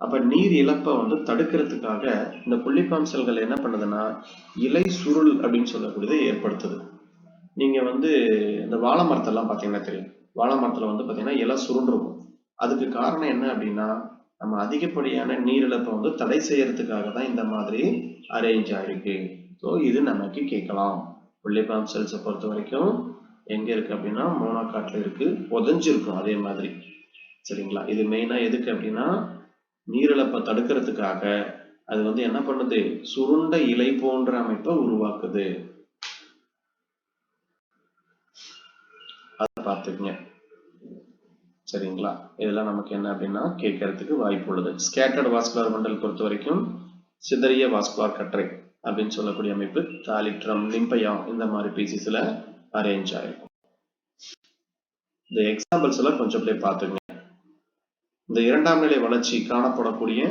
அப்ப நீர் இழப்பை வந்து தடுக்கிறதுக்காக இந்த fulliform செல்கள் என்ன பண்ணுதுன்னா இலை சுருள் அப்படின்னு சொல்லக்கூடியதை ஏற்படுத்துது. நீங்க வந்து இந்த வாழை மரத்தெல்லாம் பாத்தீங்கன்னா தெரியும், வாழை மரத்துல வந்து பாத்தீங்கன்னா இலை சுருள் இருக்கும். அதுக்கு காரணம் என்ன அப்படின்னா நம்ம அதிகப்படியான நீரிழப்பை வந்து தடை செய்யறதுக்காக தான் இந்த மாதிரி அரேஞ்ச் ஆயிருக்கு. ஸோ இது நமக்கு கேட்கலாம். புள்ளிபார்ம் செல்ஸை பொறுத்த வரைக்கும் எங்க இருக்கு அப்படின்னா மோனோகாட்ல இருக்கு, புதைஞ்சிருக்கும் அதே மாதிரி. சரிங்களா? இது மெயினா எதுக்கு அப்படின்னா நீரிழப்பை தடுக்கிறதுக்காக அது வந்து என்ன பண்ணுது, சுருண்ட இலை போன்ற அமைப்பை உருவாக்குது. அதை பார்த்துக்குங்க. சரிங்களா? இதெல்லாம் நமக்கு என்ன அப்படின்னா கேட்கறதுக்கு வாய்ப்பு உள்ளது. ஸ்கேட்டர்ட் வாஸ்குலர் மண்டல் பொறுத்த வரைக்கும் சிதறிய வாஸ்குலர் கற்றை அப்படின்னு சொல்லக்கூடிய அமைப்பு தாலிட்ரம், லிம்பையா இந்த மாதிரி பீசிஸ்ல அரேஞ்ச் ஆயிருக்கும். இந்த எக்ஸாம்பிள்ஸ் எல்லாம் கொஞ்சம் அப்படியே பார்த்துங்க. இந்த இரண்டாம் நிலை வளர்ச்சி காணப்படக்கூடிய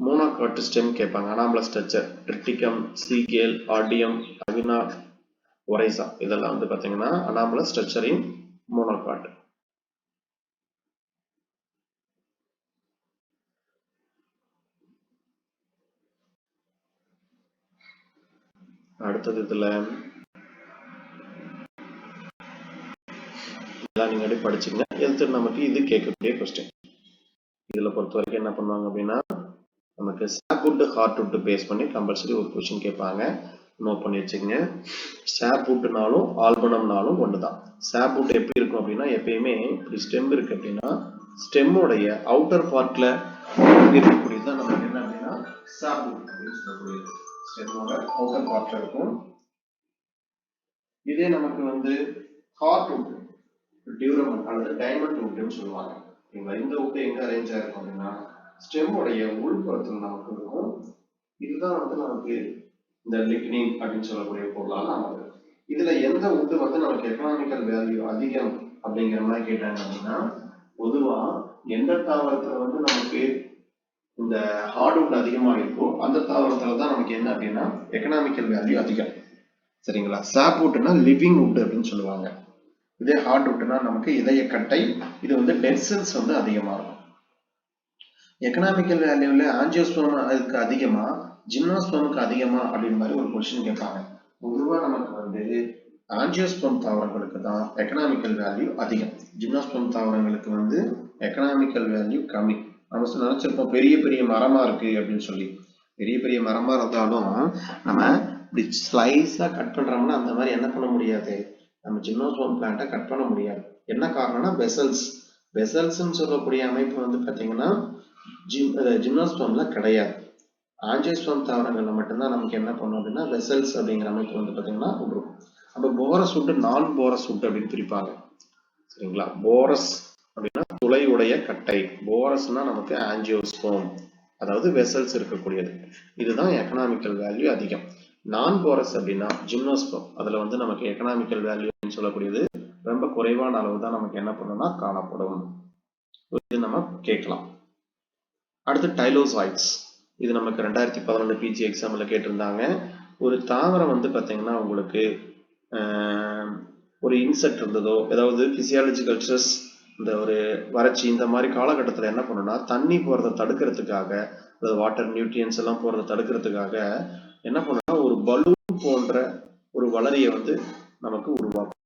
மோனோகாட் ஸ்டெம் கேட்பாங்க. Anomalous structure, Triticum, Secale, Hordeum, Avena, Oryza, இதெல்லாம் வந்து பாத்தீங்கன்னா அனாமலஸ் ஸ்ட்ரக்சரின் மோனோகாட். அடுத்தது இதுல நீங்க அப்படியே படிச்சுங்க. எடுத்து நமக்கு இது கேட்கக்கூடிய கொஸ்டின். இதுல பொறுத்த வரைக்கும் என்ன பண்ணுவாங்க அப்படின்னா, நமக்கு சாப்வுட் ஹார்ட்வுட் பேஸ் பண்ணி கம்பல்சரி ஒரு கொஸ்டின் கேட்பாங்க. நோட் பண்ணி வச்சுக்கோங்க. சாப்வுட்னாலும் ஆல்பனம்னாலும் ஒண்ணுதான். சாப்வுட் எப்படி இருக்கும் அப்படின்னா, எப்பயுமே இப்படி ஸ்டெம் இருக்கு அப்படின்னா ஸ்டெம்முடைய அவுட்டர் பார்ட்ல இருக்கக்கூடியதான் நமக்கு என்ன அப்படின்னா சாப்வுட் அப்படின்னு சொல்லக்கூடியது. ஸ்டெம்மோட அவுட்டர் பார்ட்ல இருக்கும். இதே நமக்கு வந்து ஹார்ட்வுட், டியூரமன் அல்லது டைமண்ட் வுட்னு சொல்லுவாங்க. இந்த வுட் எங்க அரேஞ்ச் ஆயிருக்கும் அப்படின்னா ஸ்டெம்முடைய உள்புறத்தில் நமக்கு இருக்கும். இதுதான் வந்து நமக்கு இந்த லிக்னின் அப்படின்னு சொல்லக்கூடிய பொருளால ஆனது. இதுல எந்த வுட் வந்து நமக்கு எக்கனாமிக்கல் வேல்யூ அதிகம் அப்படிங்கிற மாதிரி கேட்டாங்க அப்படின்னா, பொதுவா எந்த தாவரத்துல வந்து நமக்கு இந்த ஹார்ட்வுட் அதிகமா இருக்கோ அந்த தாவரத்துல தான் நமக்கு என்ன அப்படின்னா எக்கனாமிக்கல் வேல்யூ அதிகம். சரிங்களா? சாப்வுட்னா லிவிங் வுட் அப்படின்னு சொல்லுவாங்க. இதே ஹார்ட்வுட்னா நமக்கு இதயக்கட்டை. இது வந்து டெட் செல்ஸ் வந்து அதிகமா இருக்கும். எக்கனாமிக்கல் வேல்யூல ஆஞ்சியோஸ்போர்முக்கு அதிகமா, ஜிம்னோஸ்போர்முக்கு அதிகமா அப்படின்னு மாதிரி ஒரு கொஸ்டின் கேட்பாங்க. பொதுவா நமக்கு வந்து ஆஞ்சியோஸ்போர்ம் தாவரங்களுக்கு தான் எக்கனாமிக்கல் வேல்யூ அதிகம். ஜிம்னோஸ்போர்ம் தாவரங்களுக்கு வந்து எக்கனாமிக்கல் வேல்யூ கம்மி. நம்ம நினைச்சிருப்போம் பெரிய பெரிய மரமா இருக்கு அப்படின்னு சொல்லி. பெரிய பெரிய மரமா இருந்தாலும் நம்ம இப்படி ஸ்லைஸா கட் பண்றோம்னா அந்த மாதிரி என்ன பண்ண முடியாது, நம்ம ஜிம்னோஸ்போர்ம் பிளான்ட்டை கட் பண்ண முடியாது. என்ன காரணம்னா வெசல்ஸ். வெசல்ஸ்ன்னு சொல்லக்கூடிய அமைப்பு வந்து பாத்தீங்கன்னா ஜிம்னோஸ்போர்ம்ல கிடையாது. ஆஞ்சியோஸ்போர்ம் தாவரங்கள்ல மட்டும்தான் நமக்கு என்ன பண்ணும் அப்படின்னா வெசல்ஸ் அப்படிங்கிற அமைப்பு வந்து பாத்தீங்கன்னா இருக்கும். அப்ப போரஸ் வுட், நான் போரஸ் வுட் அப்படின்னு பிரிப்பாங்க. சரிங்களா? போரஸ் அப்படின்னா துளை உடைய கட்டை, போரஸ்னா நமக்கு ஆஞ்சியோஸ்போர்ம், அதாவது வெசல்ஸ் இருக்கக்கூடியது. இதுதான் எக்கனாமிக்கல் வேல்யூ அதிகம். நான் போரஸ் அப்படின்னா ஜிம்னோஸ்போர்ம், அதுல வந்து நமக்கு எக்கனாமிக்கல் வேல்யூ சொல்லக்கூடியது ரொம்ப குறைவான அளவு தான் நமக்கு என்ன பண்ணணும்னா காணப்படும். இது நம்ம கேட்கலாம். அடுத்து டைலோசாய்ட்ஸ். இது நமக்கு 2011 பிஜி எக்ஸாம்ல கேட்டிருந்தாங்க. ஒரு தாவரம் வந்து பாத்தீங்கன்னா உங்களுக்கு ஒரு இன்செக்ட் இருந்ததோ, ஏதாவது பிசியாலஜிக்கல் ஸ்ட்ரெஸ், இந்த ஒரு வறட்சி இந்த மாதிரி காலகட்டத்தில் என்ன பண்ணணும்னா தண்ணி போறதை தடுக்கிறதுக்காக, அதாவது வாட்டர் நியூட்ரியன்ஸ் எல்லாம் போறதை தடுக்கிறதுக்காக என்ன பண்ணணும்னா ஒரு பலூன் போன்ற ஒரு வளரியை வந்து நமக்கு உருவாக்கும்.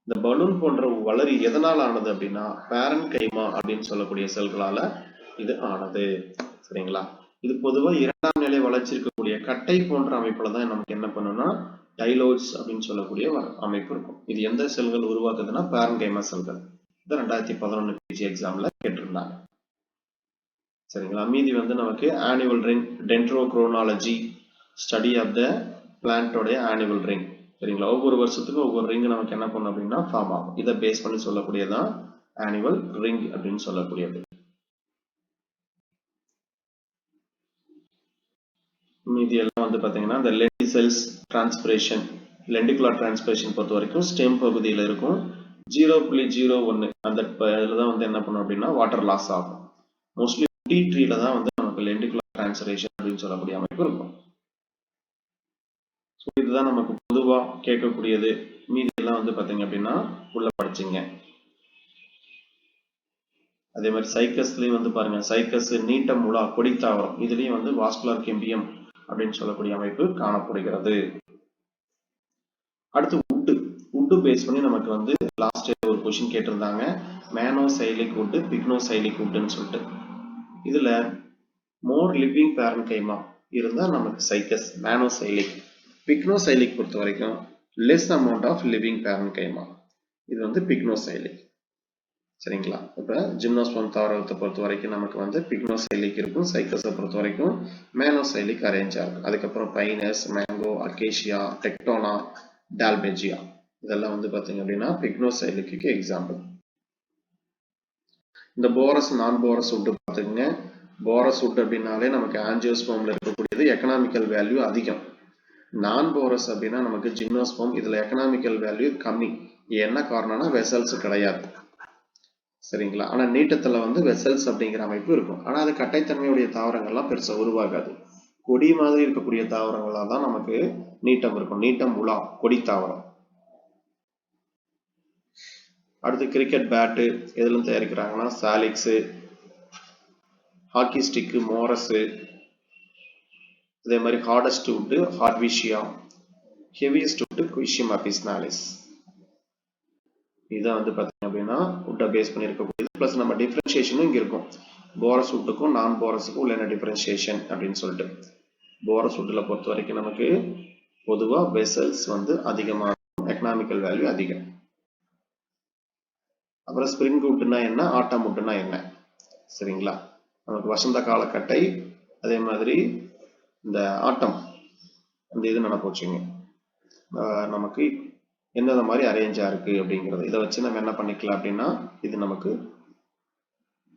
இந்த பலூன் போன்ற வளரி எதனால் ஆனது அப்படின்னா பேரன்கைமா அப்படின்னு சொல்லக்கூடிய செல்களால இது ஆனது. சரிங்களா? இது பொதுவா இரண்டாம் நிலை வளர்ச்சி இருக்கக்கூடிய கட்டை போன்ற அமைப்புல தான் நமக்கு என்ன பண்ணணும்னா டைலோட்ஸ் அப்படின்னு சொல்லக்கூடிய அமைப்பு இருக்கும். இது எந்த செல்கள் உருவாக்குதுன்னா பேரன்கைமா செல்கள். இது 2011 பிஜி எக்ஸாம்ல கேட்டிருந்தாங்க. சரிங்களா? மீதி வந்து நமக்கு annual ring, dendrochronology, study of the பிளான்டோடைய ஆனுவல் ரிங். சரிங்களா? ஒவ்வொரு வருஷத்துக்கும் ஒவ்வொரு ரிங் நமக்கு என்ன பண்ணும் அப்படின்னா ஃபார்ம் ஆகும். இதை பேஸ் பண்ணி சொல்லக்கூடியதான் ஆனுவல் ரிங் அப்படின்னு சொல்லக்கூடியது. மீதி எல்லாம் வந்து பாத்தீங்கன்னா இந்த லென்டிசெல்ஸ் டிரான்ஸ்பிரேஷன், லெண்டிகுலர் டிரான்ஸ்பிரேஷன் பொறுத்த வரைக்கும் ஸ்டெம் பகுதியில் இருக்கும். 0.01 அந்த இதுல தான் வந்து என்ன பண்ணும் அப்படின்னா வாட்டர் லாஸ் ஆகும். மோஸ்ட்லி டீ ட்ரீல தான் வந்து நமக்கு லெண்டிகுலர் டிரான்ஸ்பிரேஷன் அப்படின்னு சொல்லக்கூடிய அமைப்பு இருக்கும். இதுதான் நமக்கு பொதுவா கேட்கக்கூடியது. மீதி எல்லாம் வந்து பாத்தீங்க அப்படின்னா உள்ள படிச்சுங்க. அதே மாதிரி சைக்கஸ்லயும் வந்து பாருங்க, சைக்கஸ் நீட்ட முலா கொடி தாவரம், இதுலயும் வந்து வாஸ்குலர் கெம்பியம் அப்படின்னு சொல்லக்கூடிய அமைப்பு காணப்படுகிறது. அடுத்து வுட் பேஸ் பண்ணி நமக்கு வந்து லாஸ்ட் ஒரு கொஸ்டின் கேட்டிருந்தாங்க. மேனோசைலிக் வுட், பிக்னோசைலிக் வுட்னு சொல்லிட்டு. இதுல மோர் லிவிங் பேரன்கைமா இருந்தா நமக்கு சைக்கஸ் மேனோசைலிக். பிக்னோசைலிக் பொறுத்த வரைக்கும் less amount of living parenchyma, இது வந்து பிக்னோசைலிக். சரிங்களா? இப்ப ஜிம்னோஸ்போர்ம் தாவரத்தை பொறுத்த வரைக்கும் நமக்கு வந்து பிக்னோசைலிக் இருக்கும். சைக்கஸை பொறுத்த வரைக்கும் மேனோசைலிக் அரேஞ்சா இருக்கும். அதுக்கப்புறம் பைனஸ், மேங்கோ, அக்கேஷியா, டெக்டோனா, டால்பேஜியா, இதெல்லாம் வந்து பாத்தீங்க அப்படின்னா பிக்னோசைலிக்கு எக்ஸாம்பிள். இந்த போரஸ், நான் போரஸ் வுட் பாத்துக்கங்க. போரஸ் வுட் அப்படின்னாலே நமக்கு ஆஞ்சியோஸ்போர்ம்ல இருக்கக்கூடியது எக்கனாமிக்கல் வேல்யூ அதிகம். நான் போரஸ் அப்படின்னா நமக்கு ஜிம்னோஸ்போர்ம், இதுல எக்கனாமிக்கல் வேல்யூ கம்மி. என்ன காரணம்னா வெசல்ஸ் கிடையாது. சரிங்களா. ஆனா நீட்டத்துல வந்து வெசல்ஸ் அப்படிங்கிற அமைப்பு இருக்கும். ஆனா அது கட்டைத்தன்மையுடைய தாவரங்கள்லாம் பெருசா உருவாகாது. கொடி மாதிரி இருக்கக்கூடிய தாவரங்களா தான் நமக்கு நீட்டம் இருக்கும். நீட்டம் உலா கொடி தாவரம். அடுத்து கிரிக்கெட் பேட்டு எதுல தயாரிக்கிறாங்கன்னா சாலிக்ஸ், ஹாக்கி ஸ்டிக்கு, மோரஸ், அதே மாதிரி ஹார்டஸ்ட் வுட் ஹார்ட்விஷியா, ஹெவியஸ்ட் வுட் குயிஷியம் அபிஸ்னாலிஸ். இதான் வந்து பார்த்தீங்க அப்படின்னா வுட்டை பேஸ் பண்ணி இருக்கக்கூடியது. ப்ளஸ் நம்ம டிஃபரன்ஷியேஷனும் இங்கே இருக்கும். போரஸ் வுட்டுக்கும் நான் போரஸுக்கும் உள்ள என்ன டிஃபரன்ஷியேஷன் அப்படின்னு சொல்லிட்டு. போரஸ் வுட்டில் பொறுத்த வரைக்கும் நமக்கு பொதுவாக வெசல்ஸ் வந்து அதிகமாக எக்கனாமிக்கல் வேல்யூ அதிகம். அப்புறம் ஸ்ப்ரிங் வுட்னா என்ன, ஆட்டம் வுட்னா என்ன, சரிங்களா. நமக்கு வசந்த கால கட்டை, அதே மாதிரி இந்த ஆட்டம் அந்த இது நினைப்போச்சுங்க. நமக்கு எந்தெந்த மாதிரி அரேஞ்சா இருக்கு அப்படிங்கிறது இதை வச்சு நம்ம என்ன பண்ணிக்கலாம் அப்படின்னா இது நமக்கு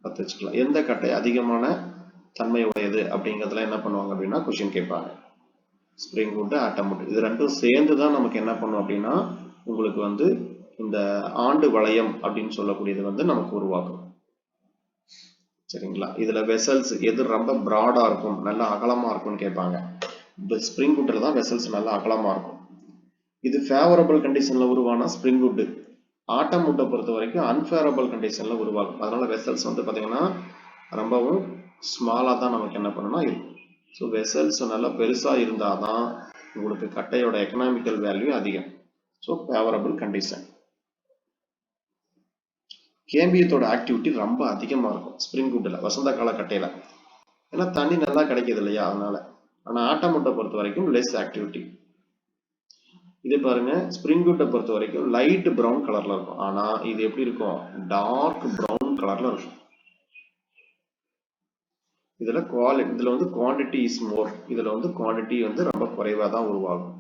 பத்து வச்சுக்கலாம். எந்த கட்டை அதிகமான தன்மை உடையது அப்படிங்கிறதுல என்ன பண்ணுவாங்க அப்படின்னா கொஸ்டின் கேட்பாங்க. ஸ்ப்ரிங் வுட், ஆட்டம் வுட் இது ரெண்டும் சேர்ந்து தான் நமக்கு என்ன பண்ணும் அப்படின்னா உங்களுக்கு வந்து இந்த ஆண்டு வளையம் அப்படின்னு சொல்லக்கூடியது வந்து நமக்கு உருவாக்கும். சரிங்களா. இதுல வெசல்ஸ் எது ரொம்ப பிராடா இருக்கும், நல்லா அகலமா இருக்கும்னு கேட்பாங்க. ஸ்ப்ரிங் வுட்ல தான் வெசல்ஸ் நல்லா அகலமா இருக்கும். இது ஃபேவரபிள் கண்டிஷன்ல உருவான ஸ்ப்ரிங் வுட். ஆட்டம் வுட்டை பொறுத்த வரைக்கும் அன்ஃபேவரபிள் கண்டிஷன்ல உருவாகும். அதனால வெசல்ஸ் வந்து பாத்தீங்கன்னா ரொம்பவும் ஸ்மாலா தான் நமக்கு என்ன பண்ணணும் இருக்கும். ஸோ வெசல்ஸ் நல்லா பெருசா இருந்தாதான் உங்களுக்கு கட்டையோட எக்கனாமிக்கல் வேல்யூ அதிகம். So favourable condition. கேம்பியத்தோட ஆக்டிவிட்டி ரொம்ப அதிகமா இருக்கும் ஸ்ப்ரிங் வுட்ல, வசந்த கால கட்டையில. ஏன்னா தண்ணி நல்லா கிடைக்குது இல்லையா, அதனால. ஆனா ஆட்டம் வுட்டை பொறுத்த வரைக்கும் லெஸ் ஆக்டிவிட்டி. இது பாருங்க, ஸ்ப்ரிங் வுட்டை பொறுத்த வரைக்கும் லைட் ப்ரௌன் கலர்ல இருக்கும். ஆனா இது எப்படி இருக்கும், டார்க் ப்ரௌன் கலர்ல இருக்கும். இதுல வந்து குவாண்டிட்டி இஸ் மோர், இதுல வந்து குவாண்டிட்டி வந்து ரொம்ப குறைவா தான் உருவாகும்.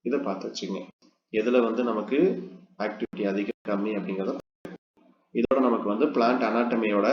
இதை பார்த்து வச்சுங்க எதுல வந்து நமக்கு ஆக்டிவிட்டி அதிகம் கம்மி அப்படிங்கிறத. இதோட நமக்கு வந்து பிளான்ட் அனாட்டமியோட